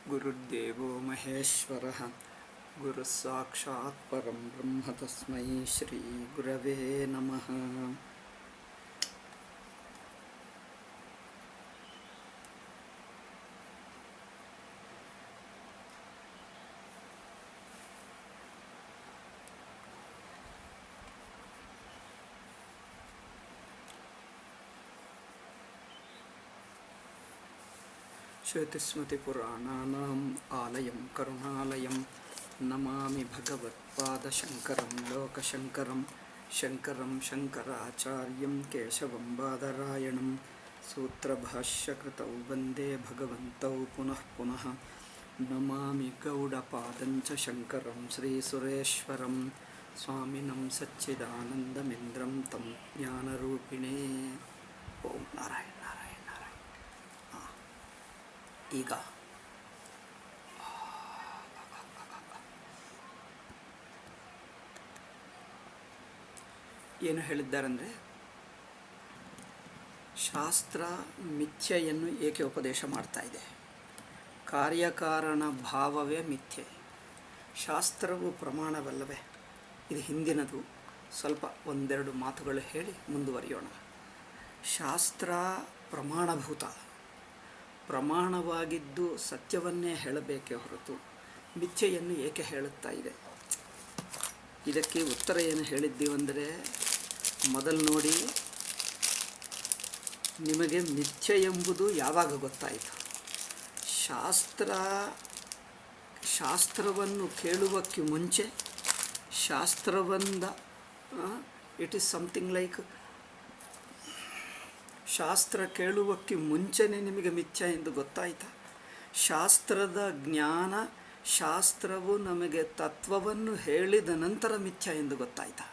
ಗುರುರ್ದೇವೋ ಮಹೇಶ್ವರಃ ಗುರುಸ್ಸಾಕ್ಷಾತ್ ಪರಂ ಬ್ರಹ್ಮ ತಸ್ಮೈ ಶ್ರೀ ಗುರವೇ ನಮಃ. ಶ್ರುತಿಸ್ಮೃತಿಪುರಾಣಾನಾಂ ಆಲಯಂ ಕರುಣಾಲಯಂ ನಮಾಮಿ ಭಗವತ್ಪಾದಶಂಕರಂ ಲೋಕಶಂಕರಂ ಶಂಕರಂ ಶಂಕರಾಚಾರ್ಯಂ ಕೇಶವಂ ಬಾದರಾಯಣಂ ಸೂತ್ರಭಾಷ್ಯಕೃತೌ ವಂದೇ ಭಗವಂತೌ ಪುನಃ ಪುನಃ. ನಮಾಮಿ ಗೌಡಪಾದಂಚ ಶಂಕರಂ ಶ್ರೀಸುರೇಶ್ವರಂ ಸ್ವಾಮಿನಂ ಸಚ್ಚಿದಾನಂದಮಿಂದ್ರಂ ತಂ ಜ್ಞಾನರೂಪಿಣೇ. ಓಂ ನಾರಾಯಣ ನಾರಾಯಣ ನಾರಾಯಣ. ಈಗ ಏನು ಹೇಳಿದ್ದಾರೆಂದರೆ, ಶಾಸ್ತ್ರ ಮಿಥ್ಯೆಯನ್ನು ಏಕೆ ಉಪದೇಶ ಮಾಡ್ತಾ ಇದೆ? ಕಾರ್ಯಕಾರಣ ಭಾವವೇ ಮಿಥ್ಯೆ, ಶಾಸ್ತ್ರವು ಪ್ರಮಾಣವಲ್ಲವೇ? ಇದು ಹಿಂದಿನದು. ಸ್ವಲ್ಪ ಒಂದೆರಡು ಮಾತುಗಳು ಹೇಳಿ ಮುಂದುವರಿಯೋಣ. ಶಾಸ್ತ್ರ ಪ್ರಮಾಣಭೂತ, ಪ್ರಮಾಣವಾಗಿದ್ದು ಸತ್ಯವನ್ನೇ ಹೇಳಬೇಕೇ ಹೊರತು ಮಿಥ್ಯೆಯನ್ನು ಏಕೆ ಹೇಳುತ್ತಾ ಇದೆ? ಇದಕ್ಕೆ ಉತ್ತರ ಏನು ಹೇಳಿದ್ದೀವೆಂದರೆ, ಮೊದಲು ನೋಡಿ, ನಿಮಗೆ ಮಿಥ್ಯೆ ಎಂಬುದು ಯಾವಾಗ ಗೊತ್ತಾಯಿತು? ಶಾಸ್ತ್ರವನ್ನು ಕೇಳುವಕ್ಕೆ ಮುಂಚೆ, ಶಾಸ್ತ್ರವಂದ ಇಟ್ ಈಸ್ ಸಮಥಿಂಗ್ ಲೈಕ್, ಶಾಸ್ತ್ರ ಕೇಳುವಕ್ಕೆ ಮುಂಚೆನೇ ನಿಮಗೆ ಮಿಥ್ಯ ಎಂದು ಗೊತ್ತಾಯಿತಾ? ಶಾಸ್ತ್ರದ ಜ್ಞಾನ, ಶಾಸ್ತ್ರವು ನಮಗೆ ತತ್ವವನ್ನು ಹೇಳಿದ ನಂತರ ಮಿಥ್ಯ ಎಂದು ಗೊತ್ತಾಯಿತಾ?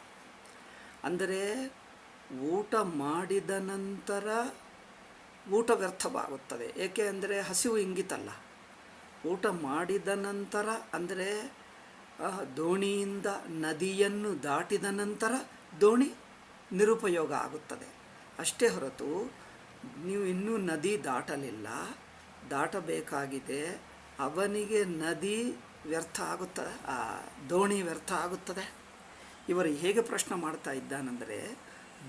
ಅಂದರೆ ಊಟ ಮಾಡಿದ ನಂತರ ಊಟ ವ್ಯರ್ಥವಾಗುತ್ತದೆ. ಏಕೆ ಅಂದರೆ ಹಸಿವು ಇಂಗಿತಲ್ಲ. ಊಟ ಮಾಡಿದ ನಂತರ ಅಂದರೆ ದೋಣಿಯಿಂದ ನದಿಯನ್ನು ದಾಟಿದ ನಂತರ ದೋಣಿ ನಿರುಪಯೋಗ ಆಗುತ್ತದೆ. ಅಷ್ಟೇ ಹೊರತು ನೀವು ಇನ್ನೂ ನದಿ ದಾಟಲಿಲ್ಲ, ದಾಟಬೇಕಾಗಿದೆ, ಅವನಿಗೆ ನದಿ ವ್ಯರ್ಥ ಆಗುತ್ತದೆ, ದೋಣಿ ವ್ಯರ್ಥ ಆಗುತ್ತದೆ. ಇವರು ಹೇಗೆ ಪ್ರಶ್ನೆ ಮಾಡ್ತಾ ಇದ್ದಾನೆಂದರೆ,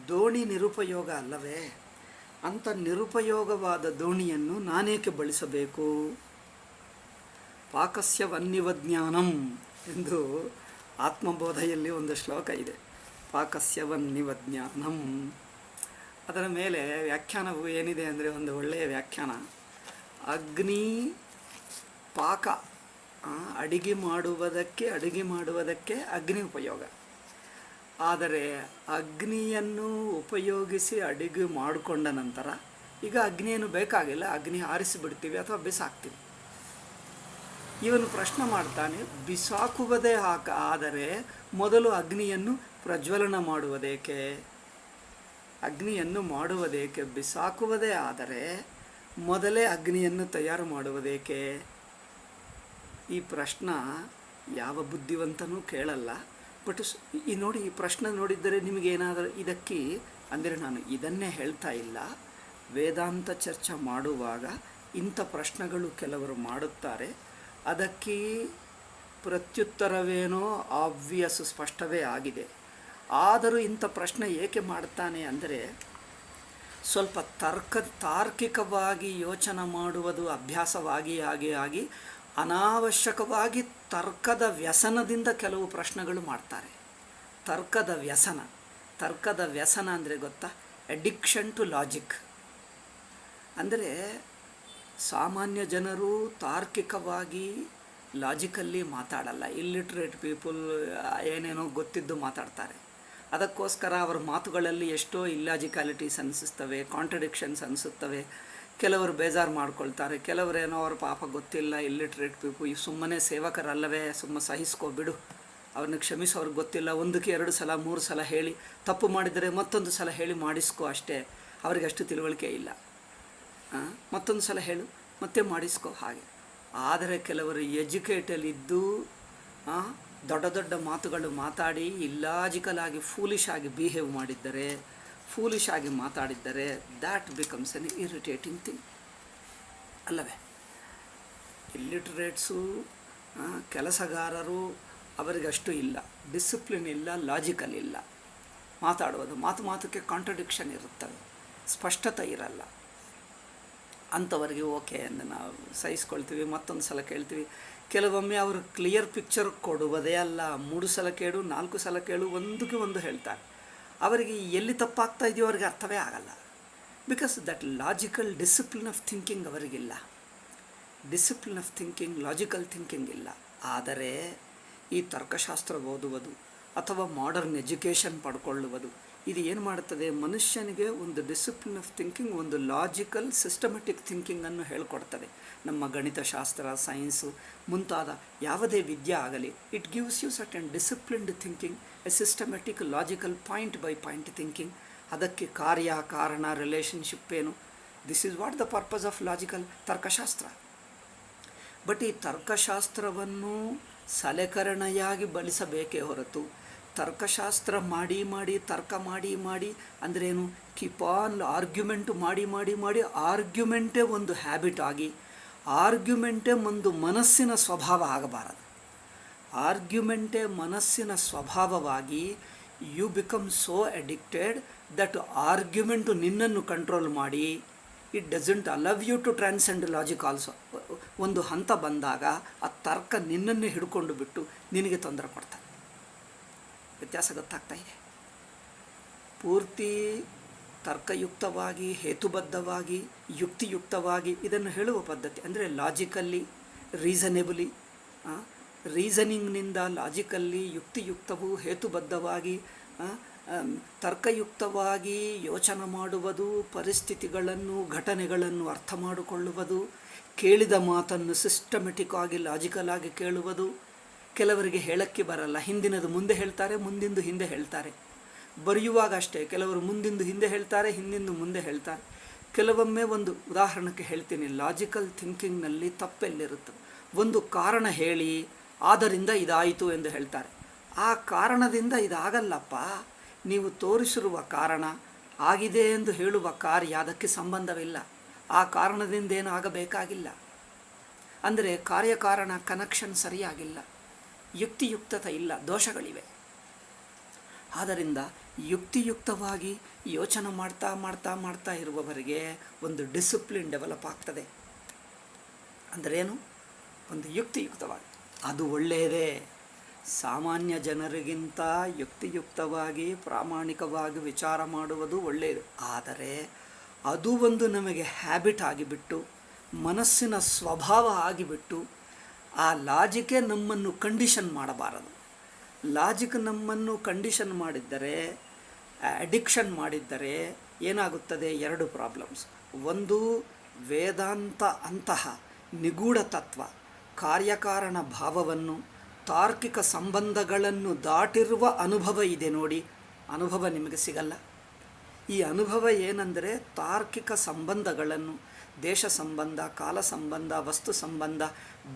ದೋಣಿ ನಿರುಪಯೋಗ ಅಲ್ಲವೇ? ಅಂಥ ನಿರುಪಯೋಗವಾದ ದೋಣಿಯನ್ನು ನಾನೇಕೆ ಬಳಸಬೇಕು? ಪಾಕಸ್ಯ ವನ್ನಿವ ಜ್ಞಾನಂ ಎಂದು ಆತ್ಮಬೋಧೆಯಲ್ಲಿ ಒಂದು ಶ್ಲೋಕ ಇದೆ. ಪಾಕಸ್ಯ ವನ್ನಿವ ಜ್ಞಾನಂ. ಅದರ ಮೇಲೆ ವ್ಯಾಖ್ಯಾನವು ಏನಿದೆ ಅಂದರೆ, ಒಂದು ಒಳ್ಳೆಯ ವ್ಯಾಖ್ಯಾನ. ಅಗ್ನಿ ಪಾಕ, ಅಡಿಗೆ ಮಾಡುವುದಕ್ಕೆ ಅಗ್ನಿ ಉಪಯೋಗ. ಆದರೆ ಅಗ್ನಿಯನ್ನು ಉಪಯೋಗಿಸಿ ಅಡಿಗೆ ಮಾಡಿಕೊಂಡ ನಂತರ ಈಗ ಅಗ್ನಿಯನ್ನು ಬೇಕಾಗಿಲ್ಲ, ಅಗ್ನಿ ಆರಿಸಿಬಿಡ್ತೀವಿ ಅಥವಾ ಬಿಸಾಕ್ತೀವಿ. ಇವನು ಪ್ರಶ್ನೆ ಮಾಡ್ತಾನೆ, ಬಿಸಾಕುವುದೇ ಆದರೆ ಮೊದಲು ಅಗ್ನಿಯನ್ನು ಪ್ರಜ್ವಲನ ಮಾಡುವುದೇಕೆ? ಅಗ್ನಿಯನ್ನು ಮಾಡುವುದೇಕೆ? ಬಿಸಾಕುವುದೇ ಆದರೆ ಮೊದಲೇ ಅಗ್ನಿಯನ್ನು ತಯಾರು ಮಾಡುವುದೇಕೆ? ಈ ಪ್ರಶ್ನೆ ಯಾವ ಬುದ್ಧಿವಂತನೂ ಕೇಳಲ್ಲ. ಬಟ್ ನೋಡಿ, ಈ ಪ್ರಶ್ನೆ ನೋಡಿದ್ದರೆ ನಿಮಗೇನಾದರೂ ಇದಕ್ಕೆ ಅಂದರೆ, ನಾನು ಇದನ್ನೇ ಹೇಳ್ತಾ ಇಲ್ಲ, ವೇದಾಂತ ಚರ್ಚೆ ಮಾಡುವಾಗ ಇಂಥ ಪ್ರಶ್ನೆಗಳು ಕೆಲವರು ಮಾಡುತ್ತಾರೆ. ಅದಕ್ಕೆ ಪ್ರತ್ಯುತ್ತರವೇನೋ ಆಬ್ವಿಯಸ್, ಸ್ಪಷ್ಟವೇ ಆಗಿದೆ. ಆದರೂ ಇಂಥ ಪ್ರಶ್ನೆ ಏಕೆ ಮಾಡ್ತಾನೆ ಅಂದರೆ, ಸ್ವಲ್ಪ ತಾರ್ಕಿಕವಾಗಿ ಯೋಚನೆ ಮಾಡುವುದು ಅಭ್ಯಾಸವಾಗಿ ಆಗಿ ಅನಾವಶ್ಯಕವಾಗಿ ತರ್ಕದ ವ್ಯಸನದಿಂದ ಕೆಲವು ಪ್ರಶ್ನೆಗಳು ಮಾಡ್ತಾರೆ. ತರ್ಕದ ವ್ಯಸನ ಅಂದರೆ ಗೊತ್ತಾ? Addiction to logic. ಅಂದರೆ ಸಾಮಾನ್ಯ ಜನರು ತಾರ್ಕಿಕವಾಗಿ ಲಾಜಿಕಲ್ಲಿ ಮಾತಾಡಲ್ಲ. ಇಲ್ಲಿಟ್ರೇಟ್ ಪೀಪಲ್ ಏನೇನೋ ಗೊತ್ತಿದ್ದು ಮಾತಾಡ್ತಾರೆ. ಅದಕ್ಕೋಸ್ಕರ ಅವರ ಮಾತುಗಳಲ್ಲಿ ಎಷ್ಟೋ ಇಲ್ಲಾಜಿಕಾಲಿಟೀಸ್ ಅನಿಸುತ್ತವೆ, ಕಾಂಟ್ರಡಿಕ್ಷನ್ಸ್ ಅನಿಸುತ್ತವೆ. ಕೆಲವರು ಬೇಜಾರು ಮಾಡ್ಕೊಳ್ತಾರೆ, ಕೆಲವರೇನೋ ಅವ್ರ ಪಾಪ ಗೊತ್ತಿಲ್ಲ, ಇಲ್ಲಿಟ್ರೇಟ್ ಪೀಪಲ್ ಸುಮ್ಮನೆ ಸೇವಕರಲ್ಲವೇ, ಸುಮ್ಮನೆ ಸಹಿಸ್ಕೋಬಿಡು, ಅವ್ರನ್ನ ಕ್ಷಮಿಸೋ, ಅವ್ರಿಗೆ ಗೊತ್ತಿಲ್ಲ, ಒಂದಕ್ಕೆ 2 ಸಲ 3 ಸಲ ಹೇಳಿ, ತಪ್ಪು ಮಾಡಿದರೆ ಮತ್ತೊಂದು ಸಲ ಹೇಳಿ ಮಾಡಿಸ್ಕೋ ಅಷ್ಟೇ, ಅವ್ರಿಗೆ ಅಷ್ಟು ತಿಳುವಳಿಕೆ ಇಲ್ಲ, ಮತ್ತೊಂದು ಸಲ ಹೇಳು ಮತ್ತೆ ಮಾಡಿಸ್ಕೋ ಹಾಗೆ. ಆದರೆ ಕೆಲವರು ಎಜುಕೇಟಲ್ಲಿದ್ದು ದೊಡ್ಡ ದೊಡ್ಡ ಮಾತುಗಳು ಮಾತಾಡಿ ಇಲ್ಲಾಜಿಕಲ್ ಆಗಿ ಫೂಲಿಶ್ ಆಗಿ ಬಿಹೇವ್ ಮಾಡಿದ್ದರೆ, ಫೂಲಿಶ್ ಆಗಿ ಮಾತಾಡಿದ್ದರೆ, that becomes an irritating thing ಅಲ್ಲವೇ? ಇಲ್ಲಿಟ್ರೇಟ್ಸು, ಕೆಲಸಗಾರರು ಅವರಿಗಷ್ಟು ಇಲ್ಲ, ಡಿಸಿಪ್ಲಿನ್ ಇಲ್ಲ, ಲಾಜಿಕಲ್ ಇಲ್ಲ. ಮಾತಾಡುವುದು ಮಾತುಕ್ಕೆ ಕಾಂಟ್ರಡಿಕ್ಷನ್ ಇರುತ್ತವೆ, ಸ್ಪಷ್ಟತೆ ಇರಲ್ಲ. ಅಂಥವರಿಗೆ ಓಕೆ ಎಂದು ನಾವು ಸಹಿಸ್ಕೊಳ್ತೀವಿ. ಮತ್ತೊಂದು ಸಲ ಕೇಳ್ತೀವಿ. ಕೆಲವೊಮ್ಮೆ ಅವರು ಕ್ಲಿಯರ್ ಪಿಕ್ಚರ್ ಕೊಡುವುದೇ ಅಲ್ಲ, 3 ಸಲ ಕೇಳು, 4 ಸಲ ಕೇಳು, ಒಂದಕ್ಕೆ ಒಂದು ಹೇಳ್ತಾರೆ. ಅವರಿಗೆ ಎಲ್ಲಿ ತಪ್ಪಾಗ್ತಾ ಇದೆಯೋ ಅವ್ರಿಗೆ ಅರ್ಥವೇ ಆಗಲ್ಲ. Because that logical discipline of thinking ಅವರಿಗಿಲ್ಲ. Discipline of thinking, logical thinking ಇಲ್ಲ. ಆದರೆ ಈ ತರ್ಕಶಾಸ್ತ್ರ ಓದುವುದು ಅಥವಾ ಮಾಡರ್ನ್ ಎಜುಕೇಷನ್ ಪಡ್ಕೊಳ್ಳುವುದು ಇದು ಏನು ಮಾಡುತ್ತದೆ? ಮನುಷ್ಯನಿಗೆ ಒಂದು ಡಿಸಿಪ್ಲಿನ್ ಆಫ್ ಥಿಂಕಿಂಗ್, ಒಂದು ಲಾಜಿಕಲ್ ಸಿಸ್ಟಮೆಟಿಕ್ ಥಿಂಕಿಂಗನ್ನು ಹೇಳ್ಕೊಡ್ತದೆ. ನಮ್ಮ ಗಣಿತಶಾಸ್ತ್ರ, ಸೈನ್ಸು ಮುಂತಾದ ಯಾವುದೇ ವಿದ್ಯೆ ಆಗಲಿ, it gives you certain disciplined thinking, a systematic logical point by point thinking. ಅದಕ್ಕೆ ಕಾರ್ಯ ಕಾರಣ ರಿಲೇಷನ್ಶಿಪ್ ಏನು, this is what the purpose of logical ತರ್ಕಶಾಸ್ತ್ರ. ಬಟ್ ಈ ತರ್ಕಶಾಸ್ತ್ರವನ್ನು ಸಲಕರಣೆಯಾಗಿ ಬಳಸಬೇಕೇ ಹೊರತು ತರ್ಕಶಾಸ್ತ್ರ ಮಾಡಿ ತರ್ಕ ಮಾಡಿ ಅಂದ್ರೇನು? ಕೀಪ್ ಆನ್ ಆರ್ಗ್ಯುಮೆಂಟು ಮಾಡಿ ಆರ್ಗ್ಯುಮೆಂಟೇ ಒಂದು ಹ್ಯಾಬಿಟ್ ಆಗಿ, ಆರ್ಗ್ಯುಮೆಂಟೇ ಒಂದು ಮನಸ್ಸಿನ ಸ್ವಭಾವ ಆಗಬಾರದು. ಆರ್ಗ್ಯುಮೆಂಟೇ ಮನಸ್ಸಿನ ಸ್ವಭಾವವಾಗಿ you become so addicted that argument ನಿನ್ನನ್ನು ಕಂಟ್ರೋಲ್ ಮಾಡಿ it doesn't allow you to transcend logic also. ಒಂದು ಹಂತ ಬಂದಾಗ ಆ ತರ್ಕ ನಿನ್ನನ್ನು ಹಿಡ್ಕೊಂಡು ಬಿಟ್ಟು ನಿನಗೆ ತೊಂದರೆ ಕೊಡ್ತಾರೆ. ವ್ಯತ್ಯಾಸ ಗೊತ್ತಾಗ್ತಾ ಇದೆ. ಪೂರ್ತಿ ತರ್ಕಯುಕ್ತವಾಗಿ, ಹೇತುಬದ್ಧವಾಗಿ, ಯುಕ್ತಿಯುಕ್ತವಾಗಿ ಇದನ್ನು ಹೇಳುವ ಪದ್ಧತಿ ಅಂದರೆ ಲಾಜಿಕಲ್ಲಿ, ರೀಸನೇಬಲಿ, ರೀಸನಿಂಗ್ನಿಂದ ಲಾಜಿಕಲ್ಲಿ, ಯುಕ್ತಿಯುಕ್ತವು, ಹೇತುಬದ್ಧವಾಗಿ, ತರ್ಕಯುಕ್ತವಾಗಿ ಯೋಚನೆ ಮಾಡುವುದು, ಪರಿಸ್ಥಿತಿಗಳನ್ನು, ಘಟನೆಗಳನ್ನು ಅರ್ಥ ಮಾಡಿಕೊಳ್ಳುವುದು, ಕೇಳಿದ ಮಾತನ್ನು ಸಿಸ್ಟಮೆಟಿಕ್ ಆಗಿ, ಲಾಜಿಕಲ್ ಆಗಿ ಕೇಳುವುದು. ಕೆಲವರಿಗೆ ಹೇಳಕ್ಕೆ ಬರಲ್ಲ, ಹಿಂದಿನದು ಮುಂದೆ ಹೇಳ್ತಾರೆ, ಮುಂದಿಂದು ಹಿಂದೆ ಹೇಳ್ತಾರೆ. ಬರೆಯುವಾಗ ಅಷ್ಟೇ, ಕೆಲವರು ಮುಂದಿಂದು ಹಿಂದೆ ಹೇಳ್ತಾರೆ, ಹಿಂದಿಂದು ಮುಂದೆ ಹೇಳ್ತಾರೆ. ಕೆಲವೊಮ್ಮೆ ಒಂದು ಉದಾಹರಣೆಗೆ ಹೇಳ್ತೀನಿ, ಲಾಜಿಕಲ್ ಥಿಂಕಿಂಗ್ನಲ್ಲಿ ತಪ್ಪೆಲ್ಲಿರುತ್ತೆ? ಒಂದು ಕಾರಣ ಹೇಳಿ ಆದ್ದರಿಂದ ಇದಾಯಿತು ಎಂದು ಹೇಳ್ತಾರೆ. ಆ ಕಾರಣದಿಂದ ಇದಾಗಲ್ಲಪ್ಪ, ನೀವು ತೋರಿಸಿರುವ ಕಾರಣ ಆಗಿದೆ ಎಂದು ಹೇಳುವ ಕಾರ್ಯ ಅದಕ್ಕೆ ಸಂಬಂಧವಿಲ್ಲ. ಆ ಕಾರಣದಿಂದ ಏನೂ ಆಗಬೇಕಾಗಿಲ್ಲ. ಅಂದರೆ ಕಾರ್ಯಕಾರಣ ಕನೆಕ್ಷನ್ ಸರಿಯಾಗಿಲ್ಲ, ಯುಕ್ತಿಯುಕ್ತತೆ ಇಲ್ಲ, ದೋಷಗಳಿವೆ. ಆದ್ದರಿಂದ ಯುಕ್ತಿಯುಕ್ತವಾಗಿ ಯೋಚನೆ ಮಾಡ್ತಾ ಇರುವವರಿಗೆ ಒಂದು ಡಿಸಿಪ್ಲಿನ್ ಡೆವಲಪ್ ಆಗ್ತದೆ. ಅಂದ್ರೇನು? ಒಂದು ಯುಕ್ತಿಯುಕ್ತವಾಗಿ, ಅದು ಒಳ್ಳೆಯದೇ. ಸಾಮಾನ್ಯ ಜನರಿಗಿಂತ ಯುಕ್ತಿಯುಕ್ತವಾಗಿ ಪ್ರಾಮಾಣಿಕವಾಗಿ ವಿಚಾರ ಮಾಡುವುದು ಒಳ್ಳೆಯದು. ಆದರೆ ಅದು ಒಂದು ನಮಗೆ ಹ್ಯಾಬಿಟ್ ಆಗಿಬಿಟ್ಟು, ಮನಸ್ಸಿನ ಸ್ವಭಾವ ಆಗಿಬಿಟ್ಟು, ಆ ಲಾಜಿಕೇ ನಮ್ಮನ್ನು ಕಂಡೀಷನ್ ಮಾಡಬಾರದು. ಲಾಜಿಕ್ ನಮ್ಮನ್ನು ಕಂಡೀಷನ್ ಮಾಡಿದ್ದರೆ, ಅಡಿಕ್ಷನ್ ಮಾಡಿದ್ದರೆ ಏನಾಗುತ್ತದೆ? 2 ಪ್ರಾಬ್ಲಮ್ಸ್. ಒಂದು, ವೇದಾಂತ ಅಂತಹ ನಿಗೂಢ ತತ್ವ, ಕಾರ್ಯಕಾರಣ ಭಾವವನ್ನು, ತಾರ್ಕಿಕ ಸಂಬಂಧಗಳನ್ನು ದಾಟಿರುವ ಅನುಭವ ಇದೆ ನೋಡಿ, ಅನುಭವ ನಿಮಗೆ ಸಿಗಲ್ಲ. ಈ ಅನುಭವ ಏನೆಂದರೆ ತಾರ್ಕಿಕ ಸಂಬಂಧಗಳನ್ನು, ದೇಶ ಸಂಬಂಧ, ಕಾಲ ಸಂಬಂಧ, ವಸ್ತು ಸಂಬಂಧ,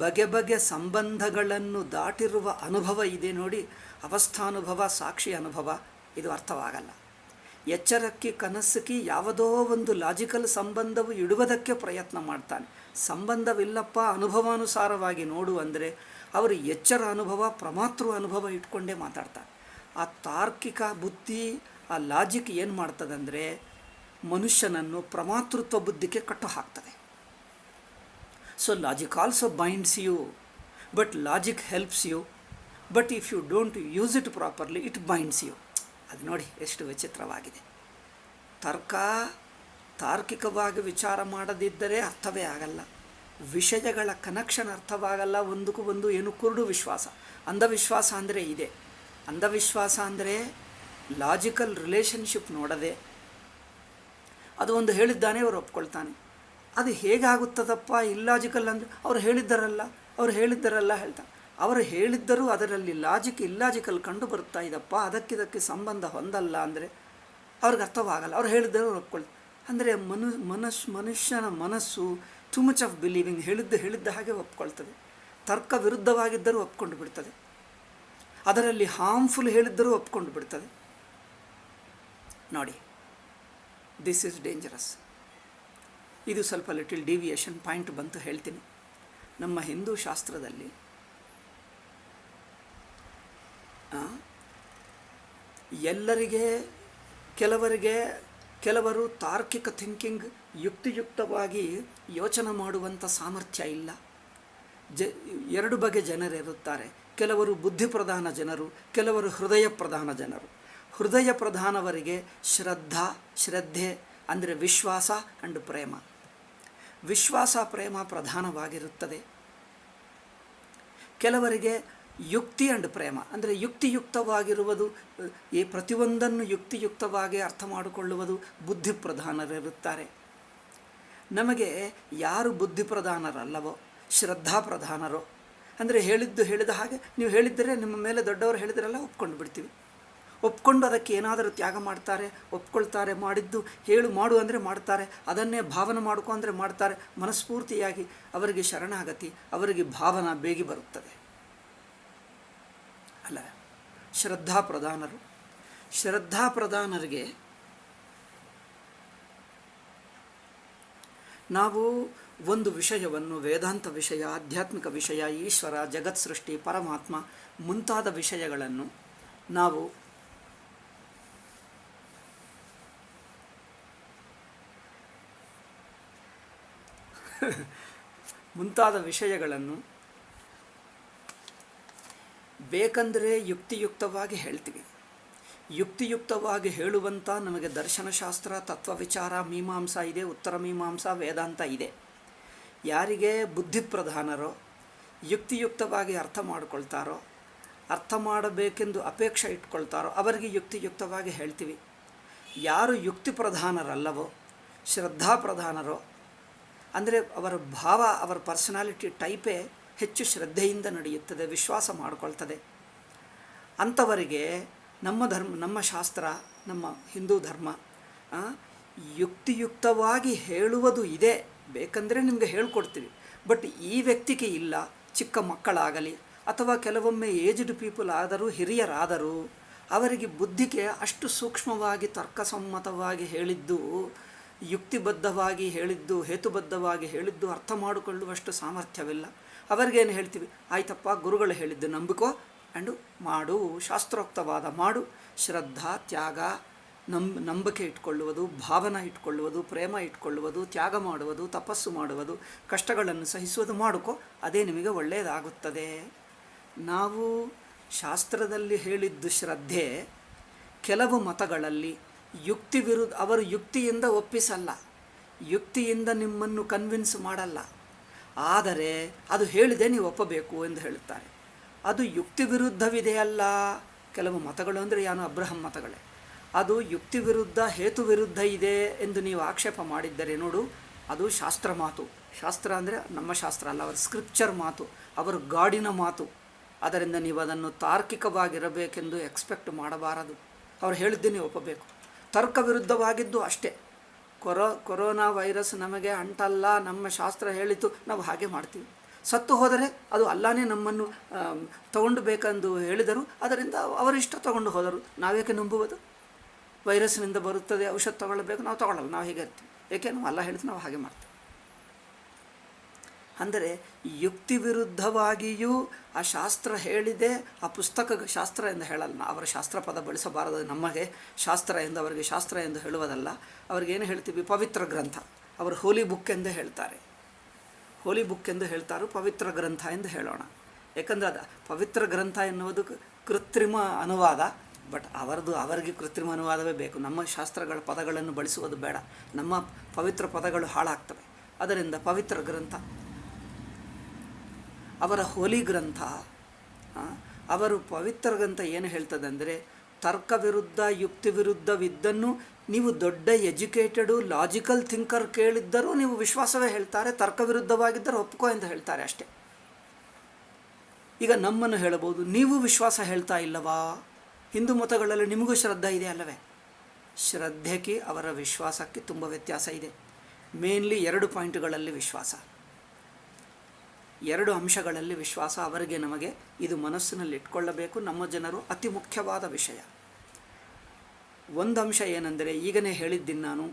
ಬಗೆ ಸಂಬಂಧಗಳನ್ನು ದಾಟಿರುವ ಅನುಭವ ಇದೆ ನೋಡಿ, ಅವಸ್ಥಾನುಭವ, ಸಾಕ್ಷಿ ಅನುಭವ. ಇದು ಅರ್ಥವಾಗಲ್ಲ. ಎಚ್ಚರಕ್ಕೆ ಕನಸಕ್ಕೆ ಯಾವುದೋ ಒಂದು ಲಾಜಿಕಲ್ ಸಂಬಂಧವು ಇಡುವುದಕ್ಕೆ ಪ್ರಯತ್ನ ಮಾಡ್ತಾನೆ. ಸಂಬಂಧವಿಲ್ಲಪ್ಪ, ಅನುಭವಾನುಸಾರವಾಗಿ ನೋಡು ಅಂದರೆ ಅವರು ಎಚ್ಚರ ಅನುಭವ, ಪ್ರಮಾತೃ ಅನುಭವ ಇಟ್ಕೊಂಡೇ ಮಾತಾಡ್ತಾರೆ. ಆ ತಾರ್ಕಿಕ ಬುದ್ಧಿ, ಆ ಲಾಜಿಕ್ ಏನು ಮಾಡ್ತದಂದರೆ ಮನುಷ್ಯನನ್ನು ಪ್ರಮಾತೃತ್ವ ಬುದ್ಧಿಗೆ ಕಟ್ಟು ಹಾಕ್ತದೆ. So logic also binds you, but logic helps you, but if you don't use it properly it binds you. ಅದು ನೋಡಿ ಎಷ್ಟು ವಿಚಿತ್ರವಾಗಿದೆ. ತಾರ್ಕಿಕವಾಗಿ ವಿಚಾರ ಮಾಡದಿದ್ದರೆ ಅರ್ಥವೇ ಆಗಲ್ಲ, ವಿಷಯಗಳ ಕನೆಕ್ಷನ್ ಅರ್ಥವಾಗಲ್ಲ. ಒಂದಕ್ಕೂ ಒಂದು ಏನು ಕುರುಡು ವಿಶ್ವಾಸ, ಅಂಧವಿಶ್ವಾಸ ಅಂದರೆ ಇದೆ. ಅಂಧವಿಶ್ವಾಸ ಅಂದರೆ ಲಾಜಿಕಲ್ ರಿಲೇಷನ್ಶಿಪ್ ನೋಡದೆ ಅದು ಒಂದು ಹೇಳಿದ್ದಾನೆ ಅವರು ಒಪ್ಕೊಳ್ತಾನೆ. ಅದು ಹೇಗಾಗುತ್ತದಪ್ಪ ಇಲ್ಲಾಜಿಕಲ್ ಅಂದರೆ ಅವ್ರು ಹೇಳಿದ್ದರಲ್ಲ ಹೇಳ್ತಾರೆ. ಅವರು ಹೇಳಿದ್ದರೂ ಅದರಲ್ಲಿ ಲಾಜಿಕ್ ಇಲ್ಲಾಜಿಕಲ್ ಕಂಡು ಬರ್ತಾ ಇದಪ್ಪ, ಅದಕ್ಕಿದಕ್ಕೆ ಸಂಬಂಧ ಹೊಂದಲ್ಲ ಅಂದರೆ ಅವ್ರಿಗೆ ಅರ್ಥವಾಗಲ್ಲ. ಅವ್ರು ಹೇಳಿದ್ದರು ಅವ್ರು ಒಪ್ಕೊಳ್ತಾರೆ. ಅಂದರೆ ಮನುಷ್ಯನ ಮನಸ್ಸು ಟು ಮಚ್ ಆಫ್ ಬಿಲೀವಿಂಗ್, ಹೇಳಿದ್ದ ಹಾಗೆ ಒಪ್ಕೊಳ್ತದೆ. ತರ್ಕ ವಿರುದ್ಧವಾಗಿದ್ದರೂ ಒಪ್ಕೊಂಡು ಬಿಡ್ತದೆ, ಅದರಲ್ಲಿ ಹಾರ್ಮ್ಫುಲ್ ಹೇಳಿದ್ದರೂ ಒಪ್ಕೊಂಡು ಬಿಡ್ತದೆ. ನೋಡಿ, ದಿಸ್ ಈಸ್ ಡೇಂಜರಸ್. ಇದು ಸ್ವಲ್ಪ ಲಿಟಿಲ್ ಡಿವಿಯೇಷನ್ ಪಾಯಿಂಟ್ ಬಂತು ಹೇಳ್ತೀನಿ. ನಮ್ಮ ಹಿಂದೂ ಶಾಸ್ತ್ರದಲ್ಲಿ ಎಲ್ಲರಿಗೆ ಕೆಲವರು ತಾರ್ಕಿಕ ಥಿಂಕಿಂಗ್ ಯುಕ್ತಿಯುಕ್ತವಾಗಿ ಯೋಚನೆ ಮಾಡುವಂಥ ಸಾಮರ್ಥ್ಯ ಇಲ್ಲ. ಎರಡು ಬಗೆ ಜನರಿರುತ್ತಾರೆ. ಕೆಲವರು ಬುದ್ಧಿ ಪ್ರಧಾನ ಜನರು, ಕೆಲವರು ಹೃದಯ ಪ್ರಧಾನ ಜನರು. ಹೃದಯ ಪ್ರಧಾನವರಿಗೆ ಶ್ರದ್ಧೆ ಅಂದರೆ ವಿಶ್ವಾಸ ಆ್ಯಂಡ್ ಪ್ರೇಮ. ವಿಶ್ವಾಸ ಪ್ರೇಮ ಪ್ರಧಾನವಾಗಿರುತ್ತದೆ. ಕೆಲವರಿಗೆ ಯುಕ್ತಿ ಆ್ಯಂಡ್ ಪ್ರೇಮ ಅಂದರೆ ಯುಕ್ತಿಯುಕ್ತವಾಗಿರುವುದು, ಈ ಪ್ರತಿಯೊಂದನ್ನು ಯುಕ್ತಿಯುಕ್ತವಾಗಿ ಅರ್ಥ ಮಾಡಿಕೊಳ್ಳುವುದು ಬುದ್ಧಿ ಪ್ರಧಾನರಿರುತ್ತಾರೆ. ನಮಗೆ ಯಾರು ಬುದ್ಧಿ ಪ್ರಧಾನರಲ್ಲವೋ, ಶ್ರದ್ಧಾ ಪ್ರಧಾನರೋ, ಅಂದರೆ ಹೇಳಿದ ಹಾಗೆ ನೀವು ಹೇಳಿದ್ದರೆ ನಿಮ್ಮ ಮೇಲೆ ದೊಡ್ಡವರು ಹೇಳಿದರೆಲ್ಲ ಒಪ್ಕೊಂಡು ಬಿಡ್ತೀವಿ. ಒಪ್ಕೊಂಡು ಅದಕ್ಕೆ ಏನಾದರೂ ತ್ಯಾಗ ಮಾಡ್ತಾರೆ, ಒಪ್ಕೊಳ್ತಾರೆ. ಮಾಡಿದ್ದು ಮಾಡು ಅಂದರೆ ಮಾಡ್ತಾರೆ. ಅದನ್ನೇ ಭಾವನೆ ಮಾಡ್ಕೊ ಅಂದರೆ ಮಾಡ್ತಾರೆ. ಮನಸ್ಫೂರ್ತಿಯಾಗಿ ಅವರಿಗೆ ಶರಣಾಗತಿ, ಅವರಿಗೆ ಭಾವನ ಬೇಗಿ ಬರುತ್ತದೆ ಅಲ್ಲ. ಶ್ರದ್ಧಾ ಪ್ರಧಾನರಿಗೆ ನಾವು ಒಂದು ವಿಷಯವನ್ನು, ವೇದಾಂತ ವಿಷಯ, ಆಧ್ಯಾತ್ಮಿಕ ವಿಷಯ, ಈಶ್ವರ, ಜಗತ್ ಸೃಷ್ಟಿ, ಪರಮಾತ್ಮ ಮುಂತಾದ ವಿಷಯಗಳನ್ನು ನಾವು ಬೇಕಂದರೆ ಯುಕ್ತಿಯುಕ್ತವಾಗಿ ಹೇಳ್ತೀವಿ. ಯುಕ್ತಿಯುಕ್ತವಾಗಿ ಹೇಳುವಂಥ ನಮಗೆ ದರ್ಶನಶಾಸ್ತ್ರ, ತತ್ವವಿಚಾರ, ಮೀಮಾಂಸಾ ಇದೆ, ಉತ್ತರ ಮೀಮಾಂಸಾ, ವೇದಾಂತ ಇದೆ. ಯಾರಿಗೆ ಬುದ್ಧಿ ಪ್ರಧಾನರೋ, ಯುಕ್ತಿಯುಕ್ತವಾಗಿ ಅರ್ಥ ಮಾಡಿಕೊಳ್ತಾರೋ, ಅರ್ಥ ಮಾಡಬೇಕೆಂದು ಅಪೇಕ್ಷೆ ಇಟ್ಕೊಳ್ತಾರೋ ಅವರಿಗೆ ಯುಕ್ತಿಯುಕ್ತವಾಗಿ ಹೇಳ್ತೀವಿ. ಯಾರು ಯುಕ್ತಿ ಪ್ರಧಾನರಲ್ಲವೋ, ಶ್ರದ್ಧಾ ಪ್ರಧಾನರೋ, ಅಂದರೆ ಅವರ ಭಾವ, ಅವರ ಪರ್ಸನಾಲಿಟಿ ಟೈಪೇ ಹೆಚ್ಚು ಶ್ರದ್ಧೆಯಿಂದ ನಡೆಯುತ್ತದೆ, ವಿಶ್ವಾಸ ಮಾಡಿಕೊಳ್ತದೆ. ಅಂಥವರಿಗೆ ನಮ್ಮ ಶಾಸ್ತ್ರ, ನಮ್ಮ ಹಿಂದೂ ಧರ್ಮ ಯುಕ್ತಿಯುಕ್ತವಾಗಿ ಹೇಳುವುದು ಇದೆ. ಬೇಕಂದರೆ ನಿಮಗೆ ಹೇಳ್ಕೊಡ್ತೀವಿ. ಬಟ್ ಈ ವ್ಯಕ್ತಿಗೆ ಇಲ್ಲ, ಚಿಕ್ಕ ಮಕ್ಕಳಾಗಲಿ ಅಥವಾ ಕೆಲವೊಮ್ಮೆ ಏಜ್ಡ್ ಪೀಪಲ್ ಆದರೂ, ಹಿರಿಯರಾದರೂ ಅವರಿಗೆ ಬುದ್ಧಿಗೆ ಅಷ್ಟು ಸೂಕ್ಷ್ಮವಾಗಿ ತರ್ಕಸಮ್ಮತವಾಗಿ ಹೇಳಿದ್ದು, ಯುಕ್ತಿಬದ್ಧವಾಗಿ ಹೇಳಿದ್ದು, ಹೇತುಬದ್ಧವಾಗಿ ಹೇಳಿದ್ದು ಅರ್ಥ ಮಾಡಿಕೊಳ್ಳುವಷ್ಟು ಸಾಮರ್ಥ್ಯವಿಲ್ಲ. ಅವರಿಗೇನು ಹೇಳ್ತೀವಿ, ಆಯ್ತಪ್ಪ ಗುರುಗಳು ಹೇಳಿದ್ದು ನಂಬಿಕೋ ಆ್ಯಂಡು ಮಾಡು, ಶಾಸ್ತ್ರೋಕ್ತವಾದ ಮಾಡು. ಶ್ರದ್ಧಾ, ತ್ಯಾಗ, ನಂಬಿಕೆ ಇಟ್ಕೊಳ್ಳುವುದು, ಭಾವನ ಇಟ್ಕೊಳ್ಳುವುದು, ಪ್ರೇಮ ಇಟ್ಕೊಳ್ಳುವುದು, ತ್ಯಾಗ ಮಾಡುವುದು, ತಪಸ್ಸು ಮಾಡುವುದು, ಕಷ್ಟಗಳನ್ನು ಸಹಿಸುವುದು ಮಾಡಿಕೋ, ಅದೇ ನಿಮಗೆ ಒಳ್ಳೆಯದಾಗುತ್ತದೆ. ನಾವು ಶಾಸ್ತ್ರದಲ್ಲಿ ಹೇಳಿದ್ದು ಶ್ರದ್ಧೆ ಕೆಲವು ಮತಗಳಲ್ಲಿ ಯುಕ್ತಿ ವಿರುದ್ಧ, ಅವರು ಯುಕ್ತಿಯಿಂದ ಒಪ್ಪಿಸಲ್ಲ, ಯುಕ್ತಿಯಿಂದ ನಿಮ್ಮನ್ನು ಕನ್ವಿನ್ಸ್ ಮಾಡಲ್ಲ. ಆದರೆ ಅದು ಹೇಳಿದೆ ನೀವು ಒಪ್ಪಬೇಕು ಎಂದು ಹೇಳುತ್ತಾರೆ. ಅದು ಯುಕ್ತಿ ವಿರುದ್ಧವಿದೆಯಲ್ಲ. ಕೆಲವು ಮತಗಳು ಅಂದರೆ ಏನು, ಅಬ್ರಹಂ ಮತಗಳೇ, ಅದು ಯುಕ್ತಿ ವಿರುದ್ಧ, ಹೇತು ವಿರುದ್ಧ ಇದೆ ಎಂದು ನೀವು ಆಕ್ಷೇಪ ಮಾಡಿದ್ದರೆ ನೋಡು, ಅದು ಶಾಸ್ತ್ರ ಮಾತು. ಶಾಸ್ತ್ರ ಅಂದರೆ ನಮ್ಮ ಶಾಸ್ತ್ರ ಅಲ್ಲ, ಅವರ ಸ್ಕ್ರಿಪ್ಚರ್ ಮಾತು, ಅವರ ಗಾಡಿನ ಮಾತು. ಅದರಿಂದ ನೀವು ಅದನ್ನು ತಾರ್ಕಿಕವಾಗಿರಬೇಕೆಂದು ಎಕ್ಸ್ಪೆಕ್ಟ್ ಮಾಡಬಾರದು. ಅವ್ರು ಹೇಳಿದ್ದೇ ನೀವು ಒಪ್ಪಬೇಕು. ತರ್ಕ ವಿರುದ್ಧವಾಗಿದ್ದು ಅಷ್ಟೇ. ಕೊರೋನಾ ವೈರಸ್ ನಮಗೆ ಅಂಟಲ್ಲ, ನಮ್ಮ ಶಾಸ್ತ್ರ ಹೇಳಿತು, ನಾವು ಹಾಗೆ ಮಾಡ್ತೀವಿ. ಸತ್ತು ಹೋದರೆ ಅದು ಅಲ್ಲಾನೇ ನಮ್ಮನ್ನು ತಗೊಂಡು ಬೇಕೆಂದು ಹೇಳಿದರು, ಅದರಿಂದ ಅವರಿಷ್ಟ ತಗೊಂಡು ಹೋದರು. ನಾವೇಕೆ ನಂಬುವುದು? ವೈರಸ್ನಿಂದ ಬರುತ್ತದೆ, ಔಷಧ ತಗೊಳ್ಳಬೇಕು, ನಾವು ತಗೊಳ್ಳಲ್ಲ, ನಾವು ಹೇಗೆ ಇರ್ತೀವಿ. ಏಕೆ ನಾವು ಅಲ್ಲ ಹೇಳಿದ್ದು ನಾವು ಹಾಗೆ ಮಾಡ್ತೀವಿ. ಅಂದರೆ ಯುಕ್ತಿ ವಿರುದ್ಧವಾಗಿಯೂ ಆ ಶಾಸ್ತ್ರ ಹೇಳಿದೆ. ಆ ಪುಸ್ತಕ ಶಾಸ್ತ್ರ ಎಂದು ಹೇಳಲ್ಲ, ಅವರ ಶಾಸ್ತ್ರ ಪದ ಬಳಸಬಾರದು. ನಮಗೆ ಶಾಸ್ತ್ರ ಎಂದು, ಅವರಿಗೆ ಶಾಸ್ತ್ರ ಎಂದು ಹೇಳುವುದಲ್ಲ. ಅವ್ರಿಗೇನು ಹೇಳ್ತೀವಿ, ಪವಿತ್ರ ಗ್ರಂಥ. ಅವರು ಹೋಲಿ ಬುಕ್ ಎಂದೇ ಹೇಳ್ತಾರೆ. ಹೋಲಿ ಬುಕ್ ಎಂದು ಹೇಳ್ತಾರೋ, ಪವಿತ್ರ ಗ್ರಂಥ ಎಂದು ಹೇಳೋಣ. ಏಕೆಂದರೆ ಅದು ಪವಿತ್ರ ಗ್ರಂಥ ಎನ್ನುವುದು ಕೃತ್ರಿಮ ಅನುವಾದ. ಬಟ್ ಅವರಿಗೆ ಕೃತ್ರಿಮ ಅನುವಾದವೇ ಬೇಕು. ನಮ್ಮ ಶಾಸ್ತ್ರಗಳ ಪದಗಳನ್ನು ಬಳಸುವುದು ಬೇಡ. ನಮ್ಮ ಪವಿತ್ರ ಪದಗಳು ಹಾಳಾಗ್ತವೆ. ಅದರಿಂದ ಪವಿತ್ರ ಗ್ರಂಥ, ಅವರ ಹೋಲಿ ಗ್ರಂಥ. ಅವರು ಪವಿತ್ರ ಗ್ರಂಥ ಏನು ಹೇಳ್ತದೆ ಅಂದರೆ, ತರ್ಕ ವಿರುದ್ಧ, ಯುಕ್ತಿ ವಿರುದ್ಧವಿದ್ದನ್ನು ನೀವು ದೊಡ್ಡ ಎಜುಕೇಟೆಡು ಲಾಜಿಕಲ್ ಥಿಂಕರ್ ಕೇಳಿದ್ದರೂ ನೀವು ವಿಶ್ವಾಸವೇ ಹೇಳ್ತಾರೆ, ತರ್ಕ ವಿರುದ್ಧವಾಗಿದ್ದರೂ ಒಪ್ಕೋ ಎಂದು ಹೇಳ್ತಾರೆ ಅಷ್ಟೇ. ಈಗ ನಮ್ಮನ್ನು ಹೇಳಬಹುದು, ನೀವು ವಿಶ್ವಾಸ ಹೇಳ್ತಾ ಇಲ್ಲವಾ? ಹಿಂದೂ ಮತಗಳಲ್ಲಿ ನಿಮಗೂ ಶ್ರದ್ಧೆ ಇದೆ ಅಲ್ಲವೇ? ಶ್ರದ್ಧೆಗೆ ಅವರ ವಿಶ್ವಾಸಕ್ಕೆ ತುಂಬ ವ್ಯತ್ಯಾಸ ಇದೆ. ಮೇನ್ಲಿ 2 ಪಾಯಿಂಟ್ಗಳಲ್ಲಿ ವಿಶ್ವಾಸ, 2 ಅಂಶಗಳಲ್ಲಿ ವಿಶ್ವಾಸ ಅವರಿಗೆ ನಮಗೆ ಇದು ಮನಸ್ಸಿನಲ್ಲಿ ಇಟ್ಕೊಳ್ಳಬೇಕು. ನಮ್ಮ ಜನರು ಅತಿ ಮುಖ್ಯವಾದ ವಿಷಯ. ಒಂದು ಅಂಶ ಏನೆಂದರೆ, ಈಗಲೇ ಹೇಳಿದ್ದೀನಿ ನಾನು,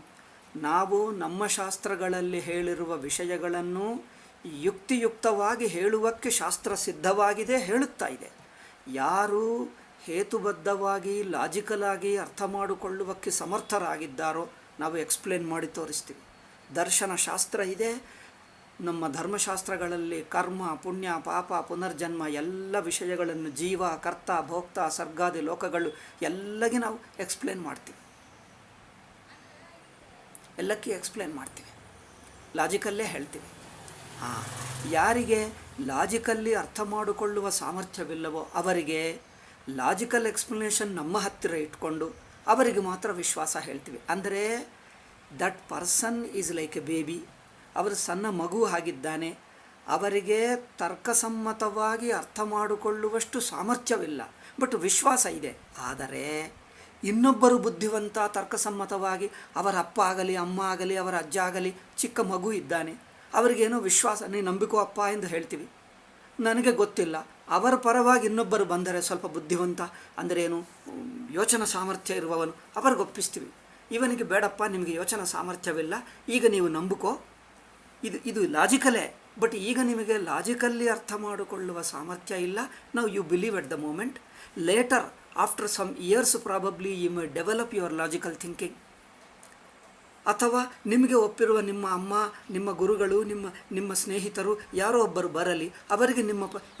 ನಾವು ನಮ್ಮ ಶಾಸ್ತ್ರಗಳಲ್ಲಿ ಹೇಳಿರುವ ವಿಷಯಗಳನ್ನು ಯುಕ್ತಿಯುಕ್ತವಾಗಿ ಹೇಳುವಕ್ಕೆ ಶಾಸ್ತ್ರ ಸಿದ್ಧವಾಗಿದೆ, ಹೇಳುತ್ತಾ ಇದೆ. ಯಾರು ಹೇತುಬದ್ಧವಾಗಿ ಲಾಜಿಕಲ್ ಆಗಿ ಅರ್ಥ ಮಾಡಿಕೊಳ್ಳುವಕ್ಕೆ ಸಮರ್ಥರಾಗಿದ್ದಾರೋ ನಾವು ಎಕ್ಸ್ಪ್ಲೇನ್ ಮಾಡಿ ತೋರಿಸ್ತೀವಿ. ದರ್ಶನ ಶಾಸ್ತ್ರ ಇದೆ, ನಮ್ಮ ಧರ್ಮಶಾಸ್ತ್ರಗಳಲ್ಲಿ ಕರ್ಮ, ಪುಣ್ಯ, ಪಾಪ, ಪುನರ್ಜನ್ಮ ಎಲ್ಲ ವಿಷಯಗಳನ್ನು, ಜೀವ, ಕರ್ತ, ಭೋಕ್ತ, ಸರ್ಗಾದಿ ಲೋಕಗಳು ಎಲ್ಲಕ್ಕೆ ನಾವು ಎಕ್ಸ್ಪ್ಲೇನ್ ಮಾಡ್ತೀವಿ. ಎಲ್ಲಕ್ಕೆ ಎಕ್ಸ್ಪ್ಲೇನ್ ಮಾಡ್ತೀವಿ, ಲಾಜಿಕಲ್ಲೇ ಹೇಳ್ತೀವಿ. ಯಾರಿಗೆ ಲಾಜಿಕಲ್ಲಿ ಅರ್ಥ ಮಾಡಿಕೊಳ್ಳುವ ಸಾಮರ್ಥ್ಯವಿಲ್ಲವೋ ಅವರಿಗೆ ಲಾಜಿಕಲ್ ಎಕ್ಸ್ಪ್ಲನೇಷನ್ ನಮ್ಮ ಹತ್ತಿರ ಇಟ್ಕೊಂಡು ಅವರಿಗೆ ಮಾತ್ರ ವಿಶ್ವಾಸ ಹೇಳ್ತೀವಿ. ಅಂದರೆ that person is like A baby, ಅವರು ಸಣ್ಣ ಮಗು ಆಗಿದ್ದಾನೆ, ಅವರಿಗೆ ತರ್ಕಸಮ್ಮತವಾಗಿ ಅರ್ಥ ಮಾಡಿಕೊಳ್ಳುವಷ್ಟು ಸಾಮರ್ಥ್ಯವಿಲ್ಲ, ಬಟ್ ವಿಶ್ವಾಸ ಇದೆ. ಆದರೆ ಇನ್ನೊಬ್ಬರು ಬುದ್ಧಿವಂತ ತರ್ಕಸಮ್ಮತವಾಗಿ, ಅವರ ಅಪ್ಪ ಆಗಲಿ, ಅಮ್ಮ ಆಗಲಿ, ಅವರ ಅಜ್ಜ ಆಗಲಿ, ಚಿಕ್ಕ ಮಗು ಇದ್ದಾನೆ, ಅವರಿಗೇನೋ ವಿಶ್ವಾಸ, ನೀನು ನಂಬಿಕೋ ಅಪ್ಪ ಎಂದು ಹೇಳ್ತೀವಿ. ನನಗೆ ಗೊತ್ತಿಲ್ಲ, ಅವರ ಪರವಾಗಿ ಇನ್ನೊಬ್ಬರು ಬಂದರೆ ಸ್ವಲ್ಪ ಬುದ್ಧಿವಂತ ಅಂದರೆ ಏನು, ಯೋಚನಾ ಸಾಮರ್ಥ್ಯ ಇರುವವನು, ಅವರಿಗೆ ಒಪ್ಪಿಸ್ತೀವಿ. ಇವನಿಗೆ ಬೇಡಪ್ಪ, ನಿಮಗೆ ಯೋಚನಾ ಸಾಮರ್ಥ್ಯವಿಲ್ಲ, ಈಗ ನೀವು ನಂಬಿಕೋ, ಇದು ಲಾಜಿಕಲೇ, ಬಟ್ ಈಗ ನಿಮಗೆ ಲಾಜಿಕಲ್ಲಿ ಅರ್ಥ ಮಾಡಿಕೊಳ್ಳುವ ಸಾಮರ್ಥ್ಯ ಇಲ್ಲ. ನಾವು you believe at the moment, later after some years probably you may develop your logical thinking. ಅಥವಾ ನಿಮಗೆ ಒಪ್ಪಿರುವ ನಿಮ್ಮ ಅಮ್ಮ, ನಿಮ್ಮ ಗುರುಗಳು, ನಿಮ್ಮ ಸ್ನೇಹಿತರು ಯಾರೋ ಒಬ್ಬರು ಬರಲಿ, ಅವರಿಗೆ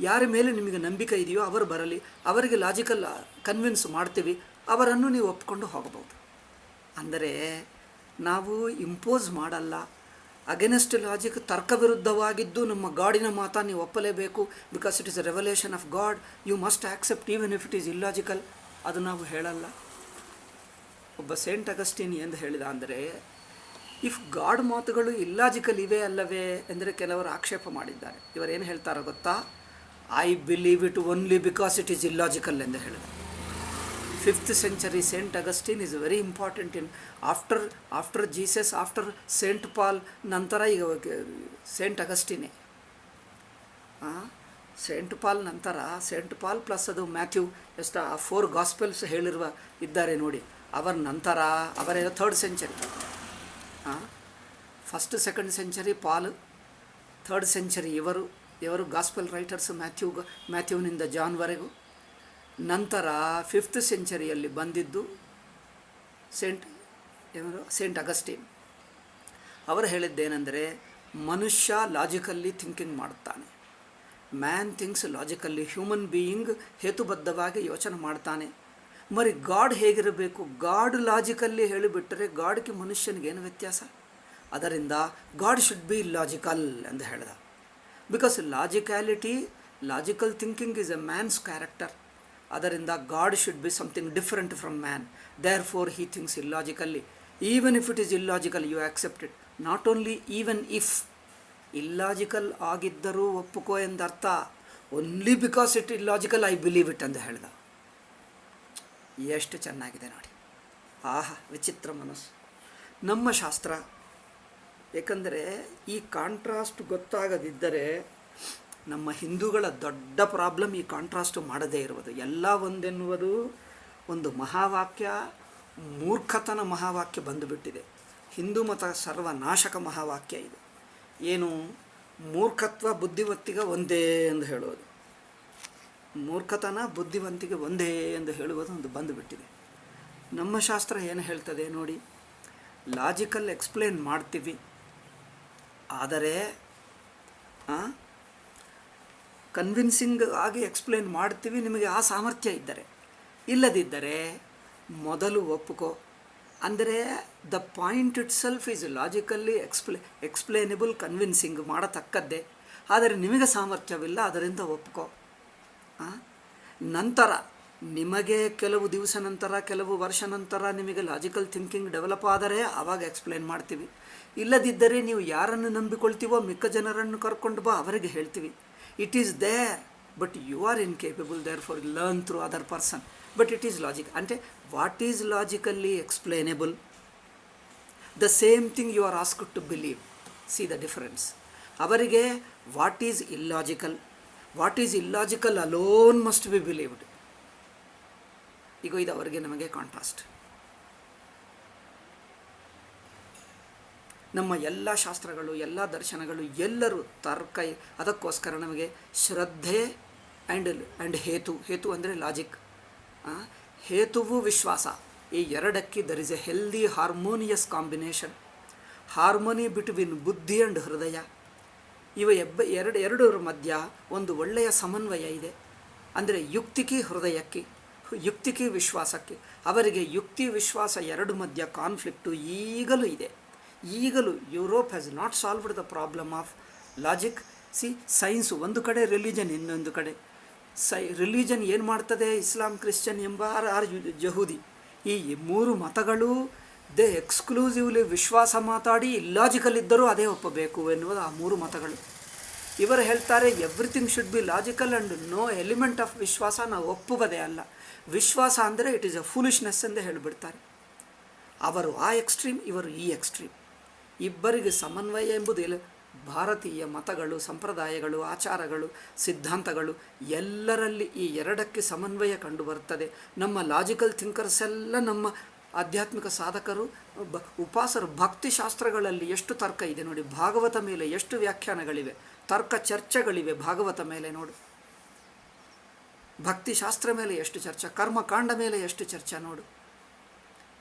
ಯಾರ ಮೇಲೆ ನಿಮಗೆ ನಂಬಿಕೆ ಇದೆಯೋ ಅವರು ಬರಲಿ, ಅವರಿಗೆ ಲಾಜಿಕಲ್ ಕನ್ವಿನ್ಸ್ ಮಾಡ್ತೀವಿ, ಅವರನ್ನು ನೀವು ಒಪ್ಕೊಂಡು ಹೋಗಬಹುದು. ಅಂದರೆ ನಾವು ಇಂಪೋಸ್ ಮಾಡಲ್ಲ, ಅಗೇನೆಸ್ಟ್ ಲಾಜಿಕ್, ತರ್ಕ ವಿರುದ್ಧವಾಗಿದ್ದು ನಮ್ಮ ಗಾಡಿನ ಮಾತಾ ನೀವು ಒಪ್ಪಲೇಬೇಕು, because it is a revolution of God, you must accept even if it is illogical, ಅದು ನಾವು ಹೇಳಲ್ಲ. ಒಬ್ಬ ಸೇಂಟ್ ಅಗಸ್ಟಿನ್ ಎಂದು ಹೇಳಿದ ಅಂದರೆ, ಇಫ್ ಗಾಡ್ ಮಾತುಗಳು ಇಲ್ಲಾಜಿಕಲ್ ಇವೆ ಅಲ್ಲವೇ ಎಂದರೆ ಕೆಲವರು ಆಕ್ಷೇಪ ಮಾಡಿದ್ದಾರೆ. ಇವರೇನು ಹೇಳ್ತಾರೋ ಗೊತ್ತಾ, I believe it only because it is illogical ಎಂದು ಹೇಳಿದ. 5th century saint Augustine is very important in after Jesus, after saint Paul ನಂತರ ಈಗ ಸೇಂಟ್ ಅಗಸ್ಟಿನೇ. ಸೇಂಟ್ ಪಾಲ್ ನಂತರ, ಸೇಂಟ್ ಪಾಲ್ ಪ್ಲಸ್ ಅದು ಮ್ಯಾಥ್ಯೂ, ಎಷ್ಟು 4 ಗಾಸ್ಪೆಲ್ಸ್ ಹೇಳಿರುವ ಇದ್ದಾರೆ ನೋಡಿ, ಅವರ ನಂತರ ಅವರ 3rd century. 1st 2nd century Paul, 3rd century ಇವರು ಗಾಸ್ಪೆಲ್ ರೈಟರ್ಸ್, ಮ್ಯಾಥ್ಯೂನಿಂದ ಜಾನ್ವರೆಗೂ. ನಂತರ 5th centuryಯಲ್ಲಿ ಬಂದಿದ್ದು ಸೇಂಟ್ ಅಗಸ್ಟಿನ್. ಅವರು ಹೇಳಿದ್ದೇನೆಂದರೆ, ಮನುಷ್ಯ ಲಾಜಿಕಲ್ಲಿ ಥಿಂಕಿಂಗ್ ಮಾಡುತ್ತಾನೆ, man thinks logically, human being ಹೇತುಬದ್ಧವಾಗಿ ಯೋಚನೆ ಮಾಡ್ತಾನೆ. ಮರಿ ಗಾಡ್ ಹೇಗಿರಬೇಕು, ಗಾಡ್ ಲಾಜಿಕಲ್ಲಿ ಹೇಳಿಬಿಟ್ಟರೆ ಗಾಡ್ಗೆ ಮನುಷ್ಯನಿಗೇನು ವ್ಯತ್ಯಾಸ? ಅದರಿಂದ ಗಾಡ್ ಶುಡ್ ಬಿ ಲಾಜಿಕಲ್ ಎಂದು ಹೇಳಿದ. Because logical thinking is a man's character. ಅದರಿಂದ God should be something different from man, therefore he thinks illogically. Even if it is illogical you accept it, not only even if, illogical ಆಗಿದ್ದರೂ ಒಪ್ಪುಕೋ ಎಂದರ್ಥ, only because it illogical I believe it ಎಂದು ಹೇಳಿದ. ಎಷ್ಟು ಚೆನ್ನಾಗಿದೆ ನೋಡಿ, ಆಹಾ ವಿಚಿತ್ರ ಮನಸ್ಸು ನಮ್ಮ ಶಾಸ್ತ್ರ. ಏಕೆಂದರೆ ಈ ಕಾಂಟ್ರಾಸ್ಟ್ ಗೊತ್ತಾಗದಿದ್ದರೆ ನಮ್ಮ ಹಿಂದೂಗಳ ದೊಡ್ಡ ಪ್ರಾಬ್ಲಮ್ ಈ ಕಾಂಟ್ರಾಸ್ಟು ಮಾಡದೇ ಇರುವುದು. ಎಲ್ಲ ಒಂದೆನ್ನುವುದು ಒಂದು ಮಹಾವಾಕ್ಯ, ಮೂರ್ಖತನ ಮಹಾವಾಕ್ಯ ಬಂದುಬಿಟ್ಟಿದೆ. ಹಿಂದೂ ಮತ ಸರ್ವನಾಶಕ ಮಹಾವಾಕ್ಯ ಇದು. ಏನು, ಮೂರ್ಖತ್ವ ಬುದ್ಧಿವಂತಿಗೆ ಒಂದೇ ಎಂದು ಹೇಳೋದು, ಮೂರ್ಖತನ ಬುದ್ಧಿವಂತಿಗೆ ಒಂದೇ ಎಂದು ಹೇಳುವುದು ಒಂದು ಬಂದುಬಿಟ್ಟಿದೆ. ನಮ್ಮ ಶಾಸ್ತ್ರ ಏನು ಹೇಳ್ತದೆ ನೋಡಿ, ಲಾಜಿಕಲ್ ಎಕ್ಸ್ಪ್ಲೇನ್ ಮಾಡ್ತೀವಿ, ಆದರೆ ಕನ್ವಿನ್ಸಿಂಗ್ ಆಗಿ ಎಕ್ಸ್ಪ್ಲೇನ್ ಮಾಡ್ತೀವಿ ನಿಮಗೆ ಆ ಸಾಮರ್ಥ್ಯ ಇದ್ದರೆ. ಇಲ್ಲದಿದ್ದರೆ ಮೊದಲು ಒಪ್ಪುಕೋ. ಅಂದರೆ the point itself is logically explainable, convincing ಮಾಡತಕ್ಕದ್ದೇ, ಆದರೆ ನಿಮಗೆ ಸಾಮರ್ಥ್ಯವಿಲ್ಲ, ಅದರಿಂದ ಒಪ್ಪುಕೋ. ನಂತರ ನಿಮಗೆ ಕೆಲವು ದಿವಸ ನಂತರ, ಕೆಲವು ವರ್ಷ ನಂತರ ನಿಮಗೆ ಲಾಜಿಕಲ್ ಥಿಂಕಿಂಗ್ ಡೆವಲಪ್ ಆದರೆ ಆವಾಗ ಎಕ್ಸ್ಪ್ಲೇನ್ ಮಾಡ್ತೀವಿ. ಇಲ್ಲದಿದ್ದರೆ ನೀವು ಯಾರನ್ನು ನಂಬಿಕೊಳ್ತೀವೋ ಮಿಕ್ಕ ಜನರನ್ನು ಕರ್ಕೊಂಡು ಬಾ, ಅವರಿಗೆ ಹೇಳ್ತೀವಿ. It is there but you are incapable, therefore learn through other person, but it is logic. ಅಂದರೆ what is logically explainable, the same thing you are asked to believe. See the difference. ಅವರಿಗೆ what is illogical alone must be believed. ಈಗ ಇದು ಅವರಿಗೆ ನಮಗೆ contrast. ನಮ್ಮ ಎಲ್ಲ ಶಾಸ್ತ್ರಗಳು, ಎಲ್ಲ ದರ್ಶನಗಳು, ಎಲ್ಲರೂ ತರ್ಕ. ಅದಕ್ಕೋಸ್ಕರ ನಮಗೆ ಶ್ರದ್ಧೆ ಆ್ಯಂಡ್ ಹೇತು ಅಂದರೆ ಲಾಜಿಕ್, ಹೇತುವು ವಿಶ್ವಾಸ, ಈ ಎರಡಕ್ಕೆ there is a healthy harmonious combination, harmony between ಬುದ್ಧಿ ಆ್ಯಂಡ್ ಹೃದಯ. ಇವ ಎರಡರ ಮಧ್ಯ ಒಂದು ಒಳ್ಳೆಯ ಸಮನ್ವಯ ಇದೆ. ಅಂದರೆ ಯುಕ್ತಿಗೆ ಹೃದಯಕ್ಕೆ, ಯುಕ್ತಿಗೆ ವಿಶ್ವಾಸಕ್ಕೆ. ಅವರಿಗೆ ಯುಕ್ತಿ ವಿಶ್ವಾಸ ಎರಡು ಮಧ್ಯ ಕಾನ್ಫ್ಲಿಕ್ಟು ಈಗಲೂ ಇದೆ. ಈಗಲೂ Europe has not solved the problem of logic. Science ಒಂದು ಕಡೆ, ರಿಲಿಜನ್ ಇನ್ನೊಂದು ಕಡೆ. ರಿಲಿಜನ್ ಏನು ಮಾಡ್ತದೆ, ಇಸ್ಲಾಂ, ಕ್ರಿಶ್ಚಿಯನ್ ಎಂಬ ಜಹೂದಿ, ಈ ಮೂರು ಮತಗಳು ದೇ ಎಕ್ಸ್ಕ್ಲೂಸಿವ್ಲಿ ವಿಶ್ವಾಸ ಮಾತಾಡಿ ಇಲ್ಲಾಜಿಕಲ್ ಇದ್ದರೂ ಅದೇ ಒಪ್ಪಬೇಕು ಎನ್ನುವುದು ಆ ಮೂರು ಮತಗಳು. ಇವರು ಹೇಳ್ತಾರೆ everything should be logical and no element of ವಿಶ್ವಾಸ ನಾವು ಒಪ್ಪುವುದೇ ಅಲ್ಲ. ವಿಶ್ವಾಸ ಅಂದರೆ ಇಟ್ ಈಸ್ ಅ ಫೂಲಿಶ್ನೆಸ್ ಎಂದೇ ಹೇಳಿಬಿಡ್ತಾರೆ. ಅವರು ಆ ಎಕ್ಸ್ಟ್ರೀಮ್, ಇವರು ಈ ಎಕ್ಸ್ಟ್ರೀಮ್. ಇಬ್ಬರಿಗೆ ಸಮನ್ವಯ ಎಂಬುದು ಇಲ್ಲ. ಭಾರತೀಯ ಮತಗಳು, ಸಂಪ್ರದಾಯಗಳು, ಆಚಾರಗಳು, ಸಿದ್ಧಾಂತಗಳು ಎಲ್ಲರಲ್ಲಿ ಈ ಎರಡಕ್ಕೆ ಸಮನ್ವಯ ಕಂಡುಬರುತ್ತದೆ. ನಮ್ಮ ಲಾಜಿಕಲ್ ಥಿಂಕರ್ಸ್ ಎಲ್ಲ, ನಮ್ಮ ಆಧ್ಯಾತ್ಮಿಕ ಸಾಧಕರು, ಉಪಾಸರು, ಭಕ್ತಿಶಾಸ್ತ್ರಗಳಲ್ಲಿ ಎಷ್ಟು ತರ್ಕ ಇದೆ ನೋಡಿ. ಭಾಗವತ ಮೇಲೆ ಎಷ್ಟು ವ್ಯಾಖ್ಯಾನಗಳಿವೆ, ತರ್ಕ ಚರ್ಚೆಗಳಿವೆ ಭಾಗವತ ಮೇಲೆ ನೋಡು. ಭಕ್ತಿಶಾಸ್ತ್ರ ಮೇಲೆ ಎಷ್ಟು ಚರ್ಚೆ, ಕರ್ಮಕಾಂಡ ಮೇಲೆ ಎಷ್ಟು ಚರ್ಚೆ ನೋಡು.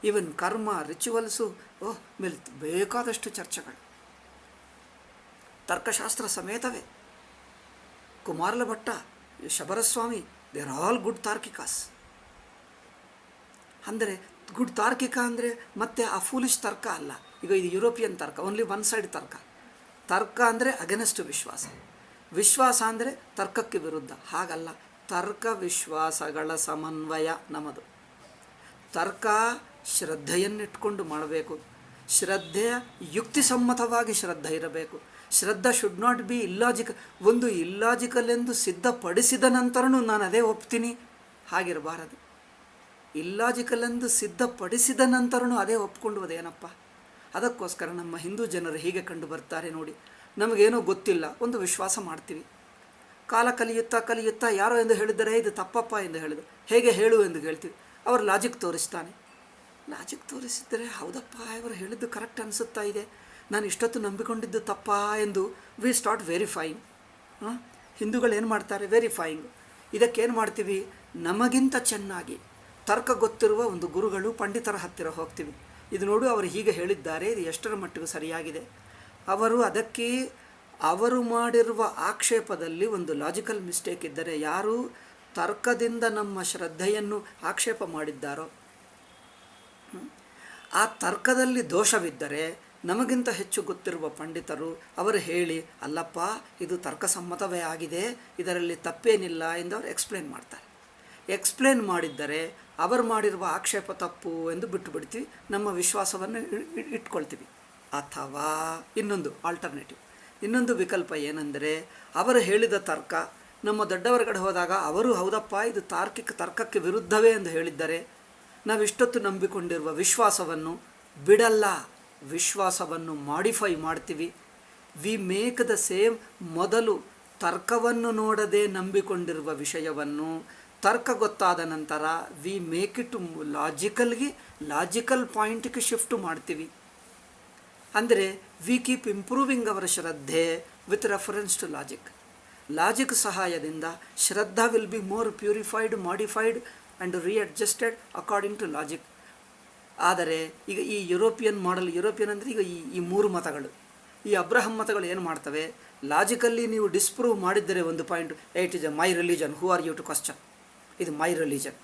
ಈವನ್ ಕರ್ಮ ರಿಚುವಲ್ಸು ಮೇಲೆ ಬೇಕಾದಷ್ಟು ಚರ್ಚೆಗಳು ತರ್ಕಶಾಸ್ತ್ರ ಸಮೇತವೇ. Kumarila Bhatta, Shabaraswami, they are all good ತಾರ್ಕಿಕಾಸ್. ಅಂದರೆ ಗುಡ್ ತಾರ್ಕಿಕ ಅಂದರೆ ಮತ್ತೆ ಆ ಫೂಲಿಶ್ ತರ್ಕ ಅಲ್ಲ. ಈಗ ಇದು ಯುರೋಪಿಯನ್ ತರ್ಕ, ಓನ್ಲಿ ಒನ್ ಸೈಡ್ ತರ್ಕ. ತರ್ಕ ಅಂದರೆ ಅಗೇನೆಸ್ಟ್ ವಿಶ್ವಾಸ, ವಿಶ್ವಾಸ ಅಂದರೆ ತರ್ಕಕ್ಕೆ ವಿರುದ್ಧ. ಹಾಗಲ್ಲ, ತರ್ಕ ವಿಶ್ವಾಸಗಳ ಸಮನ್ವಯ ನಮ್ಮದು. ತರ್ಕ ಶ್ರದ್ಧೆಯನ್ನಿಟ್ಕೊಂಡು ಮಾಡಬೇಕು. ಶ್ರದ್ಧೆಯ ಯುಕ್ತಿಸಮ್ಮತವಾಗಿ ಶ್ರದ್ಧೆ ಇರಬೇಕು. ಶ್ರದ್ಧಾ ಶುಡ್ ನಾಟ್ ಬಿ ಇಲ್ಲಾಜಿಕಲ್. ಒಂದು ಇಲ್ಲಾಜಿಕಲ್ ಎಂದು ಸಿದ್ಧಪಡಿಸಿದ ನಂತರನೂ ನಾನು ಅದೇ ಒಪ್ತೀನಿ, ಹಾಗಿರಬಾರದು. ಇಲ್ಲಾಜಿಕಲ್ ಎಂದು ಸಿದ್ಧಪಡಿಸಿದ ನಂತರನೂ ಅದೇ ಒಪ್ಕೊಂಡುವುದೇನಪ್ಪ. ಅದಕ್ಕೋಸ್ಕರ ನಮ್ಮ ಹಿಂದೂ ಜನರು ಹೀಗೆ ಕಂಡು ಬರ್ತಾರೆ ನೋಡಿ. ನಮಗೇನೋ ಗೊತ್ತಿಲ್ಲ, ಒಂದು ವಿಶ್ವಾಸ ಮಾಡ್ತೀವಿ. ಕಾಲ ಕಲಿಯುತ್ತಾ ಯಾರೋ ಎಂದು ಹೇಳಿದರೆ ಇದು ತಪ್ಪಪ್ಪ ಎಂದು ಹೇಳಿದರು. ಹೇಗೆ ಹೇಳು ಎಂದು ಹೇಳ್ತೀವಿ. ಅವರು ಲಾಜಿಕ್ ತೋರಿಸ್ತಾನೆ. ಲಾಜಿಕ್ ತೋರಿಸಿದರೆ ಹೌದಪ್ಪ, ಇವರು ಹೇಳಿದ್ದು ಕರೆಕ್ಟ್ ಅನಿಸುತ್ತಾ ಇದೆ, ನಾನು ಇಷ್ಟೊತ್ತು ನಂಬಿಕೊಂಡಿದ್ದು ತಪ್ಪಾ ಎಂದು ವಿ ಸ್ಟಾರ್ಟ್ ವೆರಿಫೈಯಿಂಗ್. ಹಿಂದೂಗಳು ಏನು ಮಾಡ್ತಾರೆ, ವೆರಿಫೈಯಿಂಗ್. ಇದಕ್ಕೇನು ಮಾಡ್ತೀವಿ, ನಮಗಿಂತ ಚೆನ್ನಾಗಿ ತರ್ಕ ಗೊತ್ತಿರುವ ಒಂದು ಗುರುಗಳು, ಪಂಡಿತರ ಹತ್ತಿರ ಹೋಗ್ತೀವಿ. ಇದು ನೋಡು, ಅವರು ಹೀಗೆ ಹೇಳಿದ್ದಾರೆ, ಇದು ಎಷ್ಟರ ಮಟ್ಟಿಗೆ ಸರಿಯಾಗಿದೆ. ಅದಕ್ಕೆ ಅವರು ಮಾಡಿರುವ ಆಕ್ಷೇಪದಲ್ಲಿ ಒಂದು ಲಾಜಿಕಲ್ ಮಿಸ್ಟೇಕ್ ಇದ್ದರೆ, ಯಾರು ತರ್ಕದಿಂದ ನಮ್ಮ ಶ್ರದ್ಧೆಯನ್ನು ಆಕ್ಷೇಪ ಮಾಡಿದ್ದಾರೋ ಆ ತರ್ಕದಲ್ಲಿ ದೋಷವಿದ್ದರೆ ನಮಗಿಂತ ಹೆಚ್ಚು ಗೊತ್ತಿರುವ ಪಂಡಿತರು ಅವರು ಹೇಳಿ, ಅಲ್ಲಪ್ಪ ಇದು ತರ್ಕಸಮ್ಮತವೇ ಆಗಿದೆ, ಇದರಲ್ಲಿ ತಪ್ಪೇನಿಲ್ಲ ಎಂದು ಅವರು ಎಕ್ಸ್ಪ್ಲೇನ್ ಮಾಡ್ತಾರೆ. ಎಕ್ಸ್ಪ್ಲೇನ್ ಮಾಡಿದ್ದರೆ ಅವರು ಮಾಡಿರುವ ಆಕ್ಷೇಪ ತಪ್ಪು ಎಂದು ಬಿಟ್ಟು ಬಿಡ್ತೀವಿ, ನಮ್ಮ ವಿಶ್ವಾಸವನ್ನು ಇಟ್ಕೊಳ್ತೀವಿ. ಅಥವಾ ಇನ್ನೊಂದು ಆಲ್ಟರ್ನೇಟಿವ್, ಇನ್ನೊಂದು ವಿಕಲ್ಪ ಏನೆಂದರೆ, ಅವರು ಹೇಳಿದ ತರ್ಕ ನಮ್ಮ ದೊಡ್ಡವರ ಕಡೆ ಹೋದಾಗ ಅವರು ಹೌದಪ್ಪ ಇದು ತರ್ಕಕ್ಕೆ ವಿರುದ್ಧವೇ ಎಂದು ಹೇಳಿದ್ದಾರೆ, ನಾವಿಷ್ಟೊತ್ತು ನಂಬಿಕೊಂಡಿರುವ ವಿಶ್ವಾಸವನ್ನು ಬಿಡಲ್ಲ, ವಿಶ್ವಾಸವನ್ನು ಮಾಡಿಫೈ ಮಾಡ್ತೀವಿ. We make the same. ಮೊದಲು ತರ್ಕವನ್ನು ನೋಡದೆ ನಂಬಿಕೊಂಡಿರುವ ವಿಷಯವನ್ನು ತರ್ಕ ಗೊತ್ತಾದ ನಂತರ ವಿ ಮೇಕ್ ಇಟ್ ಲಾಜಿಕಲ್ ಪಾಯಿಂಟ್ಗೆ ಶಿಫ್ಟ್ ಮಾಡ್ತೀವಿ. ಅಂದರೆ ವಿ ಕೀಪ್ ಇಂಪ್ರೂವಿಂಗ್ ಅವರ ಶ್ರದ್ಧೆ ವಿತ್ ರೆಫರೆನ್ಸ್ ಟು ಲಾಜಿಕ್ ಸಹಾಯದಿಂದ ಶ್ರದ್ಧಾ will be more purified, modified and readjusted according to logic. ಆದರೆ ಈಗ ಈ ಯುರೋಪಿಯನ್ ಅಂದರೆ ಈಗ ಈ ಮೂರು ಮತಗಳು, ಈ ಅಬ್ರಹಂ ಮತಗಳು ಏನು ಮಾಡ್ತವೆ, ಲಾಜಿಕಲ್ಲಿ ನೀವು ಡಿಸ್ಪ್ರೂವ್ ಮಾಡಿದ್ದರೆ ಒಂದು point, it is a my religion, who are you to question, ಇದು my religion.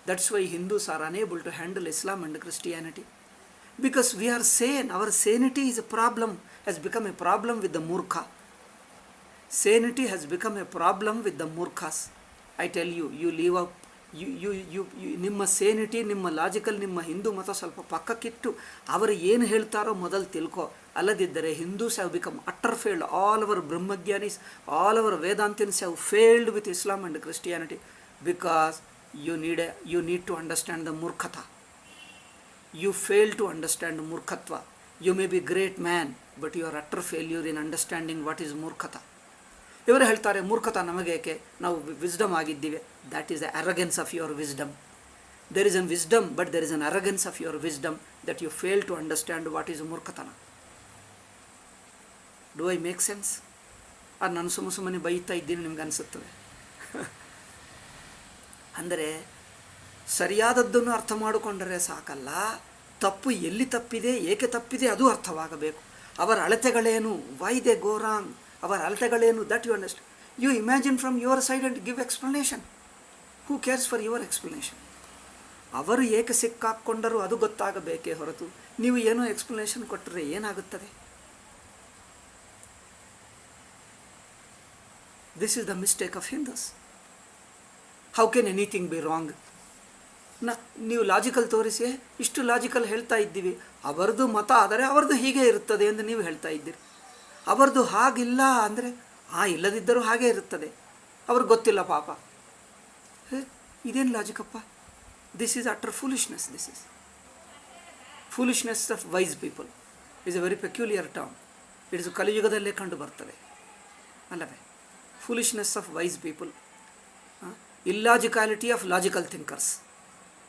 That's why Hindus are unable to handle Islam and Christianity, because we are sane. Our sanity is a problem, has become a problem with the ಮೂರ್ಖ. Sanity has become a problem with the ಮೂರ್ಖಾಸ್. I tell you leave up ನಿಮ್ಮ sanity, ನಿಮ್ಮ logical, ನಿಮ್ಮ ಹಿಂದೂ ಮತ ಸ್ವಲ್ಪ ಪಕ್ಕಕ್ಕಿಟ್ಟು ಅವರು ಏನು ಹೇಳ್ತಾರೋ ಮೊದಲು ತಿಳ್ಕೊ. ಅಲ್ಲದಿದ್ದರೆ Hindus have become utter failed. All our ಬ್ರಹ್ಮಜ್ಞಾನೀಸ್, all our Vedantins have failed with Islam and Christianity, because you need to understand the ಮೂರ್ಖತ. ಯು ಫೇಲ್ ಟು ಅಂಡರ್ಸ್ಟ್ಯಾಂಡ್ ಮೂರ್ಖತ್ವ. You may be great man, but you are utter failure in understanding what is ಮೂರ್ಖತ. ಇವರು ಹೇಳ್ತಾರೆ ಮೂರ್ಖತ ನಮಗೇಕೆ, ನಾವು wisdom ಆಗಿದ್ದೀವಿ. That is the arrogance of your wisdom. There is an wisdom, but there is an arrogance of your wisdom that you fail to understand what is ಮೂರ್ಖತನ. Do I make sense? ಅದು ನಾನು ಸುಮ್ಮನೆ ಬೈತಾ ಇದ್ದೀನಿ ನಿಮ್ಗೆ ಅನಿಸುತ್ತದೆ. ಅಂದರೆ ಸರಿಯಾದದ್ದನ್ನು ಅರ್ಥ ಮಾಡಿಕೊಂಡರೆ ಸಾಕಲ್ಲ, ತಪ್ಪು ಎಲ್ಲಿ ತಪ್ಪಿದೆ, ಏಕೆ ತಪ್ಪಿದೆ ಅದು ಅರ್ಥವಾಗಬೇಕು. ಅವರ ಅಳತೆಗಳೇನು, ವೈ ದೇ ಗೋ ರಾಂಗ್, ಅವರ ಅಳತೆಗಳೇನು, that you understand. You imagine from your side and give explanation. Who cares for your explanation? ಅವರು ಏಕೆ ಸಿಕ್ಕಾಕ್ಕೊಂಡರೂ ಅದು ಗೊತ್ತಾಗಬೇಕೇ ಹೊರತು ನೀವು ಏನೋ ಎಕ್ಸ್ಪ್ಲನೇಷನ್ ಕೊಟ್ಟರೆ ಏನಾಗುತ್ತದೆ? This is the mistake of Hindus. How can anything B wrong? ನೀವು ಲಾಜಿಕಲ್ ತೋರಿಸಿ, ಇಷ್ಟು ಲಾಜಿಕಲ್ ಹೇಳ್ತಾ ಇದ್ದೀವಿ, ಅವರದು ಮತ ಆದರೆ ಅವರದು ಹೀಗೆ ಇರುತ್ತದೆ ಎಂದು ನೀವು ಹೇಳ್ತಾ ಇದ್ದೀರಿ. ಅವರದು ಹಾಗಿಲ್ಲ ಅಂದರೆ ಇಲ್ಲದಿದ್ದರೂ ಹಾಗೆ ಇರುತ್ತದೆ, ಅವ್ರಿಗೆ ಗೊತ್ತಿಲ್ಲ ಪಾಪ. ಇದೇನು ಲಾಜಿಕಪ್ಪ? This is utter foolishness. This is foolishness of wise people. Is a very peculiar term. It's ಕಲಿಯುಗದಲ್ಲೇ ಕಂಡು ಬರ್ತದೆ ಅಲ್ಲವೇ? Foolishness of wise people, illogicality of logical thinkers.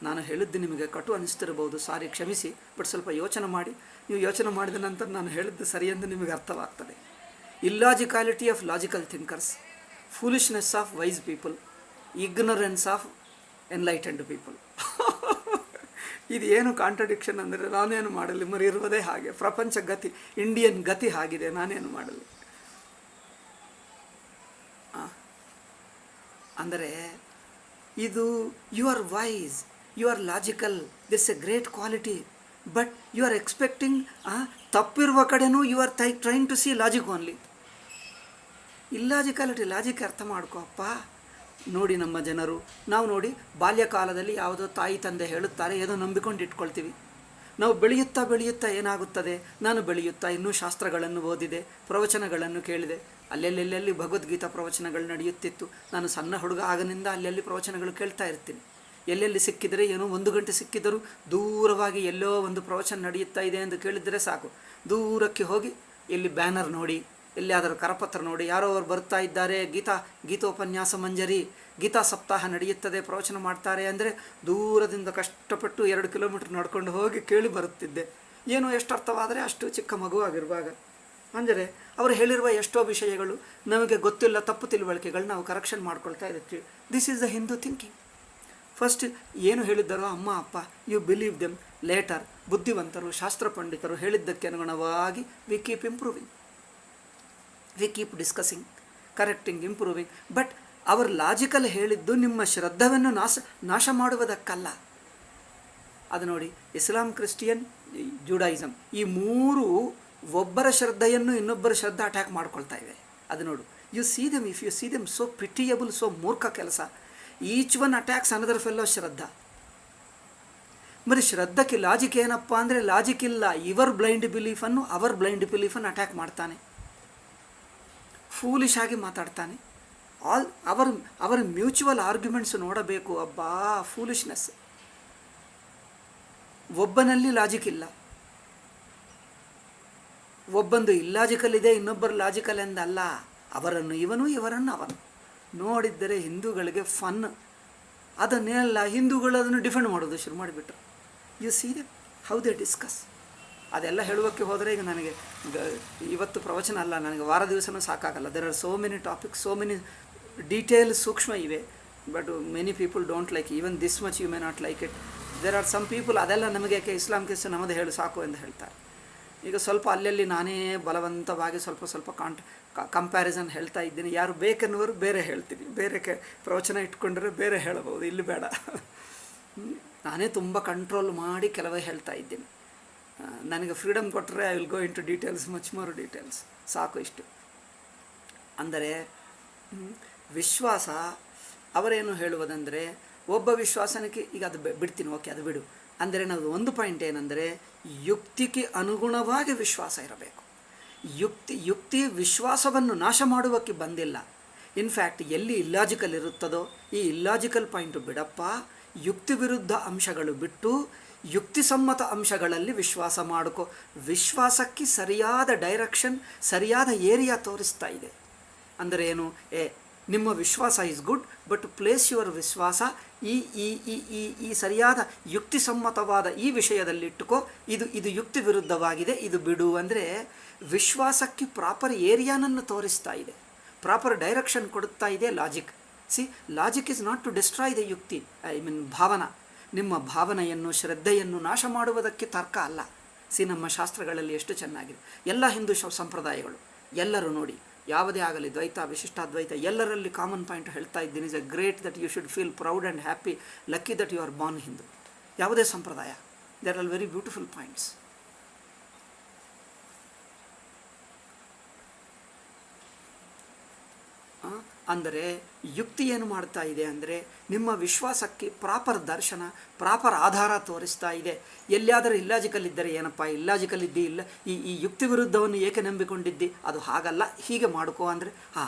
ನಾನು ಹೇಳಿದ್ದು ನಿಮಗೆ ಕಟು ಅನಿಸ್ತಿರಬಹುದು, ಸಾರಿ ಕ್ಷಮಿಸಿ. ಬಟ್ ಸ್ವಲ್ಪ ಯೋಚನೆ ಮಾಡಿ. ನೀವು ಯೋಚನೆ ಮಾಡಿದ ನಂತರ ನಾನು ಹೇಳಿದ್ದು ಸರಿ ಎಂದು ನಿಮಗೆ ಅರ್ಥವಾಗ್ತದೆ. Illogicality of logical thinkers, foolishness of wise people, ignorance of enlightened people. ಇದು ಏನು ಕಾಂಟ್ರಡಿಕ್ಷನ್ ಅಂದರೆ ನಾನೇನು ಮಾಡಲಿ, ಮರಿ ಇರುವುದೇ ಹಾಗೆ. ಪ್ರಪಂಚ ಗತಿ, ಇಂಡಿಯನ್ ಗತಿ ಆಗಿದೆ, ನಾನೇನು ಮಾಡಲಿ. ಅಂದರೆ ಇದು you are wise, you are logical, this a great quality. But you are expecting ತಪ್ಪಿರುವ ಕಡೆನೂ you are trying to see logic only. Illogicality, logic ಅರ್ಥ ಮಾಡ್ಕೋಪ್ಪ. ನೋಡಿ ನಮ್ಮ ಜನರು, ನಾವು ನೋಡಿ ಬಾಲ್ಯಕಾಲದಲ್ಲಿ ಯಾವುದೋ ತಾಯಿ ತಂದೆ ಹೇಳುತ್ತಾರೆ, ಏನೋ ನಂಬಿಕೊಂಡು ಇಟ್ಕೊಳ್ತೀವಿ. ನಾವು ಬೆಳೆಯುತ್ತಾ ಬೆಳೆಯುತ್ತಾ ಏನಾಗುತ್ತದೆ, ನಾನು ಬೆಳೆಯುತ್ತಾ ಇನ್ನೂ ಶಾಸ್ತ್ರಗಳನ್ನು ಓದಿದೆ, ಪ್ರವಚನಗಳನ್ನು ಕೇಳಿದೆ. ಅಲ್ಲೆಲ್ಲೆಲ್ಲಿ ಭಗವದ್ಗೀತಾ ಪ್ರವಚನಗಳು ನಡೆಯುತ್ತಿತ್ತು. ನಾನು ಸಣ್ಣ ಹುಡುಗ ಆಗನಿಂದ ಅಲ್ಲೆಲ್ಲಿ ಪ್ರವಚನಗಳು ಕೇಳ್ತಾ ಇರ್ತೀನಿ. ಎಲ್ಲೆಲ್ಲಿ ಸಿಕ್ಕಿದರೆ ಏನೋ 1 ಗಂಟೆ ಸಿಕ್ಕಿದರೂ ದೂರವಾಗಿ ಎಲ್ಲೋ ಒಂದು ಪ್ರವಚನ ನಡೆಯುತ್ತಾ ಇದೆ ಎಂದು ಕೇಳಿದರೆ ಸಾಕು, ದೂರಕ್ಕೆ ಹೋಗಿ ಎಲ್ಲಿ ಬ್ಯಾನರ್ ನೋಡಿ, ಎಲ್ಲಿಯಾದರೂ ಕರಪತ್ರ ನೋಡಿ, ಯಾರೋ ಅವರು ಬರ್ತಾ ಇದ್ದಾರೆ, ಗೀತೋಪನ್ಯಾಸ ಮಂಜರಿ, ಗೀತಾ ಸಪ್ತಾಹ ನಡೆಯುತ್ತದೆ, ಪ್ರವಚನ ಮಾಡ್ತಾರೆ ಅಂದರೆ ದೂರದಿಂದ ಕಷ್ಟಪಟ್ಟು 2 ಕಿಲೋಮೀಟರ್ ನಡ್ಕೊಂಡು ಹೋಗಿ ಕೇಳಿ ಬರುತ್ತಿದ್ದೆ. ಏನೋ ಎಷ್ಟು ಅರ್ಥವಾದರೆ ಅಷ್ಟು, ಚಿಕ್ಕ ಮಗುವಾಗಿರುವಾಗ. ಅಂದರೆ ಅವರು ಹೇಳಿರುವ ಎಷ್ಟೋ ವಿಷಯಗಳು ನಮಗೆ ಗೊತ್ತಿಲ್ಲ, ತಪ್ಪು ತಿಳುವಳಿಕೆಗಳು ನಾವು ಕರೆಕ್ಷನ್ ಮಾಡ್ಕೊಳ್ತಾ ಇರ್ತೀವಿ. This is the Hindu thinking. First ಏನು ಹೇಳಿದ್ದಾರೋ ಅಮ್ಮ ಅಪ್ಪ, ಯು ಬಿಲೀವ್ ದೆಮ್. ಲೇಟರ್ ಬುದ್ಧಿವಂತರು, ಶಾಸ್ತ್ರ ಪಂಡಿತರು ಹೇಳಿದ್ದಕ್ಕೆ ಅನುಗುಣವಾಗಿ we keep improving, we keep discussing, correcting, improving. But ಅವರ ಲಾಜಿಕಲ್ ಹೇಳಿದ್ದು ನಿಮ್ಮ ಶ್ರದ್ಧೆಯನ್ನು ನಾಶ ಮಾಡುವುದಕ್ಕಲ್ಲ. ಅದು ನೋಡಿ, ಇಸ್ಲಾಂ, ಕ್ರಿಶ್ಚಿಯನ್, ಜುಡಾಯಿಸಮ್, ಈ 3 ಒಬ್ಬರ ಶ್ರದ್ಧೆಯನ್ನು ಇನ್ನೊಬ್ಬರ ಶ್ರದ್ಧೆ ಅಟ್ಯಾಕ್ ಮಾಡ್ಕೊಳ್ತಾ ಇವೆ. ಅದು ನೋಡು, you see them, if you see them, so pitiable, so ಮೂರ್ಖ ಕೆಲಸ. Each one attacks another fellow ಶ್ರದ್ಧಾ. మరి ಶ್ರದ್ಧಕ್ಕೆ ಲಾಜಿಕ್ ಏನಪ್ಪ ಅಂದರೆ ಲಾಜಿಕ್ ಇಲ್ಲ. ಇವರ್ ಬ್ಲೈಂಡ್ ಬಿಲೀಫನ್ನು ಅವರ್ ಬ್ಲೈಂಡ್ ಬಿಲೀಫನ್ನು ಅಟ್ಯಾಕ್ ಮಾಡ್ತಾನೆ, ಫೂಲಿಶ್ ಆಗಿ ಮಾತಾಡ್ತಾನೆ. ಅವರ ಮ್ಯೂಚುವಲ್ ಆರ್ಗ್ಯುಮೆಂಟ್ಸ್ ನೋಡಬೇಕು. ಅಬ್ಬಾ, ಫೂಲಿಶ್ನೆಸ್. ಒಬ್ಬನಲ್ಲಿ ಲಾಜಿಕ್ ಇಲ್ಲ, ಒಬ್ಬಂದು ಇಲ್ಲಾಜಿಕಲ್ ಇದೆ, ಇನ್ನೊಬ್ಬರು ಲಾಜಿಕಲ್ ಎಂದಲ್ಲ. ಅವರನ್ನು ಇವನು, ಇವರನ್ನು ಅವನು. ನೋಡಿದ್ದರೆ ಹಿಂದೂಗಳಿಗೆ ಫನ್. ಅದನ್ನೆಲ್ಲ ಹಿಂದೂಗಳು ಅದನ್ನು ಡಿಫೆಂಡ್ ಮಾಡೋದು ಶುರು ಮಾಡಿಬಿಟ್ರು. You see them how they discuss. ಅದೆಲ್ಲ ಹೇಳುವಕ್ಕೆ ಹೋದರೆ ಈಗ ನನಗೆ ಇವತ್ತು ಪ್ರವಚನ ಅಲ್ಲ, ನನಗೆ ವಾರ ದಿವಸನೂ ಸಾಕಾಗಲ್ಲ. There are so many topics, so many detail, ಸೂಕ್ಷ್ಮ ಇವೆ. But many people don't like even this much, you may not like it. There are some people ಅದೆಲ್ಲ ನಮಗೆ ಯಾಕೆ ಇಸ್ಲಾಂ ಕೇಸ್ ನಮ್ಮದು ಹೇಳು ಸಾಕು ಎಂದು ಹೇಳ್ತಾರೆ. ಈಗ ಸ್ವಲ್ಪ ಅಲ್ಲಲ್ಲಿ ನಾನೇ ಬಲವಂತವಾಗಿ ಸ್ವಲ್ಪ ಕಂಪ್ಯಾರಿಸನ್ ಹೇಳ್ತಾ ಇದ್ದೀನಿ. ಯಾರು ಬೇಕೆನ್ನುವರು ಬೇರೆ ಹೇಳ್ತೀನಿ, ಬೇರೆ ಪ್ರವಚನ ಇಟ್ಕೊಂಡ್ರೆ ಬೇರೆ ಹೇಳಬಹುದು, ಇಲ್ಲಿ ಬೇಡ. ನಾನೇ ತುಂಬ ಕಂಟ್ರೋಲ್ ಮಾಡಿ ಕೆಲವೇ ಹೇಳ್ತಾ ಇದ್ದೀನಿ. ನನಗೆ ಫ್ರೀಡಮ್ ಕೊಟ್ಟರೆ I will go into details, much more details. ಸಾಕು ಇಷ್ಟು. ಅಂದರೆ ವಿಶ್ವಾಸ ಅವರೇನು ಹೇಳುವುದಂದರೆ, ಒಬ್ಬ ವಿಶ್ವಾಸನಕ್ಕೆ ಈಗ ಅದು ಬಿಡ್ತೀನಿ, ಓಕೆ ಅದು ಬಿಡು. ಅಂದರೆ ನಾವು ಒಂದು ಪಾಯಿಂಟ್ ಏನಂದರೆ, ಯುಕ್ತಿಗೆ ಅನುಗುಣವಾಗಿ ವಿಶ್ವಾಸ ಇರಬೇಕು. ಯುಕ್ತಿ ವಿಶ್ವಾಸವನ್ನು ನಾಶ ಮಾಡುವಕ್ಕೆ ಬಂದಿಲ್ಲ. ಇನ್ಫ್ಯಾಕ್ಟ್ ಎಲ್ಲಿ ಇಲ್ಲಾಜಿಕಲ್ ಇರುತ್ತದೋ ಈ ಇಲ್ಲಾಜಿಕಲ್ ಪಾಯಿಂಟು ಬಿಡಪ್ಪ, ಯುಕ್ತಿ ವಿರುದ್ಧ ಅಂಶಗಳು ಬಿಟ್ಟು ಯುಕ್ತಿಸಮ್ಮತ ಅಂಶಗಳಲ್ಲಿ ವಿಶ್ವಾಸ ಮಾಡಿಕೊ. ವಿಶ್ವಾಸಕ್ಕೆ ಸರಿಯಾದ ಡೈರೆಕ್ಷನ್, ಸರಿಯಾದ ಏರಿಯಾ ತೋರಿಸ್ತಾ ಇದೆ. ಅಂದರೆ ಏನು, ನಿಮ್ಮ ವಿಶ್ವಾಸ is good, but place your ವಿಶ್ವಾಸ ಈ ಈ ಈ ಈ ಈ ಸರಿಯಾದ ಯುಕ್ತಿಸಮ್ಮತವಾದ ಈ ವಿಷಯದಲ್ಲಿ ಇಟ್ಟುಕೋ. ಇದು ಯುಕ್ತಿ ವಿರುದ್ಧವಾಗಿದೆ, ಇದು ಬಿಡು. ಅಂದರೆ ವಿಶ್ವಾಸಕ್ಕೆ ಪ್ರಾಪರ್ ಏರಿಯಾನನ್ನು ತೋರಿಸ್ತಾ ಇದೆ, ಪ್ರಾಪರ್ ಡೈರೆಕ್ಷನ್ ಕೊಡುತ್ತಾ ಇದೆ logic. Logic is not to destroy the ಯುಕ್ತಿ, ಭಾವನಾ. ನಿಮ್ಮ ಭಾವನೆಯನ್ನು, ಶ್ರದ್ಧೆಯನ್ನು ನಾಶ ಮಾಡುವುದಕ್ಕೆ ತರ್ಕ ಅಲ್ಲ. ನಮ್ಮ ಶಾಸ್ತ್ರಗಳಲ್ಲಿ ಎಷ್ಟು ಚೆನ್ನಾಗಿದೆ. ಎಲ್ಲ ಹಿಂದೂ ಸಂಪ್ರದಾಯಗಳು ಎಲ್ಲರೂ ನೋಡಿ, ಯಾವುದೇ ಆಗಲಿ ದ್ವೈತ ವಿಶಿಷ್ಟಾದ್ವೈತ, ಎಲ್ಲರಲ್ಲಿ ಕಾಮನ್ ಪಾಯಿಂಟ್ ಹೇಳ್ತಾ ಇದ್ದೀನಿ. Is a great that you should feel proud and happy, lucky that you are born Hindu. ಯಾವುದೇ ಸಂಪ್ರದಾಯ, there are very beautiful points. ಅಂದರೆ ಯುಕ್ತಿ ಏನು ಮಾಡ್ತಾ ಇದೆ ಅಂದರೆ ನಿಮ್ಮ ವಿಶ್ವಾಸಕ್ಕೆ ಪ್ರಾಪರ್ ದರ್ಶನ, ಪ್ರಾಪರ್ ಆಧಾರ ತೋರಿಸ್ತಾ ಇದೆ. ಎಲ್ಲಿಯಾದರೂ ಇಲ್ಲಾಜಿಕಲ್ ಇದ್ದರೆ ಏನಪ್ಪ ಇಲ್ಲಾಜಿಕಲ್ ಇದ್ದಿ, ಇಲ್ಲ ಈ ಯುಕ್ತಿ ವಿರುದ್ಧವನ್ನು ಏಕೆ ನಂಬಿಕೊಂಡಿದ್ದಿ, ಅದು ಹಾಗಲ್ಲ, ಹೀಗೆ ಮಾಡ್ಕೋ ಅಂದರೆ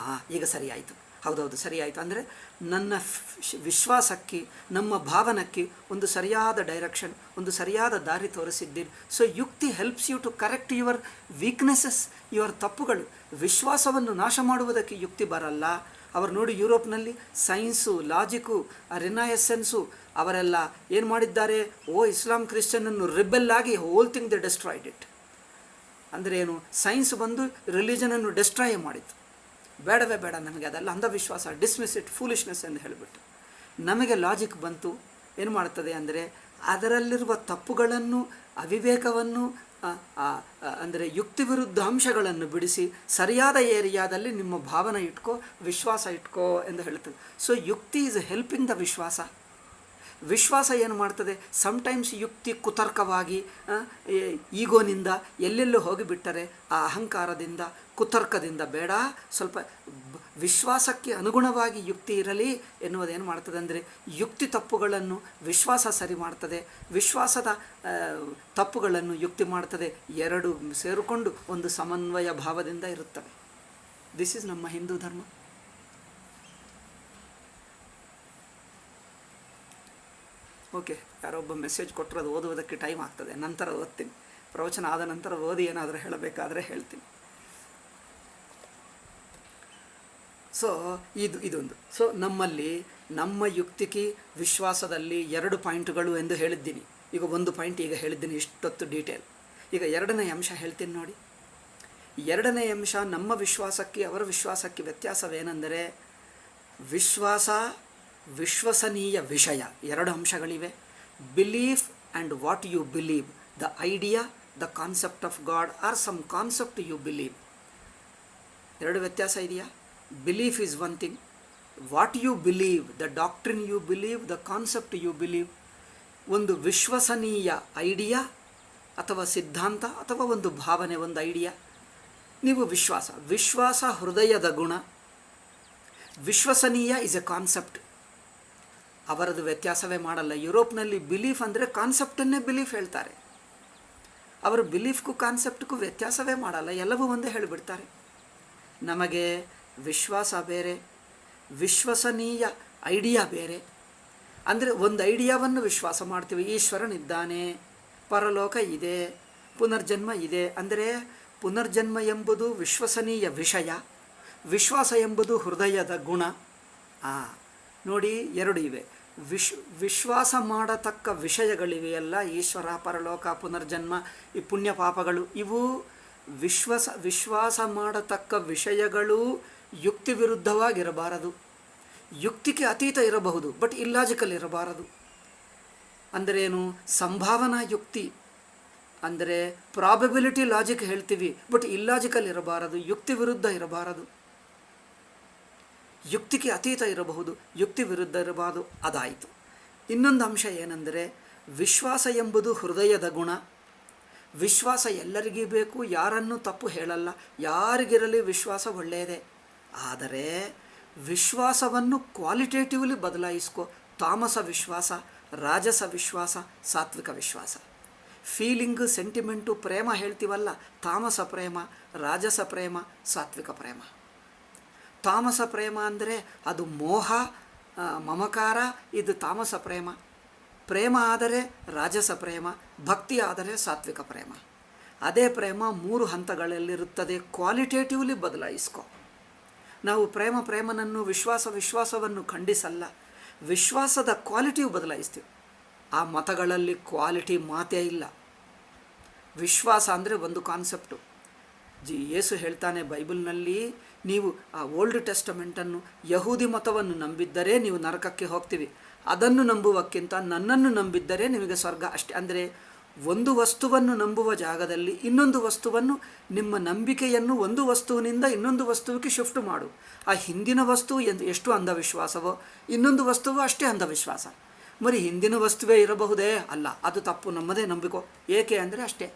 ಈಗ ಸರಿ ಆಯಿತು, ಹೌದೌದು ಸರಿ ಆಯಿತು. ಅಂದರೆ ನನ್ನ ವಿಶ್ವಾಸಕ್ಕೆ, ನಮ್ಮ ಭಾವನಕ್ಕೆ ಒಂದು ಸರಿಯಾದ ಡೈರೆಕ್ಷನ್, ಒಂದು ಸರಿಯಾದ ದಾರಿ ತೋರಿಸಿದ್ದೀರಿ. ಸೊ ಯುಕ್ತಿ helps you to correct your weaknesses, your ತಪ್ಪುಗಳು. ವಿಶ್ವಾಸವನ್ನು ನಾಶ ಮಾಡುವುದಕ್ಕೆ ಯುಕ್ತಿ ಬರಲ್ಲ. ಅವರು ನೋಡಿ, ಯುರೋಪ್ನಲ್ಲಿ ಸೈನ್ಸು, ಲಾಜಿಕ್ಕು, ರಿನಾಯಸೆನ್ಸು ಅವರೆಲ್ಲ ಏನು ಮಾಡಿದ್ದಾರೆ, ಇಸ್ಲಾಂ ಕ್ರಿಶ್ಚಿಯನನ್ನು ರಿಬೆಲ್ಲಾಗಿ whole thing they destroyed it. ಅಂದರೆ ಏನು, ಸೈನ್ಸ್ ಬಂದು ರಿಲಿಜನನ್ನು ಡೆಸ್ಟ್ರಾಯ್ ಮಾಡಿತು. ಬೇಡವೇ ಬೇಡ ನಮಗೆ ಅದೆಲ್ಲ ಅಂಧವಿಶ್ವಾಸ, ಡಿಸ್ಮಿಸ್ ಇಟ್, ಫೂಲಿಶ್ನೆಸ್ ಎಂದು ಹೇಳಿಬಿಟ್ಟು. ನಮಗೆ ಲಾಜಿಕ್ ಬಂತು, ಏನು ಮಾಡ್ತದೆ ಅಂದರೆ ಅದರಲ್ಲಿರುವ ತಪ್ಪುಗಳನ್ನು, ಅವಿವೇಕವನ್ನು, ಅಂದರೆ ಯುಕ್ತಿ ವಿರುದ್ಧ ಅಂಶಗಳನ್ನು ಬಿಡಿಸಿ ಸರಿಯಾದ ಏರಿಯಾದಲ್ಲಿ ನಿಮ್ಮ ಭಾವನೆ ಇಟ್ಕೋ, ವಿಶ್ವಾಸ ಇಟ್ಕೋ ಎಂದು ಹೇಳ್ತದೆ. ಸೊ ಯುಕ್ತಿ ಈಸ್ ಹೆಲ್ಪಿಂಗ್ ದ ವಿಶ್ವಾಸ. ವಿಶ್ವಾಸ ಏನು ಮಾಡ್ತದೆ, ಸಮ್ಟೈಮ್ಸ್ ಯುಕ್ತಿ ಕುತರ್ಕವಾಗಿ ಈಗೋನಿಂದ ಎಲ್ಲೆಲ್ಲೂ ಹೋಗಿಬಿಟ್ಟರೆ, ಆ ಅಹಂಕಾರದಿಂದ, ಕುತರ್ಕದಿಂದ ಬೇಡ, ಸ್ವಲ್ಪ ವಿಶ್ವಾಸಕ್ಕೆ ಅನುಗುಣವಾಗಿ ಯುಕ್ತಿ ಇರಲಿ ಎನ್ನುವುದೇನು ಮಾಡ್ತದೆ ಅಂದರೆ ಯುಕ್ತಿ ತಪ್ಪುಗಳನ್ನು ವಿಶ್ವಾಸ ಸರಿ ಮಾಡ್ತದೆ, ವಿಶ್ವಾಸದ ತಪ್ಪುಗಳನ್ನು ಯುಕ್ತಿ ಮಾಡ್ತದೆ. ಎರಡು ಸೇರಿಕೊಂಡು ಒಂದು ಸಮನ್ವಯ ಭಾವದಿಂದ ಇರುತ್ತವೆ. ದಿಸ್ ಈಸ್ ನಮ್ಮ ಹಿಂದೂ ಧರ್ಮ. ಓಕೆ, ಯಾರೊಬ್ಬ ಮೆಸೇಜ್ ಕೊಟ್ಟರೆ ಅದು ಓದುವುದಕ್ಕೆ ಟೈಮ್ ಆಗ್ತದೆ, ನಂತರ ಓದ್ತೀನಿ. ಪ್ರವಚನ ಆದ ನಂತರ ಓದಿ ಏನಾದರೂ ಹೇಳಬೇಕಾದ್ರೆ ಹೇಳ್ತೀನಿ. ಸೊ ಇದೊಂದು. ಸೊ ನಮ್ಮಲ್ಲಿ ನಮ್ಮ ಯುಕ್ತಿಗೆ ವಿಶ್ವಾಸದಲ್ಲಿ 2 ಪಾಯಿಂಟ್ಗಳು ಎಂದು ಹೇಳಿದ್ದೀನಿ. ಈಗ 1 ಪಾಯಿಂಟ್ ಈಗ ಹೇಳಿದ್ದೀನಿ, ಇಷ್ಟೊತ್ತು ಡೀಟೇಲ್. ಈಗ 2ನೇ ಅಂಶ ಹೇಳ್ತೀನಿ ನೋಡಿ. 2ನೇ ಅಂಶ, ನಮ್ಮ ವಿಶ್ವಾಸಕ್ಕೆ ಅವರ ವಿಶ್ವಾಸಕ್ಕೆ ವ್ಯತ್ಯಾಸವೇನೆಂದರೆ ವಿಶ್ವಾಸ, ವಿಶ್ವಸನೀಯ ವಿಷಯ. 2 ಅಂಶಗಳಿವೆ. Belief and what you believe, the idea, the concept of God or some concept you believe. 2 ವ್ಯತ್ಯಾಸ ಇದೆಯಾ? Belief is one thing, what you believe, the doctrine you believe, the concept you believe. ಒಂದು ವಿಶ್ವಸನೀಯ idea ಅಥವಾ ಸಿದ್ಧಾಂತ ಅಥವಾ ಒಂದು ಭಾವನೆ, ಒಂದು ಐಡಿಯಾ, ನೀವು ವಿಶ್ವಾಸ ಹೃದಯದ ಗುಣ, ವಿಶ್ವಸನೀಯ ಇಸ್ ಎ ಕಾನ್ಸೆಪ್ಟ್. ಅವರದು ವ್ಯತ್ಯಾಸವೇ ಮಾಡಲ್ಲ. ಯುರೋಪ್ನಲ್ಲಿ ಬಿಲೀಫ್ ಅಂದರೆ ಕಾನ್ಸೆಪ್ಟನ್ನೇ ಬಿಲೀಫ್ ಹೇಳ್ತಾರೆ. ಅವರು ಬಿಲೀಫ್ಗೂ ಕಾನ್ಸೆಪ್ಟ್ಗೂ ವ್ಯತ್ಯಾಸವೇ ಮಾಡಲ್ಲ, ಎಲ್ಲವೂ ಒಂದೇ ಹೇಳಿಬಿಡ್ತಾರೆ. ನಮಗೆ ವಿಶ್ವಾಸ ಬೇರೆ, ವಿಶ್ವಸನೀಯ ಐಡಿಯಾ ಬೇರೆ. ಅಂದರೆ ಒಂದು ಐಡಿಯಾವನ್ನು ವಿಶ್ವಾಸ ಮಾಡ್ತೀವಿ, ಈಶ್ವರನಿದ್ದಾನೆ, ಪರಲೋಕ ಇದೆ, ಪುನರ್ಜನ್ಮ ಇದೆ. ಅಂದರೆ ಪುನರ್ಜನ್ಮ ಎಂಬುದು ವಿಶ್ವಸನೀಯ ವಿಷಯ, ವಿಶ್ವಾಸ ಎಂಬುದು ಹೃದಯದ ಗುಣ. ನೋಡಿ, 2 ಇವೆ. ವಿಶ್ವಾಸ ಮಾಡತಕ್ಕ ವಿಷಯಗಳಿವೆಯಲ್ಲ, ಈಶ್ವರ, ಪರಲೋಕ, ಪುನರ್ಜನ್ಮ, ಈ ಪುಣ್ಯ ಪಾಪಗಳು, ಇವು ವಿಶ್ವಾಸ ಮಾಡತಕ್ಕ ವಿಷಯಗಳು ಯುಕ್ತಿ ವಿರುದ್ಧವಾಗಿರಬಾರದು. ಯುಕ್ತಿಗೆ ಅತೀತ ಇರಬಹುದು, ಬಟ್ ಇಲ್ಲಾಜಿಕಲ್ ಇರಬಾರದು. ಅಂದರೇನು? ಸಂಭಾವನಾ ಯುಕ್ತಿ ಅಂದರೆ ಪ್ರಾಬಬಿಲಿಟಿ ಲಾಜಿಕ್ ಹೇಳ್ತೀವಿ, ಬಟ್ ಇಲ್ಲಾಜಿಕಲ್ ಇರಬಾರದು, ಯುಕ್ತಿ ವಿರುದ್ಧ ಇರಬಾರದು. ಯುಕ್ತಿಗೆ ಅತೀತ ಇರಬಹುದು, ಯುಕ್ತಿ ವಿರುದ್ಧ ಇರಬಾರದು. ಅದಾಯಿತು. ಇನ್ನೊಂದು ಅಂಶ ಏನೆಂದರೆ ವಿಶ್ವಾಸ ಎಂಬುದು ಹೃದಯದ ಗುಣ. ವಿಶ್ವಾಸ ಎಲ್ಲರಿಗೂ ಬೇಕು, ಯಾರನ್ನೂ ತಪ್ಪು ಹೇಳಲ್ಲ, ಯಾರಿಗಿರಲಿ ವಿಶ್ವಾಸ ಒಳ್ಳೆಯದೇ. ಆದರೆ ವಿಶ್ವಾಸವನ್ನು ಕ್ವಾಲಿಟೇಟಿವ್ಲಿ ಬದಲಾಯಿಸ್ಕೊ. ತಾಮಸ ವಿಶ್ವಾಸ, ರಾಜಸ ವಿಶ್ವಾಸ, ಸಾತ್ವಿಕ ವಿಶ್ವಾಸ. ಫೀಲಿಂಗು, ಸೆಂಟಿಮೆಂಟು, ಪ್ರೇಮ ಹೇಳ್ತೀವಲ್ಲ, ತಾಮಸ ಪ್ರೇಮ, ರಾಜಸ ಪ್ರೇಮ, ಸಾತ್ವಿಕ ಪ್ರೇಮ. ತಾಮಸ ಪ್ರೇಮ ಅಂದರೆ ಅದು ಮೋಹ, ಮಮಕಾರ, ಇದು ತಾಮಸ ಪ್ರೇಮ. ಪ್ರೇಮ ಆದರೆ ರಾಜಸ ಪ್ರೇಮ, ಭಕ್ತಿ ಆದರೆ ಸಾತ್ವಿಕ ಪ್ರೇಮ. ಅದೇ ಪ್ರೇಮ 3 ಹಂತಗಳಲ್ಲಿರುತ್ತದೆ. ಕ್ವಾಲಿಟೇಟಿವ್ಲಿ ಬದಲಾಯಿಸ್ಕೊ. ನಾವು ಪ್ರೇಮನನ್ನು ವಿಶ್ವಾಸವನ್ನು ಖಂಡಿಸಲ್ಲ, ವಿಶ್ವಾಸದ ಕ್ವಾಲಿಟಿಯು ಬದಲಾಯಿಸ್ತೀವಿ. ಆ ಮತಗಳಲ್ಲಿ ಕ್ವಾಲಿಟಿ ಮಾತೇ ಇಲ್ಲ. ವಿಶ್ವಾಸ ಅಂದರೆ ಒಂದು ಕಾನ್ಸೆಪ್ಟು. ಯೇಸು ಹೇಳ್ತಾನೆ ಬೈಬಲ್ನಲ್ಲಿ, ನೀವು ಆ ಓಲ್ಡ್ ಟೆಸ್ಟಮೆಂಟನ್ನು ಯಹೂದಿ ಮತವನ್ನು ನಂಬಿದ್ದರೆ ನೀವು ನರಕಕ್ಕೆ ಹೋಗ್ತೀವಿ, ಅದನ್ನು ನಂಬುವಕ್ಕಿಂತ ನನ್ನನ್ನು ನಂಬಿದ್ದರೆ ನಿಮಗೆ ಸ್ವರ್ಗ ಅಷ್ಟೇ. ಅಂದರೆ ಒಂದು ವಸ್ತುವನ್ನು ನಂಬುವ ಜಾಗದಲ್ಲಿ ಇನ್ನೊಂದು ವಸ್ತುವನ್ನು, ನಿಮ್ಮ ನಂಬಿಕೆಯನ್ನು ಒಂದು ವಸ್ತುವಿನಿಂದ ಇನ್ನೊಂದು ವಸ್ತುವಿಗೆ ಶಿಫ್ಟ್ ಮಾಡು. ಆ ಹಿಂದಿನ ವಸ್ತು ಎಷ್ಟು ಅಂಧವಿಶ್ವಾಸವೋ ಇನ್ನೊಂದು ವಸ್ತುವು ಅಷ್ಟೇ ಅಂಧವಿಶ್ವಾಸ. ಮರಿ ಹಿಂದಿನ ವಸ್ತುವೇ ಇರಬಹುದೇ? ಅಲ್ಲ, ಅದು ತಪ್ಪು, ನಮ್ಮದೇ ನಂಬಿಕೋ. ಏಕೆ ಅಂದರೆ ಅಷ್ಟೇ.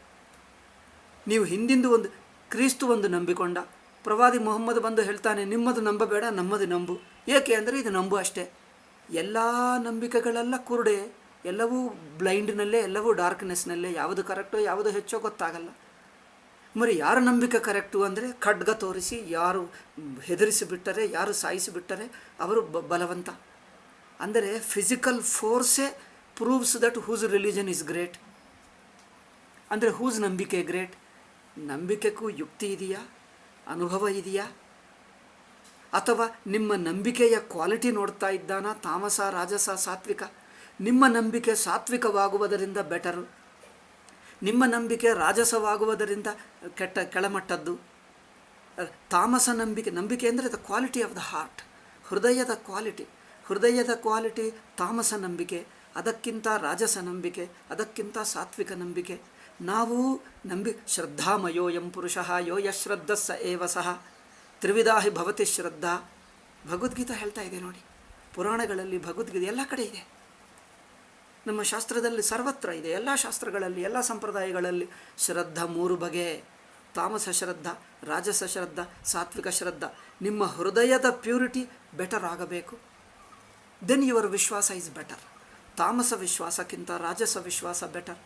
ನೀವು ಹಿಂದಿಂದು ಒಂದು ಕ್ರಿಸ್ತು ಒಂದು ನಂಬಿಕೊಂಡ, ಪ್ರವಾದಿ ಮೊಹಮ್ಮದ್ ಬಂದು ಹೇಳ್ತಾನೆ ನಿಮ್ಮದು ನಂಬಬೇಡ, ನಮ್ಮದು ನಂಬು. ಏಕೆ ಅಂದರೆ ಇದು ನಂಬು ಅಷ್ಟೇ. ಎಲ್ಲ ನಂಬಿಕೆಗಳೆಲ್ಲ ಕುರುಡೆ, ಎಲ್ಲವೂ ಬ್ಲೈಂಡ್ನಲ್ಲೇ, ಎಲ್ಲವೂ ಡಾರ್ಕ್ನೆಸ್ನಲ್ಲೇ. ಯಾವುದು ಕರೆಕ್ಟೋ ಯಾವುದು ಹೆಚ್ಚೋ ಗೊತ್ತಾಗಲ್ಲ. ಮರಿ ಯಾರ ನಂಬಿಕೆ ಕರೆಕ್ಟು ಅಂದರೆ ಖಡ್ಗ ತೋರಿಸಿ ಯಾರು ಹೆದರಿಸಿಬಿಟ್ಟರೆ, ಯಾರು ಸಾಯಿಸಿಬಿಟ್ಟರೆ ಅವರು ಬಲವಂತ. ಅಂದರೆ ಫಿಸಿಕಲ್ ಫೋರ್ಸೇ proves that whose religion is great. ಅಂದರೆ ಹೂಸ್ ನಂಬಿಕೆ ಗ್ರೇಟ್. ನಂಬಿಕೆಗೂ ಯುಕ್ತಿ ಇದೆಯಾ, ಅನುಭವ ಇದೆಯಾ? ಅಥವಾ ನಿಮ್ಮ ನಂಬಿಕೆಯ ಕ್ವಾಲಿಟಿ ನೋಡ್ತಾ ಇದ್ದಾನ, ತಾಮಸ, ರಾಜಸ, ಸಾತ್ವಿಕ? ನಿಮ್ಮ ನಂಬಿಕೆ ಸಾತ್ವಿಕವಾಗುವುದರಿಂದ ಬೆಟರು, ನಿಮ್ಮ ನಂಬಿಕೆ ರಾಜಸವಾಗುವುದರಿಂದ ಕೆಳಮಟ್ಟದ್ದು. ತಾಮಸ ನಂಬಿಕೆ ಅಂದರೆ the quality of the heart, ಹೃದಯದ ಕ್ವಾಲಿಟಿ ತಾಮಸ ನಂಬಿಕೆ, ಅದಕ್ಕಿಂತ ರಾಜಸ ನಂಬಿಕೆ, ಅದಕ್ಕಿಂತ ಸಾತ್ವಿಕ ನಂಬಿಕೆ. ನಾವು ಶ್ರದ್ಧಾಮಯೋಯಂ ಪುರುಷಃ ಯೋ ಯಶ್ರದ್ಧ ಸ ಏವ ಸಹ ತ್ರಿವಿಧಾಹಿ ಭವತಿ ಶ್ರದ್ಧಾ. ಭಗವದ್ಗೀತಾ ಹೇಳ್ತಾ ಇದೆ ನೋಡಿ. ಪುರಾಣಗಳಲ್ಲಿ ಭಗವದ್ಗೀತೆ ಎಲ್ಲ ಕಡೆ ಇದೆ, ನಮ್ಮ ಶಾಸ್ತ್ರದಲ್ಲಿ ಸರ್ವತ್ರ ಇದೆ. ಎಲ್ಲ ಶಾಸ್ತ್ರಗಳಲ್ಲಿ, ಎಲ್ಲ ಸಂಪ್ರದಾಯಗಳಲ್ಲಿ ಶ್ರದ್ಧಾ 3 ಬಗೆ: ತಾಮಸ ಶ್ರದ್ಧಾ, ರಾಜಸ ಶ್ರದ್ಧಾ, ಸಾತ್ವಿಕ ಶ್ರದ್ಧಾ. ನಿಮ್ಮ ಹೃದಯದ ಪ್ಯೂರಿಟಿ ಬೆಟರ್ ಆಗಬೇಕು. ದೆನ್ ಯುವರ್ ವಿಶ್ವಾಸ ಇಸ್ ಬೆಟರ್. ತಾಮಸ ವಿಶ್ವಾಸಕ್ಕಿಂತ ರಾಜಸ ವಿಶ್ವಾಸ ಬೆಟರ್.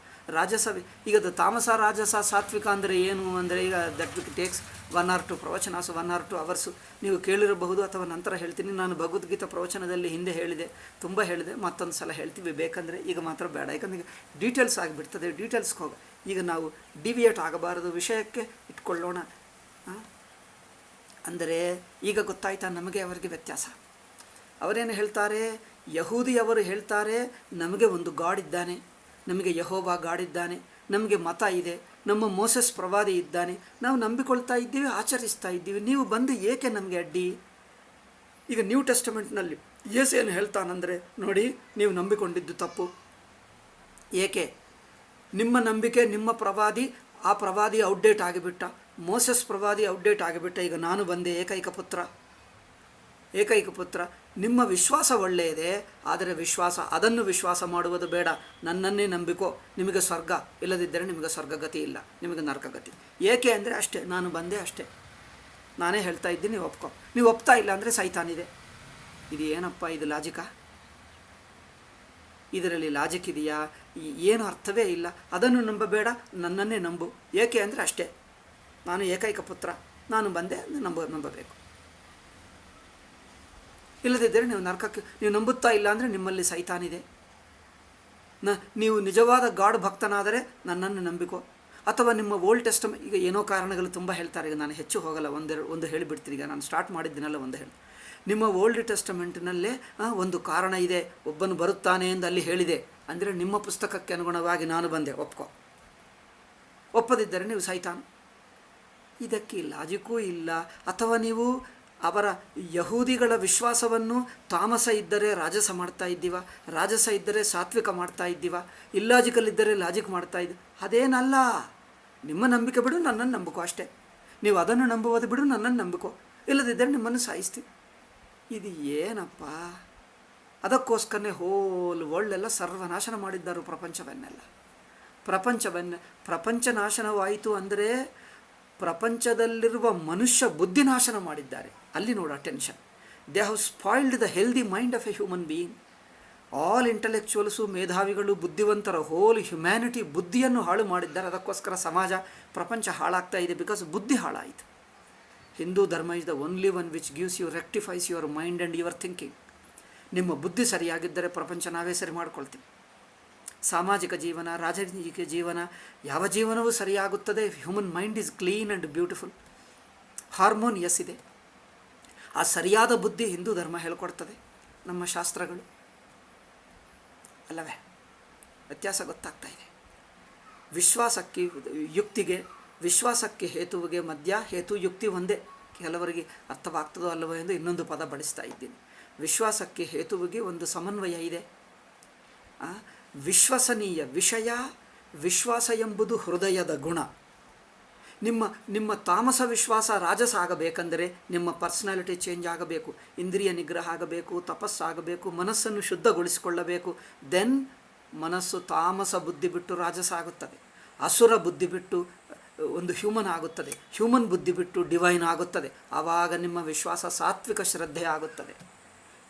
ಈಗ ತಾಮಸ, ರಾಜಸ, ಸಾತ್ವಿಕ ಅಂದರೆ ಏನು ಅಂದರೆ, ಈಗ that takes 1 or 2 ಪ್ರವಚನಾಸ್, 1 or 2 hours ನೀವು ಕೇಳಿರಬಹುದು, ಅಥವಾ ನಂತರ ಹೇಳ್ತೀನಿ. ನಾನು ಭಗವದ್ಗೀತಾ ಪ್ರವಚನದಲ್ಲಿ ಹಿಂದೆ ಹೇಳಿದೆ, ತುಂಬ ಹೇಳಿದೆ, ಮತ್ತೊಂದು ಸಲ ಹೇಳ್ತೀವಿ ಬೇಕಂದರೆ. ಈಗ ಮಾತ್ರ ಬೇಡ, ಯಾಕಂದರೆ ಡೀಟೇಲ್ಸ್ ಆಗಿಬಿಡ್ತದೆ. ಡೀಟೇಲ್ಸ್ಗೆ ಹೋಗ. ಈಗ ನಾವು ಡಿವಿಯೇಟ್ ಆಗಬಾರದು, ವಿಷಯಕ್ಕೆ ಇಟ್ಕೊಳ್ಳೋಣ. ಅಂದರೆ ಈಗ ಗೊತ್ತಾಯ್ತಾ ನಮಗೆ ಅವರಿಗೆ ವ್ಯತ್ಯಾಸ. ಅವರೇನು ಹೇಳ್ತಾರೆ? ಯಹೂದಿಯವರು ಹೇಳ್ತಾರೆ ನಮಗೆ ಒಂದು ಗಾಡ್ ಇದ್ದಾನೆ, ನಮಗೆ ಯೆಹೋವ ಗಾಡ್ ಇದ್ದಾನೆ, ನಮಗೆ ಮತ ಇದೆ, ನಮ್ಮ ಮೋಸೆಸ್ ಪ್ರವಾದಿ ಇದ್ದಾನೆ, ನಾವು ನಂಬಿಕೊಳ್ತಾ ಇದ್ದೀವಿ, ಆಚರಿಸ್ತಾ ಇದ್ದೀವಿ. ನೀವು ಬಂದು ಏಕೆ ನಮಗೆ ಅಡ್ಡಿ? ಈಗ ನ್ಯೂ ಟೆಸ್ಟಮೆಂಟ್ನಲ್ಲಿ ಯೇಸು ಏನು ಹೇಳ್ತಾನಂದರೆ, ನೋಡಿ ನೀವು ನಂಬಿಕೊಂಡಿದ್ದು ತಪ್ಪು. ಏಕೆ? ನಿಮ್ಮ ನಂಬಿಕೆ, ನಿಮ್ಮ ಪ್ರವಾದಿ, ಆ ಪ್ರವಾದಿ ಔಟ್ಡೇಟ್ ಆಗಿಬಿಟ್ಟ, ಮೋಸೆಸ್ ಪ್ರವಾದಿ ಔಟ್ಡೇಟ್ ಆಗಿಬಿಟ್ಟ. ಈಗ ನಾನು ಬಂದೆ, ಏಕೈಕ ಪುತ್ರ. ನಿಮ್ಮ ವಿಶ್ವಾಸ ಒಳ್ಳೆಯದೇ, ಆದರೆ ಅದನ್ನು ವಿಶ್ವಾಸ ಮಾಡುವುದು ಬೇಡ. ನನ್ನನ್ನೇ ನಂಬಿಕೋ, ನಿಮಗೆ ಸ್ವರ್ಗ, ಇಲ್ಲದಿದ್ದರೆ ನಿಮಗೆ ಸ್ವರ್ಗಗತಿ ಇಲ್ಲ, ನಿಮಗೆ ನರಕಗತಿ. ಏಕೆ ಅಂದರೆ ಅಷ್ಟೇ, ನಾನು ಬಂದೆ ಅಷ್ಟೇ, ನಾನೇ ಹೇಳ್ತಾ ಇದ್ದೀನಿ, ಒಪ್ಕೊ. ನೀವು ಒಪ್ತಾ ಇಲ್ಲ ಅಂದರೆ ಸೈತಾನಿದೆ. ಇದು ಏನಪ್ಪ, ಇದು ಲಾಜಿಕಾ? ಇದರಲ್ಲಿ ಲಾಜಿಕ್ ಇದೆಯಾ? ಏನು ಅರ್ಥವೇ ಇಲ್ಲ. ಅದನ್ನು ನಂಬಬೇಡ, ನನ್ನನ್ನೇ ನಂಬು. ಏಕೆ ಅಂದರೆ ಅಷ್ಟೇ, ನಾನು ಏಕೈಕ ಪುತ್ರ, ನಾನು ಬಂದೆ, ನಂಬಬೇಕು. ಇಲ್ಲದಿದ್ದರೆ ನೀವು ನರಕಕ್ಕೆ. ನೀವು ನಂಬುತ್ತಾ ಇಲ್ಲ ಅಂದರೆ ನಿಮ್ಮಲ್ಲಿ ಸೈತಾನಿದೆ. ನೀವು ನಿಜವಾದ ಗಾಡ್ ಭಕ್ತನಾದರೆ ನನ್ನನ್ನು ನಂಬಿಕೋ. ಅಥವಾ ನಿಮ್ಮ ಓಲ್ಡ್ ಟೆಸ್ಟಮೆಂಟ್, ಈಗ ಏನೋ ಕಾರಣಗಳು ತುಂಬ ಹೇಳ್ತಾರೆ, ಈಗ ನಾನು ಹೆಚ್ಚು ಹೋಗಲ್ಲ, ಒಂದು ಹೇಳಿಬಿಡ್ತೀನಿ. ಈಗ ನಾನು ಸ್ಟಾರ್ಟ್ ಮಾಡಿದ್ದೀನಲ್ಲ, ಒಂದು ಹೇಳಿ. ನಿಮ್ಮ ಓಲ್ಡ್ ಟೆಸ್ಟಮೆಂಟ್ನಲ್ಲೇ ಒಂದು ಕಾರಣ ಇದೆ, ಒಬ್ಬನು ಬರುತ್ತಾನೆ ಎಂದು ಅಲ್ಲಿ ಹೇಳಿದೆ, ಅಂದರೆ ನಿಮ್ಮ ಪುಸ್ತಕಕ್ಕೆ ಅನುಗುಣವಾಗಿ ನಾನು ಬಂದೆ, ಒಪ್ಕೋ. ಒಪ್ಪದಿದ್ದರೆ ನೀವು ಸೈತಾನ್. ಇದಕ್ಕೆ ಲಾಜಿಕ್ಕೂ ಇಲ್ಲ. ಅಥವಾ ನೀವು ಅವರ ಯಹೂದಿಗಳ ವಿಶ್ವಾಸವನ್ನು ತಾಮಸ ಇದ್ದರೆ ರಾಜಸ ಮಾಡ್ತಾ ಇದ್ದೀವ, ರಾಜಸ ಇದ್ದರೆ ಸಾತ್ವಿಕ ಮಾಡ್ತಾ ಇದ್ದೀವ, ಇಲ್ಲಾಜಿಕಲ್ ಇದ್ದರೆ ಲಾಜಿಕ್ ಮಾಡ್ತಾ ಇದ್ದೀವಿ. ಅದೇನಲ್ಲ. ನಿಮ್ಮ ನಂಬಿಕೆ ಬಿಡು, ನನ್ನನ್ನು ನಂಬಿಕೋ ಅಷ್ಟೇ. ನೀವು ಅದನ್ನು ನಂಬುವುದು ಬಿಡು, ನನ್ನನ್ನು ನಂಬಿಕೋ, ಇಲ್ಲದಿದ್ದರೆ ನಿಮ್ಮನ್ನು ಸಾಯಿಸ್ತೀವಿ. ಇದು ಏನಪ್ಪ? ಅದಕ್ಕೋಸ್ಕರನೇ ಹೋಲ್ ವರ್ಲ್ಡೆಲ್ಲ ಸರ್ವನಾಶನ ಮಾಡಿದ್ದರು ಪ್ರಪಂಚವನ್ನೆಲ್ಲ. ಪ್ರಪಂಚ ನಾಶನವಾಯಿತು ಅಂದರೆ ಪ್ರಪಂಚದಲ್ಲಿರುವ ಮನುಷ್ಯ ಬುದ್ಧಿ ನಾಶನ ಮಾಡಿದ್ದಾರೆ. ಅಲ್ಲಿ ನೋಡು attention. They have spoiled the healthy mind of a human being. All intellectuals, ಮೇಧಾವಿಗಳು, ಬುದ್ಧಿವಂತರ, ಹೋಲ್ ಹ್ಯುಮ್ಯಾನಿಟಿ ಬುದ್ಧಿಯನ್ನು ಹಾಳು ಮಾಡಿದ್ದಾರೆ. ಅದಕ್ಕೋಸ್ಕರ ಪ್ರಪಂಚ ಹಾಳಾಗ್ತಾ ಇದೆ, ಬಿಕಾಸ್ ಬುದ್ಧಿ ಹಾಳಾಯಿತು. Hindu dharma is the only one which gives you rectifies your mind and your thinking. ನಿಮ್ಮ ಬುದ್ಧಿ ಸರಿಯಾಗಿದ್ದರೆ ಪ್ರಪಂಚ ನಾವೇ ಸರಿ ಮಾಡ್ಕೊಳ್ತೀವಿ. ಸಾಮಾಜಿಕ ಜೀವನ, ರಾಜಕೀಯ ಜೀವನ, ಯಾವ ಜೀವನವೂ ಸರಿಯಾಗುತ್ತದೆ. Human mind is clean and beautiful, harmonious ಇದೆ. ಆ ಸರಿಯಾದ ಬುದ್ಧಿ ಹಿಂದೂ ಧರ್ಮ ಹೇಳ್ಕೊಡ್ತದೆ, ನಮ್ಮ ಶಾಸ್ತ್ರಗಳು ಅಲ್ಲವೇ? ವ್ಯತ್ಯಾಸ ಗೊತ್ತಾಗ್ತಾ ಇದೆ. ವಿಶ್ವಾಸಕ್ಕೆ ಯುಕ್ತಿಗೆ, ವಿಶ್ವಾಸಕ್ಕೆ ಹೇತುವಿಗೆ ಮಧ್ಯ ಹೇತು ಯುಕ್ತಿ ಒಂದೇ. ಕೆಲವರಿಗೆ ಅರ್ಥವಾಗ್ತದೋ ಅಲ್ಲವೋ ಎಂದು ಇನ್ನೊಂದು ಪದ ಬಳಸ್ತಾ ಇದ್ದೀನಿ. ವಿಶ್ವಾಸಕ್ಕೆ ಹೇತುವಿಗೆ ಒಂದು ಸಮನ್ವಯ ಇದೆ. ವಿಶ್ವಸನೀಯ ವಿಷಯ, ವಿಶ್ವಾಸ ಎಂಬುದು ಹೃದಯದ ಗುಣ. ನಿಮ್ಮ ತಾಮಸ ವಿಶ್ವಾಸ ರಾಜಸ ಆಗಬೇಕಂದರೆ ನಿಮ್ಮ ಪರ್ಸನಾಲಿಟಿ ಚೇಂಜ್ ಆಗಬೇಕು, ಇಂದ್ರಿಯ ನಿಗ್ರಹ ಆಗಬೇಕು, ತಪಸ್ಸಾಗಬೇಕು, ಮನಸ್ಸನ್ನು ಶುದ್ಧಗೊಳಿಸಿಕೊಳ್ಳಬೇಕು. ದೆನ್ ಮನಸ್ಸು ತಾಮಸ ಬುದ್ಧಿ ಬಿಟ್ಟು ರಾಜಸ ಆಗುತ್ತದೆ, ಅಸುರ ಬುದ್ಧಿ ಬಿಟ್ಟು ಒಂದು ಹ್ಯೂಮನ್ ಆಗುತ್ತದೆ, ಹ್ಯೂಮನ್ ಬುದ್ಧಿ ಬಿಟ್ಟು ಡಿವೈನ್ ಆಗುತ್ತದೆ. ಆವಾಗ ನಿಮ್ಮ ವಿಶ್ವಾಸ ಸಾತ್ವಿಕ ಶ್ರದ್ಧೆ ಆಗುತ್ತದೆ.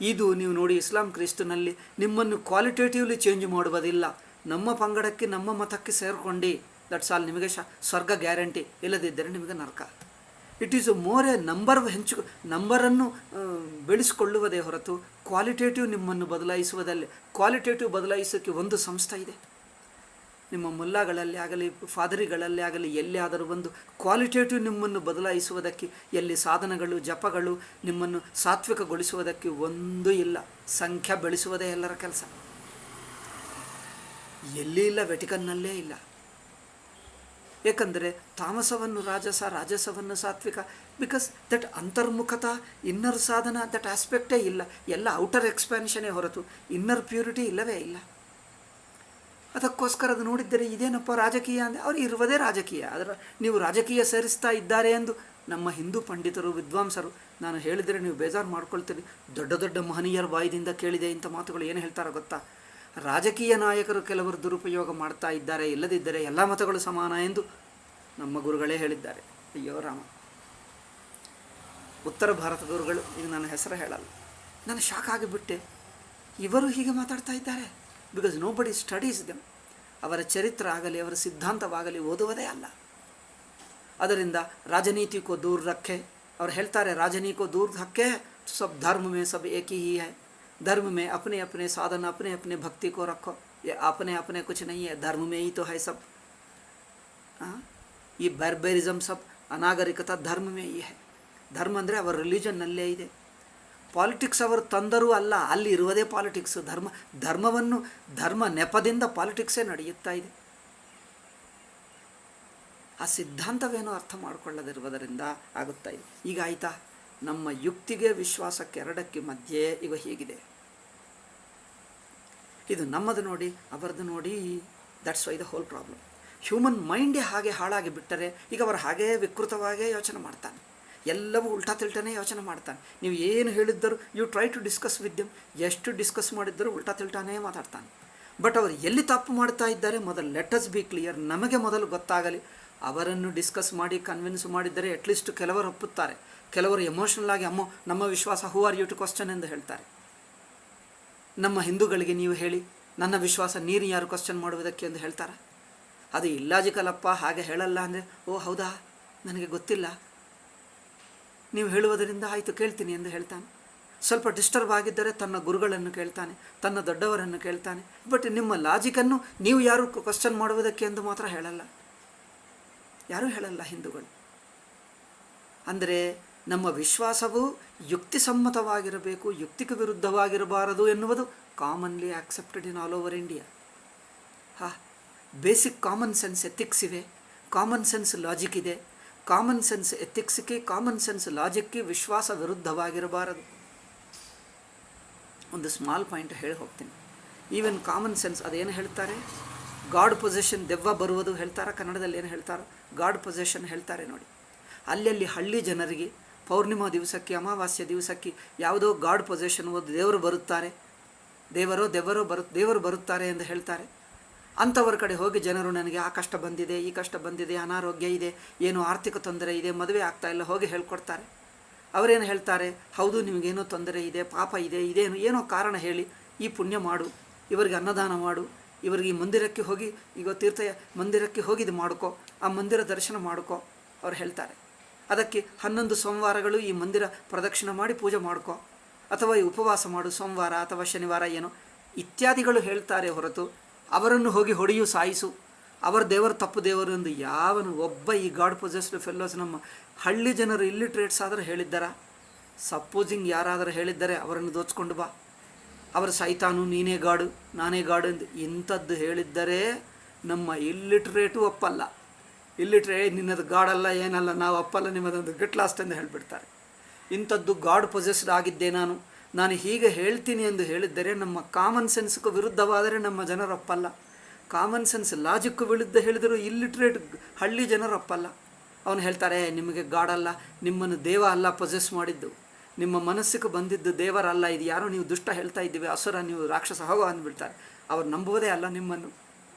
ಇದು ನೀವು ನೋಡಿ, ಇಸ್ಲಾಂ ಕ್ರಿಸ್ತನಲ್ಲಿ ನಿಮ್ಮನ್ನು ಕ್ವಾಲಿಟೇಟಿವ್ಲಿ ಚೇಂಜ್ ಮಾಡುವುದಿಲ್ಲ. ನಮ್ಮ ಪಂಗಡಕ್ಕೆ, ನಮ್ಮ ಮತಕ್ಕೆ ಸೇರಿಕೊಂಡು ದಟ್ಸ್ ಆಲ್, ನಿಮಗೆ ಸ್ವರ್ಗ ಗ್ಯಾರಂಟಿ, ಇಲ್ಲದಿದ್ದರೆ ನಿಮಗೆ ನರಕ. ಇಟ್ ಈಸ್ ಮೋರ್ ಎ ನಂಬರನ್ನು ಬೆಳೆಸಿಕೊಳ್ಳುವುದೇ ಹೊರತು ಕ್ವಾಲಿಟೇಟಿವ್ ನಿಮ್ಮನ್ನು ಬದಲಾಯಿಸುವುದಲ್ಲೇ. ಕ್ವಾಲಿಟೇಟಿವ್ ಬದಲಾಯಿಸೋಕ್ಕೆ ಒಂದು ಸಂಸ್ಥೆ ಇದೆ. ನಿಮ್ಮ ಮುಲ್ಲಾಗಳಲ್ಲಿ ಆಗಲಿ, ಫಾದರಿಗಳಲ್ಲಿ ಆಗಲಿ, ಎಲ್ಲಿಯಾದರೂ ಒಂದು ಕ್ವಾಲಿಟೇಟಿವ್ ನಿಮ್ಮನ್ನು ಬದಲಾಯಿಸುವುದಕ್ಕೆ, ಎಲ್ಲಿ ಸಾಧನಗಳು, ಜಪಗಳು ನಿಮ್ಮನ್ನು ಸಾತ್ವಿಕಗೊಳಿಸುವುದಕ್ಕೆ ಒಂದೂ ಇಲ್ಲ. ಸಂಖ್ಯೆ ಬೆಳೆಸುವುದೇ ಎಲ್ಲರ ಕೆಲಸ. ಎಲ್ಲಿ ಇಲ್ಲ, ವೆಟಿಕನ್ನಲ್ಲೇ ಇಲ್ಲ. ಏಕೆಂದರೆ ತಾಮಸವನ್ನು ರಾಜಸ, ರಾಜಸವನ್ನು ಸಾತ್ವಿಕ, ಬಿಕಾಸ್ ದಟ್ ಅಂತರ್ಮುಖತಾ, ಇನ್ನರ್ ಸಾಧನ, ದಟ್ ಆಸ್ಪೆಕ್ಟೇ ಇಲ್ಲ. ಎಲ್ಲ ಔಟರ್ ಎಕ್ಸ್ಪ್ಯಾನ್ಷನೇ ಹೊರತು ಇನ್ನರ್ ಪ್ಯೂರಿಟಿ ಇಲ್ಲವೇ ಇಲ್ಲ. ಅದಕ್ಕೋಸ್ಕರ ಅದು ನೋಡಿದ್ದರೆ ಇದೇನಪ್ಪ ರಾಜಕೀಯ ಅಂದರೆ ಅವರು ಇರುವುದೇ ರಾಜಕೀಯ. ಅದರ ನೀವು ರಾಜಕೀಯ ಸೇರಿಸ್ತಾ ಇದ್ದಾರೆ ಎಂದು ನಮ್ಮ ಹಿಂದೂ ಪಂಡಿತರು, ವಿದ್ವಾಂಸರು, ನಾನು ಹೇಳಿದರೆ ನೀವು ಬೇಜಾರು ಮಾಡ್ಕೊಳ್ತೀರಿ. ದೊಡ್ಡ ದೊಡ್ಡ ಮಹನೀಯರ ಬಾಯಿದಿಂದ ಕೇಳಿದೆ ಇಂಥ ಮಾತುಗಳು. ಏನು ಹೇಳ್ತಾರೋ ಗೊತ್ತಾ? ರಾಜಕೀಯ ನಾಯಕರು ಕೆಲವರು ದುರುಪಯೋಗ ಮಾಡ್ತಾ ಇದ್ದಾರೆ, ಇಲ್ಲದಿದ್ದರೆ ಎಲ್ಲ ಮತಗಳು ಸಮಾನ ಎಂದು ನಮ್ಮ ಗುರುಗಳೇ ಹೇಳಿದ್ದಾರೆ. ಅಯ್ಯೋ ರಾಮ, ಉತ್ತರ ಭಾರತ ಗುರುಗಳು, ಈಗ ನನ್ನ ಹೆಸರು ಹೇಳಲ್ಲ. ನಾನು ಶಾಕ್ ಆಗಿಬಿಟ್ಟೆ, ಇವರು ಹೀಗೆ ಮಾತಾಡ್ತಾ ಇದ್ದಾರೆ. ಬಿಕಾಸ್ ನೋ ಬಡಿ ಸ್ಟಡೀಸ್ ದೆಮ್. ಅವರ ಚರಿತ್ರ ಆಗಲಿ, ಅವರ ಸಿದ್ಧಾಂತವಾಗಲಿ ಓದುವುದೇ ಅಲ್ಲ. ಅದರಿಂದ ರಾಜನೀತಿಕೋ ದೂರ ರಖೆ. ಅವ್ರು ಹೇಳ್ತಾರೆ, ರಾಜನೀತಿಕೋ ದೂರ ರಖೆ, ಸಬ್ ಧರ್ಮ ಮೇ ಸಬ್ ಏಕಿ ಹಿ ಹೈ. धर्म में अपने अपने साधन, अपने अपने भक्ति को रखो. ये अपने अपने कुछ नहीं है, धर्म में ही तो है सब. ये बार्बेरिज्म सब, ಅನಾಗರಿಕತಾ ಧರ್ಮ ಮೇ ಈ ಹೈ. ಧರ್ಮ ಅಂದರೆ ಅವರ ರಿಲಿಜನ್ನಲ್ಲೇ ಇದೆ. ಪಾಲಿಟಿಕ್ಸ್ ಅವರು ತಂದರೂ ಅಲ್ಲ, ಅಲ್ಲಿ ಇರುವುದೇ ಪಾಲಿಟಿಕ್ಸ್. ಧರ್ಮ ನೆಪದಿಂದ ಪಾಲಿಟಿಕ್ಸೇ ನಡೆಯುತ್ತಾ ಇದೆ. ಆ ಸಿದ್ಧಾಂತವೇನೋ ಅರ್ಥ ಮಾಡಿಕೊಳ್ಳದಿರುವುದರಿಂದ ಆಗುತ್ತಾ ಇದೆ. ಈಗ ಆಯಿತಾ, ನಮ್ಮ ಯುಕ್ತಿಗೆ ವಿಶ್ವಾಸಕ್ಕೆ ಎರಡಕ್ಕೆ ಮಧ್ಯೆ ಈಗ ಹೀಗಿದೆ. ಇದು ನಮ್ಮದು ನೋಡಿ, ಅವರದ್ದು ನೋಡಿ. That's why the whole problem. Human ಮೈಂಡೇ ಹಾಗೆ ಹಾಳಾಗಿ ಬಿಟ್ಟರೆ ಈಗ ಅವರು ಹಾಗೇ ವಿಕೃತವಾಗೇ ಯೋಚನೆ ಮಾಡ್ತಾನೆ. ಎಲ್ಲವೂ ಉಲ್ಟಾ ತಿಲ್ಟನೇ ಯೋಚನೆ ಮಾಡ್ತಾನೆ. ನೀವು ಏನು ಹೇಳಿದ್ದರೂ, you try to discuss with them, ಎಷ್ಟು ಡಿಸ್ಕಸ್ ಮಾಡಿದ್ದರೂ ಉಲ್ಟಾ ತಿಲ್ಟಾನೇ ಮಾತಾಡ್ತಾನೆ. ಬಟ್ ಅವರು ಎಲ್ಲಿ ತಪ್ಪು ಮಾಡ್ತಾ ಇದ್ದಾರೆ ಮೊದಲು ಲೆಟ್ ಅಸ್ ಬಿ ಕ್ಲಿಯರ್. ನಮಗೆ ಮೊದಲು ಗೊತ್ತಾಗಲಿ. ಅವರನ್ನು ಡಿಸ್ಕಸ್ ಮಾಡಿ ಕನ್ವಿನ್ಸ್ ಮಾಡಿದರೆ ಅಟ್ಲೀಸ್ಟ್ ಕೆಲವರು ಒಪ್ಪುತ್ತಾರೆ. ಕೆಲವರು ಎಮೋಷನಲ್ ಆಗಿ, ಅಮ್ಮೋ ನಮ್ಮ ವಿಶ್ವಾಸ, who are you to question ಎಂದು ಹೇಳ್ತಾರೆ. ನಮ್ಮ ಹಿಂದೂಗಳಿಗೆ ನೀವು ಹೇಳಿ, ನನ್ನ ವಿಶ್ವಾಸ ನೀರು ಯಾರು ಕ್ವಶ್ಚನ್ ಮಾಡುವುದಕ್ಕೆ ಎಂದು ಹೇಳ್ತಾರೆ. ಅದು ಇಲ್ಲಾಜಿಕಲ್ ಅಪ್ಪ, ಹಾಗೆ ಹೇಳಲ್ಲ ಅಂದರೆ, ಓ ಹೌದಾ, ನನಗೆ ಗೊತ್ತಿಲ್ಲ, ನೀವು ಹೇಳುವುದರಿಂದ ಆಯಿತು ಕೇಳ್ತೀನಿ ಎಂದು ಹೇಳ್ತಾನೆ. ಸ್ವಲ್ಪ ಡಿಸ್ಟರ್ಬ್ ಆಗಿದ್ದರೆ ತನ್ನ ಗುರುಗಳನ್ನು ಕೇಳ್ತಾನೆ, ತನ್ನ ದೊಡ್ಡವರನ್ನು ಕೇಳ್ತಾನೆ. ಬಟ್ ನಿಮ್ಮ ಲಾಜಿಕನ್ನು ನೀವು ಯಾರು ಕ್ವಶ್ಚನ್ ಮಾಡುವುದಕ್ಕೆ ಎಂದು ಮಾತ್ರ ಹೇಳಲ್ಲ, ಯಾರೂ ಹೇಳಲ್ಲ ಹಿಂದೂಗಳು. ಅಂದರೆ ನಮ್ಮ ವಿಶ್ವಾಸವು ಯುಕ್ತಿಸಮ್ಮತವಾಗಿರಬೇಕು, ಯುಕ್ತಿಗೆ ವಿರುದ್ಧವಾಗಿರಬಾರದು ಎನ್ನುವುದು commonly accepted in all over India. Basic common sense ethics ಇವೆ, ಕಾಮನ್ ಸೆನ್ಸ್ ಲಾಜಿಕ್ ಇದೆ. ಕಾಮನ್ ಸೆನ್ಸ್ ಎಥಿಕ್ಸ್ಗೆ, ಕಾಮನ್ ಸೆನ್ಸ್ ಲಾಜಿಕ್ಗೆ ವಿಶ್ವಾಸ ವಿರುದ್ಧವಾಗಿರಬಾರದು. ಒಂದು ಸ್ಮಾಲ್ ಪಾಯಿಂಟ್ ಹೇಳಿ ಹೋಗ್ತೀನಿ. ಈವನ್ ಕಾಮನ್ ಸೆನ್ಸ್ ಅದೇನು ಹೇಳ್ತಾರೆ, ಗಾಡ್ ಪೊಸೆಷನ್, ದೆವ್ವ ಬರುವುದು ಹೇಳ್ತಾರೆ. ಕನ್ನಡದಲ್ಲಿ ಏನು ಹೇಳ್ತಾರೋ ಗಾಡ್ ಪೊಸೆಷನ್ ಹೇಳ್ತಾರೆ ನೋಡಿ. ಅಲ್ಲಿ ಹಳ್ಳಿ ಜನರಿಗೆ ಪೌರ್ಣಿಮಾ ದಿವಸಕ್ಕೆ, ಅಮಾವಾಸ್ಯ ದಿವಸಕ್ಕೆ ಯಾವುದೋ ಗಾಡ್ ಪೊಸೆಷನ್, ಒಂದು ದೇವರು ಬರುತ್ತಾರೆ ಎಂದು ಹೇಳ್ತಾರೆ. ಅಂಥವ್ರ ಕಡೆ ಹೋಗಿ ಜನರು, ನನಗೆ ಆ ಕಷ್ಟ ಬಂದಿದೆ, ಈ ಕಷ್ಟ ಬಂದಿದೆ, ಅನಾರೋಗ್ಯ ಇದೆ, ಏನೋ ಆರ್ಥಿಕ ತೊಂದರೆ ಇದೆ, ಮದುವೆ ಆಗ್ತಾ ಇಲ್ಲ, ಹೋಗಿ ಹೇಳ್ಕೊಡ್ತಾರೆ. ಅವರೇನು ಹೇಳ್ತಾರೆ, ಹೌದು ನಿಮಗೇನೋ ತೊಂದರೆ ಇದೆ, ಪಾಪ ಇದೆ, ಏನೋ ಕಾರಣ ಹೇಳಿ ಈ ಪುಣ್ಯ ಮಾಡು, ಇವರಿಗೆ ಅನ್ನದಾನ ಮಾಡು, ಇವರಿಗೆ ಈ ಮಂದಿರಕ್ಕೆ ಹೋಗಿ, ಈಗ ತೀರ್ಥ ಮಂದಿರಕ್ಕೆ ಹೋಗಿದ್ದು ಮಾಡ್ಕೊ, ಆ ಮಂದಿರ ದರ್ಶನ ಮಾಡ್ಕೊ ಅವ್ರು ಹೇಳ್ತಾರೆ. ಅದಕ್ಕೆ 11 ಸೋಮವಾರಗಳು ಈ ಮಂದಿರ ಪ್ರದಕ್ಷಿಣೆ ಮಾಡಿ ಪೂಜೆ ಮಾಡ್ಕೊ, ಅಥವಾ ಈ ಉಪವಾಸ ಮಾಡು ಸೋಮವಾರ ಅಥವಾ ಶನಿವಾರ ಏನೋ ಇತ್ಯಾದಿಗಳು ಹೇಳ್ತಾರೆ ಹೊರತು ಅವರನ್ನು ಹೋಗಿ ಹೊಡೆಯು, ಸಾಯಿಸು, ಅವರ ದೇವರು ತಪ್ಪು ದೇವರು ಎಂದು ಯಾವನು ಒಬ್ಬ ಈ ಗಾಡ್ ಪೊಸೆಸ್ಡ್ ಫೆಲ್ಲೋಸ್ ನಮ್ಮ ಹಳ್ಳಿ ಜನರು ಇಲ್ಲಿಟ್ರೇಟ್ಸ್ ಆದರೂ ಹೇಳಿದ್ದಾರ? ಸಪೋಸಿಂಗ್ ಯಾರಾದರೂ ಹೇಳಿದ್ದರೆ ಅವರನ್ನು ದೋಚ್ಕೊಂಡು ಬಾ, ಅವರು ಸೈತಾನು, ನೀನೇ ಗಾಡು ನಾನೇ ಗಾಡು ಎಂದು ಇಂಥದ್ದು ಹೇಳಿದ್ದರೆ ನಮ್ಮ ಇಲ್ಲಿಟ್ರೇಟು ಒಪ್ಪಲ್ಲ. ನಿನ್ನದು ಗಾಡಲ್ಲ ಏನಲ್ಲ, ನಾವು ಒಪ್ಪಲ್ಲ, ನಿಮ್ಮದೊಂದು ಗೆಟ್ ಲಾಸ್ಟ್ ಎಂದು ಹೇಳಿಬಿಡ್ತಾರೆ. ಇಂಥದ್ದು ಗಾಡ್ ಪೊಸೆಸ್ಡ್ ಆಗಿದ್ದೆ ನಾನು ಹೀಗೆ ಹೇಳ್ತೀನಿ ಎಂದು ಹೇಳಿದ್ದರೆ ನಮ್ಮ ಕಾಮನ್ ಸೆನ್ಸ್ಗೂ ವಿರುದ್ಧವಾದರೆ ನಮ್ಮ ಜನರು ಒಪ್ಪಲ್ಲ. ಕಾಮನ್ ಸೆನ್ಸ್ ಲಾಜಿಕ್ಕು ವಿರುದ್ಧ ಹೇಳಿದರೂ ಇಲ್ಲಿಟ್ರೇಟ್ ಹಳ್ಳಿ ಜನರು ಒಪ್ಪಲ್ಲ. ಅವನು ಹೇಳ್ತಾರೆ, ನಿಮಗೆ ಗಾಡಲ್ಲ, ನಿಮ್ಮನ್ನು ದೇವ ಅಲ್ಲ ಪೊಸೆಸ್ ಮಾಡಿದ್ದು, ನಿಮ್ಮ ಮನಸ್ಸಿಗೆ ಬಂದಿದ್ದು ದೇವರಲ್ಲ, ಇದು ಯಾರೋ ನೀವು ದುಷ್ಟ ಹೇಳ್ತಾ ಇದ್ದೀವಿ, ಅಸುರ, ನೀವು ರಾಕ್ಷಸ, ಹೋಗೋ ಅಂದ್ಬಿಡ್ತಾರೆ. ಅವ್ರು ನಂಬುವುದೇ ಅಲ್ಲ ನಿಮ್ಮನ್ನು.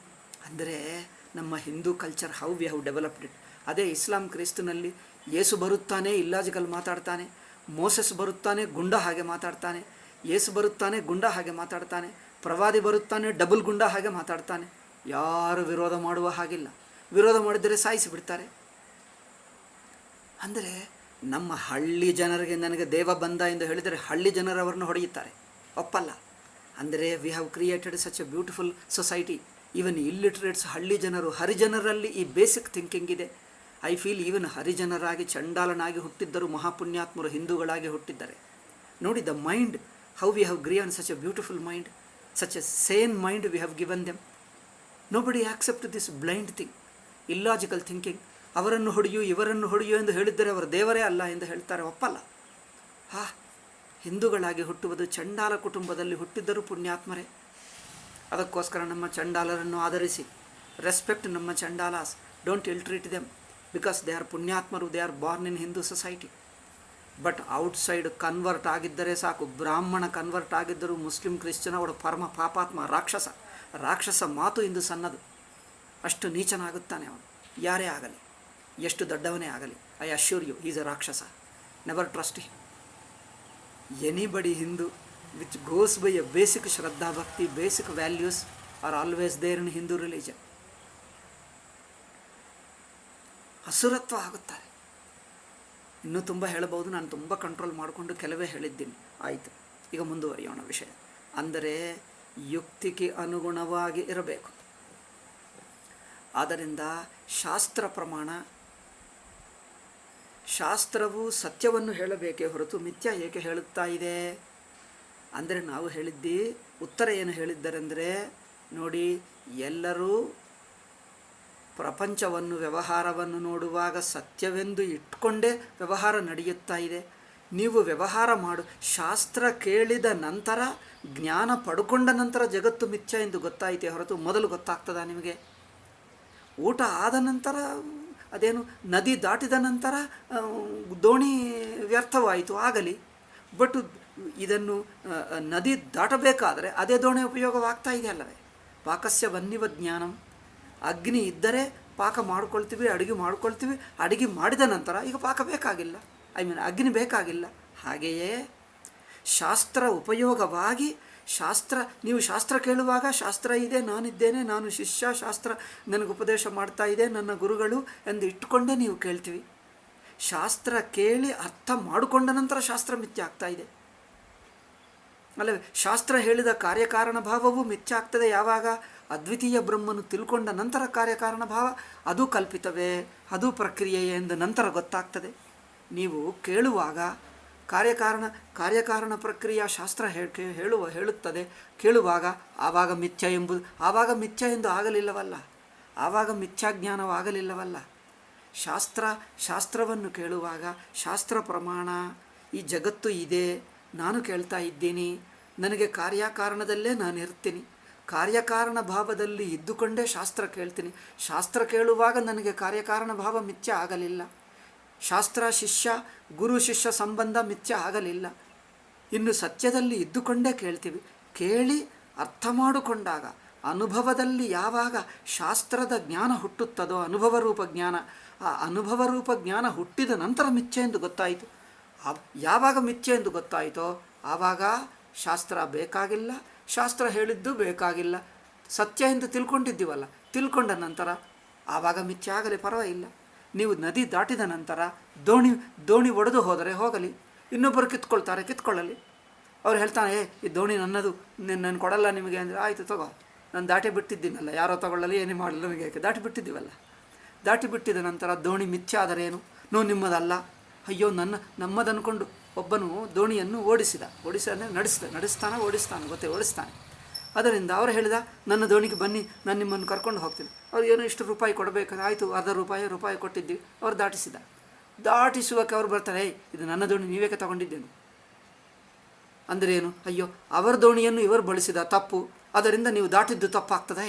ಅಂದರೆ ನಮ್ಮ Hindu culture how we have developed it. ಅದೇ ಇಸ್ಲಾಂ ಕ್ರಿಸ್ತನಲ್ಲಿ ಯೇಸು ಬರುತ್ತಾನೆ ಇಲ್ಲಾಜಿಕಲ್ ಮಾತಾಡ್ತಾನೆ, ಮೋಸೆಸ್ ಬರುತ್ತಾನೆ ಗುಂಡ ಹಾಗೆ ಮಾತಾಡ್ತಾನೆ, ಯೇಸು ಬರುತ್ತಾನೆ ಗುಂಡ ಹಾಗೆ ಮಾತಾಡ್ತಾನೆ, ಪ್ರವಾದಿ ಬರುತ್ತಾನೆ ಡಬಲ್ ಗುಂಡ ಹಾಗೆ ಮಾತಾಡ್ತಾನೆ. ಯಾರು ವಿರೋಧ ಮಾಡುವ ಹಾಗಿಲ್ಲ, ವಿರೋಧ ಮಾಡಿದರೆ ಸಾಯಿಸಿಬಿಡ್ತಾರೆ. ಅಂದರೆ ನಮ್ಮ ಹಳ್ಳಿ ಜನರಿಗೆ ನನಗೆ ದೇವ ಬಂದ ಎಂದು ಹೇಳಿದರೆ ಹಳ್ಳಿ ಜನರವರನ್ನು ಹೊಡೆಯುತ್ತಾರೆ, ಒಪ್ಪಲ್ಲ. ಅಂದರೆ we have created such a beautiful society. Even illiterates, ಹಳ್ಳಿ ಜನರು, ಹರಿಜನರಲ್ಲಿ ಈ ಬೇಸಿಕ್ ಥಿಂಕಿಂಗ್ ಇದೆ. ಐ ಫೀಲ್ ಈವನ್ ಹರಿಜನರಾಗಿ ಚಂಡಾಲನಾಗಿ ಹುಟ್ಟಿದ್ದರು ಮಹಾಪುಣ್ಯಾತ್ಮರು ಹಿಂದೂಗಳಾಗಿ ಹುಟ್ಟಿದ್ದಾರೆ. ನೋಡಿ the mind, how we have grown such a beautiful mind, such a sane mind we have given them. Nobody accept this blind thing, illogical thinking. ಅವರನ್ನು ಹೊಡೆಯು ಇವರನ್ನು ಹೊಡೆಯು ಎಂದು ಹೇಳಿದ್ದರೆ ಅವರು ದೇವರೇ ಅಲ್ಲ ಎಂದು ಹೇಳ್ತಾರೆ, ಒಪ್ಪಲ್ಲ. ಹಿಂದೂಗಳಾಗಿ ಹುಟ್ಟುವುದು ಚಂಡಾಲ ಕುಟುಂಬದಲ್ಲಿ ಹುಟ್ಟಿದ್ದರೂ ಪುಣ್ಯಾತ್ಮರೇ. ಅದಕ್ಕೋಸ್ಕರ ನಮ್ಮ ಚಂಡಾಲರನ್ನು ಆಧರಿಸಿ, ರೆಸ್ಪೆಕ್ಟ್ ನಮ್ಮ ಚಂಡಾಲಾಸ್, don't ill treat them because they are ಪುಣ್ಯಾತ್ಮರು, they are born in Hindu society. But outside convert ಆಗಿದ್ದರೆ ಸಾಕು, ಬ್ರಾಹ್ಮಣ ಕನ್ವರ್ಟ್ ಆಗಿದ್ದರೂ ಮುಸ್ಲಿಂ ಕ್ರಿಶ್ಚಿಯನ್ ಅವಳು ಪರಮ ಪಾಪಾತ್ಮ, ರಾಕ್ಷಸ ಮಾತು ಇಂದು ಸಣ್ಣದು, ಅಷ್ಟು ನೀಚನಾಗುತ್ತಾನೆ ಅವನು. ಯಾರೇ ಆಗಲಿ, ಎಷ್ಟು ದೊಡ್ಡವನೇ ಆಗಲಿ, I assure you is a rakshasa. Never trust him. Anybody Hindu which goes by a basic Shraddha Bhakti, basic values are always there in Hindu religion. ಅಸುರತ್ವ ಆಗುತ್ತಾರೆ. ಇನ್ನೂ ತುಂಬ ಹೇಳಬಹುದು, ನಾನು ತುಂಬ ಕಂಟ್ರೋಲ್ ಮಾಡಿಕೊಂಡು ಕೆಲವೇ ಹೇಳಿದ್ದೀನಿ. ಆಯಿತು, ಈಗ ಮುಂದುವರಿಯೋಣ ವಿಷಯ. ಅಂದರೆ ಯುಕ್ತಿಗೆ ಅನುಗುಣವಾಗಿ ಇರಬೇಕು. ಆದ್ದರಿಂದ ಶಾಸ್ತ್ರ ಪ್ರಮಾಣ, ಶಾಸ್ತ್ರವು ಸತ್ಯವನ್ನು ಹೇಳಬೇಕೇ ಹೊರತು ಮಿಥ್ಯ ಏಕೆ ಹೇಳುತ್ತಾ ಇದೆ ಅಂದರೆ ನಾವು ಹೇಳಿದ್ದಿ ಉತ್ತರ ಏನು ಹೇಳಿದ್ದರೆಂದರೆ, ನೋಡಿ, ಎಲ್ಲರೂ ಪ್ರಪಂಚವನ್ನು ವ್ಯವಹಾರವನ್ನು ನೋಡುವಾಗ ಸತ್ಯವೆಂದು ಇಟ್ಕೊಂಡೇ ವ್ಯವಹಾರ ನಡೆಯುತ್ತಾ ಇದೆ. ನೀವು ವ್ಯವಹಾರ ಶಾಸ್ತ್ರ ಕೇಳಿದ ನಂತರ, ಜ್ಞಾನ ಪಡ್ಕೊಂಡ ನಂತರ ಜಗತ್ತು ಮಿಥ್ಯ ಎಂದು ಗೊತ್ತಾಯಿತೇ ಹೊರತು ಮೊದಲು ಗೊತ್ತಾಗ್ತದ ನಿಮಗೆ? ಊಟ ಆದ ನಂತರ, ಅದೇನು ನದಿ ದಾಟಿದ ನಂತರ ದೋಣಿ ವ್ಯರ್ಥವಾಯಿತು ಆಗಲಿ, ಬಟ್ ಇದನ್ನು ನದಿ ದಾಟಬೇಕಾದರೆ ಅದೇ ದೋಣಿ ಉಪಯೋಗವಾಗ್ತಾ ಇದೆ ಅಲ್ಲವೇ? ಪಾಕಸ್ಯ ವನ್ನಿವ ಜ್ಞಾನಂ. ಅಗ್ನಿ ಇದ್ದರೆ ಪಾಕ ಮಾಡ್ಕೊಳ್ತೀವಿ, ಅಡುಗೆ ಮಾಡ್ಕೊಳ್ತೀವಿ, ಅಡುಗೆ ಮಾಡಿದ ನಂತರ ಈಗ ಪಾಕ ಬೇಕಾಗಿಲ್ಲ, ಅಗ್ನಿ ಬೇಕಾಗಿಲ್ಲ. ಹಾಗೆಯೇ ಶಾಸ್ತ್ರ ಉಪಯೋಗವಾಗಿ, ನೀವು ಶಾಸ್ತ್ರ ಕೇಳುವಾಗ ಶಾಸ್ತ್ರ ಇದೆ, ನಾನಿದ್ದೇನೆ, ನಾನು ಶಿಷ್ಯ, ಶಾಸ್ತ್ರ ನನಗೆ ಉಪದೇಶ ಮಾಡ್ತಾ ಇದೆ, ನನ್ನ ಗುರುಗಳು ಎಂದು ಇಟ್ಟುಕೊಂಡೇ ನೀವು ಕೇಳ್ತೀವಿ. ಶಾಸ್ತ್ರ ಕೇಳಿ ಅರ್ಥ ಮಾಡಿಕೊಂಡ ನಂತರ ಶಾಸ್ತ್ರ ಮಿಥ್ಯ ಆಗ್ತಾ ಇದೆ ಅಲ್ಲವೇ? ಶಾಸ್ತ್ರ ಹೇಳಿದ ಕಾರ್ಯಕಾರಣ ಭಾವವು ಮಿಥ್ಯ ಆಗ್ತದೆ ಯಾವಾಗ? ಅದ್ವಿತೀಯ ಬ್ರಹ್ಮನು ತಿಳ್ಕೊಂಡ ನಂತರ ಕಾರ್ಯಕಾರಣ ಭಾವ ಅದು ಕಲ್ಪಿತವೇ, ಅದು ಪ್ರಕ್ರಿಯೆಯೇ ಎಂದು ನಂತರ ಗೊತ್ತಾಗ್ತದೆ. ನೀವು ಕೇಳುವಾಗ ಕಾರ್ಯಕಾರಣ ಪ್ರಕ್ರಿಯೆ ಶಾಸ್ತ್ರ ಹೇಳುತ್ತದೆ, ಕೇಳುವಾಗ ಆವಾಗ ಮಿಥ್ಯ ಎಂಬುದು, ಆವಾಗ ಮಿಥ್ಯ ಎಂದು ಆಗಲಿಲ್ಲವಲ್ಲ, ಆವಾಗ ಮಿಥ್ಯಾಜ್ಞಾನವಾಗಲಿಲ್ಲವಲ್ಲ. ಶಾಸ್ತ್ರವನ್ನು ಕೇಳುವಾಗ ಶಾಸ್ತ್ರ ಪ್ರಮಾಣ, ಈ ಜಗತ್ತು ಇದೆ, ನಾನು ಕೇಳ್ತಾ ಇದ್ದೀನಿ, ನನಗೆ ಕಾರ್ಯಕಾರಣದಲ್ಲೇ ನಾನು ಇರ್ತೀನಿ, ಕಾರ್ಯಕಾರಣ ಭಾವದಲ್ಲಿ ಇದ್ದುಕೊಂಡೇ ಶಾಸ್ತ್ರ ಕೇಳ್ತೀನಿ. ಶಾಸ್ತ್ರ ಕೇಳುವಾಗ ನನಗೆ ಕಾರ್ಯಕಾರಣ ಭಾವ ಮಿಥ್ಯ ಆಗಲಿಲ್ಲ, ಶಾಸ್ತ್ರ ಶಿಷ್ಯ ಗುರು ಶಿಷ್ಯ ಸಂಬಂಧ ಮಿಥ್ಯ ಆಗಲಿಲ್ಲ. ಇನ್ನು ಸತ್ಯದಲ್ಲಿ ಇದ್ದುಕೊಂಡೇ ಕೇಳ್ತೀವಿ. ಕೇಳಿ ಅರ್ಥ ಮಾಡಿಕೊಂಡಾಗ, ಅನುಭವದಲ್ಲಿ ಯಾವಾಗ ಶಾಸ್ತ್ರದ ಜ್ಞಾನ ಹುಟ್ಟುತ್ತದೋ, ಅನುಭವ ರೂಪ ಜ್ಞಾನ, ಆ ಅನುಭವ ರೂಪ ಜ್ಞಾನ ಹುಟ್ಟಿದ ನಂತರ ಮಿಥ್ಯೆ ಎಂದು ಗೊತ್ತಾಯಿತು. ಯಾವಾಗ ಮಿಥ್ಯೆ ಎಂದು ಗೊತ್ತಾಯಿತೋ ಆವಾಗ ಶಾಸ್ತ್ರ ಬೇಕಾಗಿಲ್ಲ, ಶಾಸ್ತ್ರ ಹೇಳಿದ್ದು ಬೇಕಾಗಿಲ್ಲ, ಸತ್ಯ ಎಂದು ತಿಳ್ಕೊಂಡಿದ್ದೀವಲ್ಲ, ತಿಳ್ಕೊಂಡ ನಂತರ ಆವಾಗ ಮಿಥ್ಯೆ ಆಗಲಿ, ಪರವಾಗಿಲ್ಲ. ನೀವು ನದಿ ದಾಟಿದ ನಂತರ ದೋಣಿ ಒಡೆದು ಹೋದರೆ ಹೋಗಲಿ, ಇನ್ನೊಬ್ಬರು ಕಿತ್ಕೊಳ್ಳಲಿ. ಅವ್ರು ಹೇಳ್ತಾನೆ, ಈ ದೋಣಿ ನನ್ನದು, ನಾನು ಕೊಡಲ್ಲ ನಿಮಗೆ ಅಂದರೆ, ಆಯಿತು ತಗೋ, ನಾನು ದಾಟಿ ಬಿಟ್ಟಿದ್ದೀನಲ್ಲ, ಯಾರೋ ತಗೊಳ್ಳಲಿ, ಏನೇ ಮಾಡಲಿ, ನಮಗೆ ಯಾಕೆ, ದಾಟಿ ಬಿಟ್ಟಿದ್ದೀವಲ್ಲ. ದಾಟಿ ಬಿಟ್ಟಿದ ನಂತರ ದೋಣಿ ಮಿಥ್ಯ ಆದರೇನು? ನಿಮ್ಮದಲ್ಲ, ಅಯ್ಯೋ ನಮ್ಮದನ್ಕೊಂಡು ಒಬ್ಬನು ದೋಣಿಯನ್ನು ಓಡಿಸಿದ ಓಡಿಸ್ತಾನೆ ಓಡಿಸ್ತಾನೆ. ಅದರಿಂದ ಅವರು ಹೇಳಿದ, ನನ್ನ ದೋಣಿಗೆ ಬನ್ನಿ, ನಾನು ನಿಮ್ಮನ್ನು ಕರ್ಕೊಂಡು ಹೋಗ್ತೀನಿ. ಅವ್ರು ಏನೋ ಇಷ್ಟು ರೂಪಾಯಿ ಕೊಡಬೇಕು, ಆಯಿತು, ಅರ್ಧ ರೂಪಾಯಿ ಕೊಟ್ಟಿದ್ದೀವಿ. ಅವ್ರು ದಾಟಿಸುವಕ್ಕೆ ಅವ್ರು ಬರ್ತಾರೆ, ಇದು ನನ್ನ ದೋಣಿ, ನೀವೇಕೆ ತಗೊಂಡಿದ್ದೇನು ಅಂದರೆ ಏನು? ಅಯ್ಯೋ, ಅವರ ದೋಣಿಯನ್ನು ಇವರು ಬಳಸಿದ ತಪ್ಪು, ಅದರಿಂದ ನೀವು ದಾಟಿದ್ದು ತಪ್ಪಾಗ್ತದಾ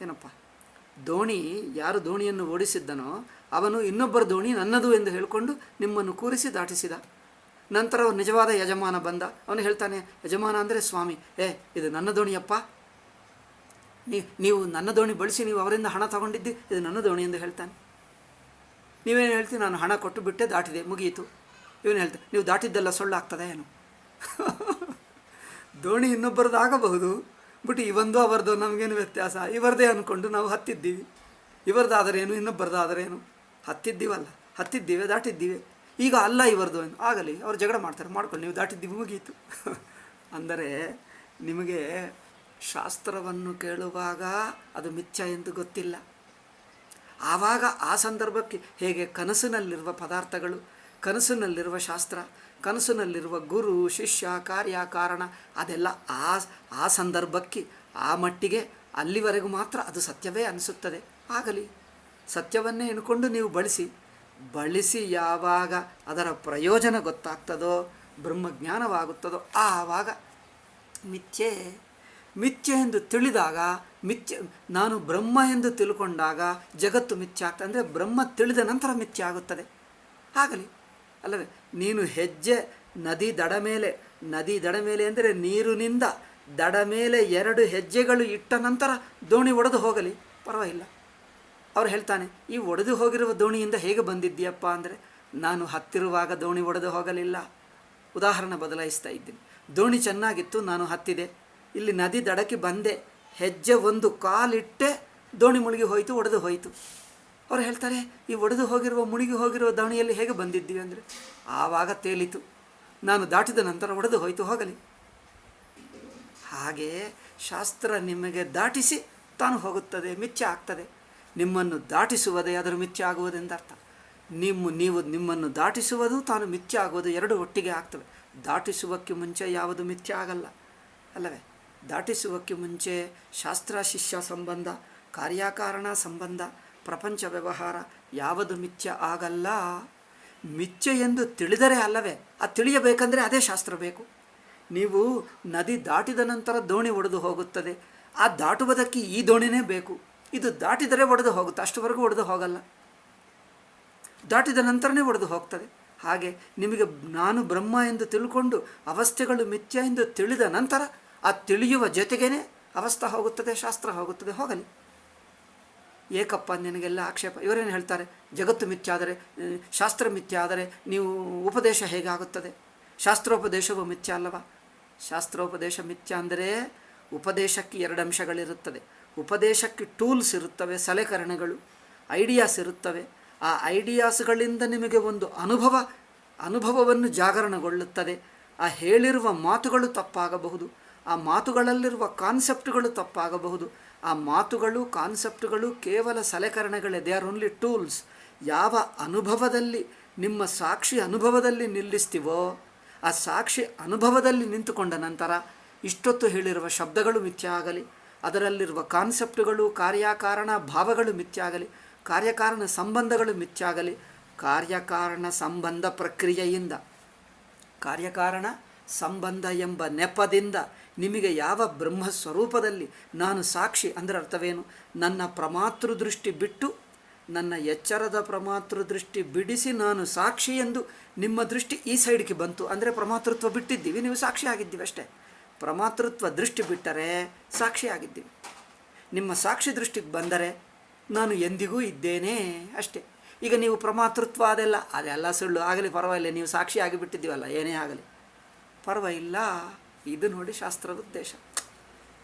ಏನಪ್ಪ? ದೋಣಿ, ಯಾರು ದೋಣಿಯನ್ನು ಓಡಿಸಿದ್ದನೋ ಅವನು ಇನ್ನೊಬ್ಬರ ದೋಣಿ ನನ್ನದು ಎಂದು ಹೇಳಿಕೊಂಡು ನಿಮ್ಮನ್ನು ಕೂರಿಸಿ ದಾಟಿಸಿದ. ನಂತರ ಅವ್ರು ನಿಜವಾದ ಯಜಮಾನ ಬಂದ, ಅವನು ಹೇಳ್ತಾನೆ, ಯಜಮಾನ ಅಂದರೆ ಸ್ವಾಮಿ, ಇದು ನನ್ನ ದೋಣಿಯಪ್ಪ, ನೀವು ನನ್ನ ದೋಣಿ ಬಳಸಿ ನೀವು ಅವರಿಂದ ಹಣ ತಗೊಂಡಿದ್ದು, ಇದು ನನ್ನ ದೋಣಿ ಎಂದು ಹೇಳ್ತಾನೆ. ನೀವೇನು ಹೇಳ್ತೀವಿ? ನಾನು ಹಣ ಕೊಟ್ಟು ಬಿಟ್ಟೆ, ದಾಟಿದೆ, ಮುಗಿಯಿತು. ಇವನು ಹೇಳ್ತಾನೆ, ನೀವು ದಾಟಿದ್ದೆಲ್ಲ ಸೊಳ್ಳು ಏನು? ದೋಣಿ ಇನ್ನೊಬ್ಬರದಾಗಬಹುದು, ಬಟ್ ಇವಂದು ಅವರದು ನಮಗೇನು ವ್ಯತ್ಯಾಸ? ಇವರದೇ ಅಂದ್ಕೊಂಡು ನಾವು ಹತ್ತಿದ್ದೀವಿ. ಇವರದಾದರೇನು, ಇನ್ನೊಬ್ಬರದಾದರೇನು? ಹತ್ತಿದ್ದೀವಿ, ದಾಟಿದ್ದೀವಿ. ಈಗ ಅಲ್ಲ ಇವರದು ಆಗಲಿ, ಅವ್ರು ಜಗಳ ಮಾಡ್ಕೊಳ್ಳಿ, ನೀವು ದಾಟಿದ್ದೀವಿ, ಮುಗಿಯಿತು. ಅಂದರೆ ನಿಮಗೆ ಶಾಸ್ತ್ರವನ್ನು ಕೇಳುವಾಗ ಅದು ಮಿಥ್ಯ ಎಂದು ಗೊತ್ತಿಲ್ಲ. ಆವಾಗ ಆ ಸಂದರ್ಭಕ್ಕೆ ಹೇಗೆ ಕನಸಿನಲ್ಲಿರುವ ಪದಾರ್ಥಗಳು, ಕನಸಿನಲ್ಲಿರುವ ಶಾಸ್ತ್ರ, ಕನಸಿನಲ್ಲಿರುವ ಗುರು ಶಿಷ್ಯ ಕಾರ್ಯ ಕಾರಣ ಅದೆಲ್ಲ ಆ ಸಂದರ್ಭಕ್ಕೆ ಆ ಮಟ್ಟಿಗೆ ಅಲ್ಲಿವರೆಗೂ ಮಾತ್ರ ಅದು ಸತ್ಯವೇ ಅನಿಸುತ್ತದೆ. ಆಗಲಿ, ಸತ್ಯವನ್ನೇ ಎನ್ಕೊಂಡು ನೀವು ಬಳಸಿ ಯಾವಾಗ ಅದರ ಪ್ರಯೋಜನ ಗೊತ್ತಾಗ್ತದೋ, ಬ್ರಹ್ಮಜ್ಞಾನವಾಗುತ್ತದೋ, ಆವಾಗ ಮಿಥ್ಯೆ ಎಂದು ತಿಳಿದಾಗ, ನಾನು ಬ್ರಹ್ಮ ಎಂದು ತಿಳ್ಕೊಂಡಾಗ ಜಗತ್ತು ಮಿಥ್ಯೆ ಆಗ್ತದೆ. ಅಂದರೆ ಬ್ರಹ್ಮ ತಿಳಿದ ನಂತರ ಮಿಥ್ಯೆ ಆಗುತ್ತದೆ. ಆಗಲಿ ಅಲ್ಲವೇ? ನೀನು ಹೆಜ್ಜೆ ನದಿ ದಡ ಮೇಲೆ ಅಂದರೆ ನೀರಿನಿಂದ ದಡ ಮೇಲೆ 2 ಹೆಜ್ಜೆಗಳು ಇಟ್ಟ ನಂತರ ದೋಣಿ ಒಡೆದು ಹೋಗಲಿ, ಪರವಾಗಿಲ್ಲ. ಅವ್ರು ಹೇಳ್ತಾನೆ, ಈ ಒಡೆದು ಹೋಗಿರುವ ದೋಣಿಯಿಂದ ಹೇಗೆ ಬಂದಿದ್ದೀಯಪ್ಪ ಅಂದರೆ, ನಾನು ಹತ್ತಿರುವಾಗ ದೋಣಿ ಒಡೆದು ಹೋಗಲಿಲ್ಲ. ಉದಾಹರಣೆ ಬದಲಾಯಿಸ್ತಾ ಇದ್ದೀನಿ. ದೋಣಿ ಚೆನ್ನಾಗಿತ್ತು, ನಾನು ಹತ್ತಿದೆ, ಇಲ್ಲಿ ನದಿ ದಡಕ್ಕೆ ಬಂದೆ, ಹೆಜ್ಜೆ 1 ಕಾಲಿಟ್ಟೆ, ದೋಣಿ ಮುಳುಗಿ ಹೋಯಿತು, ಒಡೆದು ಹೋಯಿತು. ಅವ್ರು ಹೇಳ್ತಾರೆ, ಈ ಒಡೆದು ಹೋಗಿರುವ ಮುಳುಗಿ ಹೋಗಿರುವ ದೋಣಿಯಲ್ಲಿ ಹೇಗೆ ಬಂದಿದ್ದೀವಿ ಅಂದರೆ, ಆವಾಗ ತೇಲಿತು, ನಾನು ದಾಟಿದ ನಂತರ ಒಡೆದು ಹೋಯಿತು, ಹೋಗಲಿ. ಹಾಗೆ ಶಾಸ್ತ್ರ ನಿಮಗೆ ದಾಟಿಸಿ ತಾನು ಹೋಗುತ್ತದೆ, ಮಿಥ್ಯ ಆಗ್ತದೆ. ನಿಮ್ಮನ್ನು ದಾಟಿಸುವುದೇ ಅದರ ಮಿಥ್ಯ ಆಗುವುದೆಂದರ್ಥ. ನಿಮ್ಮನ್ನು ದಾಟಿಸುವುದು ತಾನು ಮಿಥ್ಯ ಆಗುವುದು, ಎರಡು ಒಟ್ಟಿಗೆ ಆಗ್ತವೆ. ದಾಟಿಸುವಕ್ಕೆ ಮುಂಚೆ ಯಾವುದು ಮಿಥ್ಯ ಆಗಲ್ಲ ಅಲ್ಲವೇ? ದಾಟಿಸುವಕ್ಕೆ ಮುಂಚೆ ಶಾಸ್ತ್ರ ಶಿಷ್ಯ ಸಂಬಂಧ, ಕಾರ್ಯಕಾರಣ ಸಂಬಂಧ, ಪ್ರಪಂಚ ವ್ಯವಹಾರ ಯಾವುದು ಮಿಥ್ಯ ಆಗಲ್ಲ. ಮಿಥ್ಯ ಎಂದು ತಿಳಿದರೆ ಅಲ್ಲವೇ? ಅದು ತಿಳಿಯಬೇಕಂದ್ರೆ ಅದೇ ಶಾಸ್ತ್ರ ಬೇಕು. ನೀವು ನದಿ ದಾಟಿದ ನಂತರ ದೋಣಿ ಒಡೆದು ಹೋಗುತ್ತದೆ, ಆ ದಾಟುವುದಕ್ಕೆ ಈ ದೋಣಿನೇ ಬೇಕು. ಇದು ದಾಟಿದರೆ ಒಡೆದು ಹೋಗುತ್ತೆ, ಅಷ್ಟುವರೆಗೂ ಒಡೆದು ಹೋಗಲ್ಲ, ದಾಟಿದ ನಂತರನೇ ಒಡೆದು ಹೋಗ್ತದೆ. ಹಾಗೆ ನಿಮಗೆ ನಾನು ಬ್ರಹ್ಮ ಎಂದು ತಿಳ್ಕೊಂಡು ಅವಸ್ಥೆಗಳು ಮಿಥ್ಯ ಎಂದು ತಿಳಿದ ನಂತರ ಆ ತಿಳಿಯುವ ಜೊತೆಗೇ ಅವಸ್ಥೆ ಹೋಗುತ್ತದೆ, ಶಾಸ್ತ್ರ ಹೋಗುತ್ತದೆ, ಹೋಗಲಿ. ಏಕಪ್ಪ ನಿನಗೆಲ್ಲ ಆಕ್ಷೇಪ. ಇವರೇನು ಹೇಳ್ತಾರೆ, ಜಗತ್ತು ಮಿಥ್ಯ ಆದರೆ, ಶಾಸ್ತ್ರ ಮಿಥ್ಯ ಆದರೆ ನೀವು ಉಪದೇಶ ಹೇಗಾಗುತ್ತದೆ? ಶಾಸ್ತ್ರೋಪದೇಶವು ಮಿಥ್ಯ ಅಲ್ಲವಾ? ಶಾಸ್ತ್ರೋಪದೇಶ ಮಿಥ್ಯ ಅಂದರೆ ಉಪದೇಶಕ್ಕೆ 2 ಅಂಶಗಳಿರುತ್ತದೆ. ಉಪದೇಶಕ್ಕೆ ಟೂಲ್ಸ್ ಇರುತ್ತವೆ, ಸಲಕರಣೆಗಳು, ಐಡಿಯಾಸ್ ಇರುತ್ತವೆ. ಆ ಐಡಿಯಾಸ್ಗಳಿಂದ ನಿಮಗೆ ಒಂದು ಅನುಭವವನ್ನು ಜಾಗರಣಗೊಳ್ಳುತ್ತದೆ. ಆ ಹೇಳಿರುವ ಮಾತುಗಳು ತಪ್ಪಾಗಬಹುದು, ಆ ಮಾತುಗಳಲ್ಲಿರುವ ಕಾನ್ಸೆಪ್ಟ್ಗಳು ತಪ್ಪಾಗಬಹುದು. ಆ ಮಾತುಗಳು ಕಾನ್ಸೆಪ್ಟ್ಗಳು ಕೇವಲ ಸಲಕರಣೆಗಳೇ, ದೇ ಆರ್ ಓನ್ಲಿ ಟೂಲ್ಸ್. ಯಾವ ಅನುಭವದಲ್ಲಿ ನಿಮ್ಮ ಸಾಕ್ಷಿ ಅನುಭವದಲ್ಲಿ ನಿಲ್ಲಿಸ್ತೀವೋ ಆ ಸಾಕ್ಷಿ ಅನುಭವದಲ್ಲಿ ನಿಂತುಕೊಂಡ ನಂತರ ಇಷ್ಟೊತ್ತು ಹೇಳಿರುವ ಶಬ್ದಗಳು ಮಿಥ್ಯ ಆಗಲಿ, ಅದರಲ್ಲಿರುವ ಕಾನ್ಸೆಪ್ಟ್ಗಳು ಕಾರ್ಯಕಾರಣ ಭಾವಗಳು ಮಿಥ್ಯ ಆಗಲಿ, ಕಾರ್ಯಕಾರಣ ಸಂಬಂಧಗಳು ಮಿಥ್ಯ ಆಗಲಿ, ಕಾರ್ಯಕಾರಣ ಸಂಬಂಧ ಪ್ರಕ್ರಿಯೆಯಿಂದ, ಕಾರ್ಯಕಾರಣ ಸಂಬಂಧ ಎಂಬ ನೆಪದಿಂದ ನಿಮಗೆ ಯಾವ ಬ್ರಹ್ಮಸ್ವರೂಪದಲ್ಲಿ ನಾನು ಸಾಕ್ಷಿ ಅಂದರೆ ಅರ್ಥವೇನು? ನನ್ನ ಪ್ರಮಾತೃ ದೃಷ್ಟಿ ಬಿಟ್ಟು, ನನ್ನ ಎಚ್ಚರದ ಪ್ರಮಾತೃ ದೃಷ್ಟಿ ಬಿಡಿಸಿ ನಾನು ಸಾಕ್ಷಿ ಎಂದು ನಿಮ್ಮ ದೃಷ್ಟಿ ಈ ಸೈಡ್ಗೆ ಬಂತು ಅಂದರೆ ಪ್ರಮಾತೃತ್ವ ಬಿಟ್ಟಿದ್ದೀವಿ, ನೀವು ಸಾಕ್ಷಿ ಆಗಿದ್ದೀವಿ ಅಷ್ಟೇ. ಪ್ರಮಾತೃತ್ವ ದೃಷ್ಟಿ ಬಿಟ್ಟರೆ ಸಾಕ್ಷಿ ಆಗಿದ್ದೀವಿ. ನಿಮ್ಮ ಸಾಕ್ಷಿ ದೃಷ್ಟಿಗೆ ಬಂದರೆ ನಾನು ಎಂದಿಗೂ ಇದ್ದೇನೆ ಅಷ್ಟೇ. ಈಗ ನೀವು ಪ್ರಮಾತೃತ್ವ ಅದೆಲ್ಲ ಸುಳ್ಳು ಆಗಲಿ, ಪರವಾಗಿಲ್ಲ, ನೀವು ಸಾಕ್ಷಿ ಆಗಿಬಿಟ್ಟಿದ್ದೀವಲ್ಲ, ಏನೇ ಆಗಲಿ ಪರವಾಗಿಲ್ಲ. ಇದು ನೋಡಿ ಶಾಸ್ತ್ರದ ಉದ್ದೇಶ.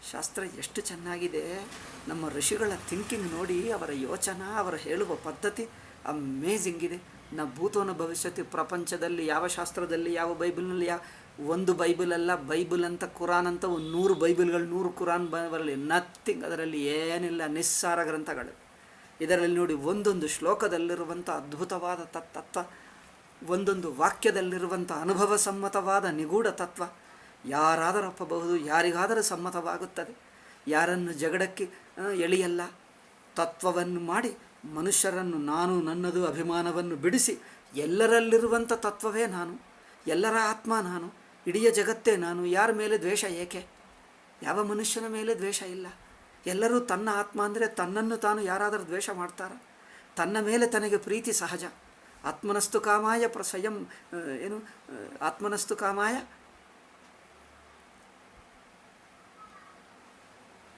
ಶಾಸ್ತ್ರ ಎಷ್ಟು ಚೆನ್ನಾಗಿದೆ. ನಮ್ಮ ಋಷಿಗಳ ಥಿಂಕಿಂಗ್ ನೋಡಿ, ಅವರ ಯೋಚನಾ, ಅವರ ಹೇಳುವ ಪದ್ಧತಿ ಅಮೇಝಿಂಗ್ ಇದೆ. ಭೂತೋನ ಭವಿಷ್ಯತಿ ಪ್ರಪಂಚದಲ್ಲಿ ಯಾವ ಶಾಸ್ತ್ರದಲ್ಲಿ, ಯಾವ ಬೈಬಲ್ನಲ್ಲಿ, ಒಂದು ಬೈಬಲ್ ಅಲ್ಲ, ಬೈಬಲ್ ಅಂತ ಕುರಾನ್ ಅಂತ 100 ಬೈಬಲ್ಗಳು, 100 ಕುರಾನ್ ಬರಲಿ, ನಥಿಂಗ್. ಅದರಲ್ಲಿ ಏನಿಲ್ಲ, ನಿಸ್ಸಾರ ಗ್ರಂಥಗಳು. ಇದರಲ್ಲಿ ನೋಡಿ, ಒಂದೊಂದು ಶ್ಲೋಕದಲ್ಲಿರುವಂಥ ಅದ್ಭುತವಾದ ತತ್ವ ಒಂದೊಂದು ವಾಕ್ಯದಲ್ಲಿರುವಂಥ ಅನುಭವ ಸಮ್ಮತವಾದ ನಿಗೂಢ ತತ್ವ ಯಾರಾದರೂ ಒಪ್ಪಬಹುದು, ಯಾರಿಗಾದರೂ ಸಮ್ಮತವಾಗುತ್ತದೆ. ಯಾರನ್ನು ಜಗಳಕ್ಕೆ ಎಳೆಯಲ್ಲ. ತತ್ವವನ್ನು ಮಾಡಿ ಮನುಷ್ಯರನ್ನು ನಾನು ನನ್ನದು ಅಭಿಮಾನವನ್ನು ಬಿಡಿಸಿ ಎಲ್ಲರಲ್ಲಿರುವಂಥ ತತ್ವವೇ ನಾನು, ಎಲ್ಲರ ಆತ್ಮ ನಾನು, ಇಡೀ ಜಗತ್ತೇ ನಾನು. ಯಾರ ಮೇಲೆ ದ್ವೇಷ ಏಕೆ? ಯಾವ ಮನುಷ್ಯನ ಮೇಲೆ ದ್ವೇಷ ಇಲ್ಲ. ಎಲ್ಲರೂ ತನ್ನ ಆತ್ಮ ಅಂದರೆ ತನ್ನನ್ನು ತಾನು ಯಾರಾದರೂ ದ್ವೇಷ ಮಾಡ್ತಾರೆ? ತನ್ನ ಮೇಲೆ ತನಗೆ ಪ್ರೀತಿ ಸಹಜ. ಆತ್ಮನಸ್ತು ಕಾಮಾಯ ಸ್ವಯಂ ಆತ್ಮನಸ್ತು ಕಾಮಾಯ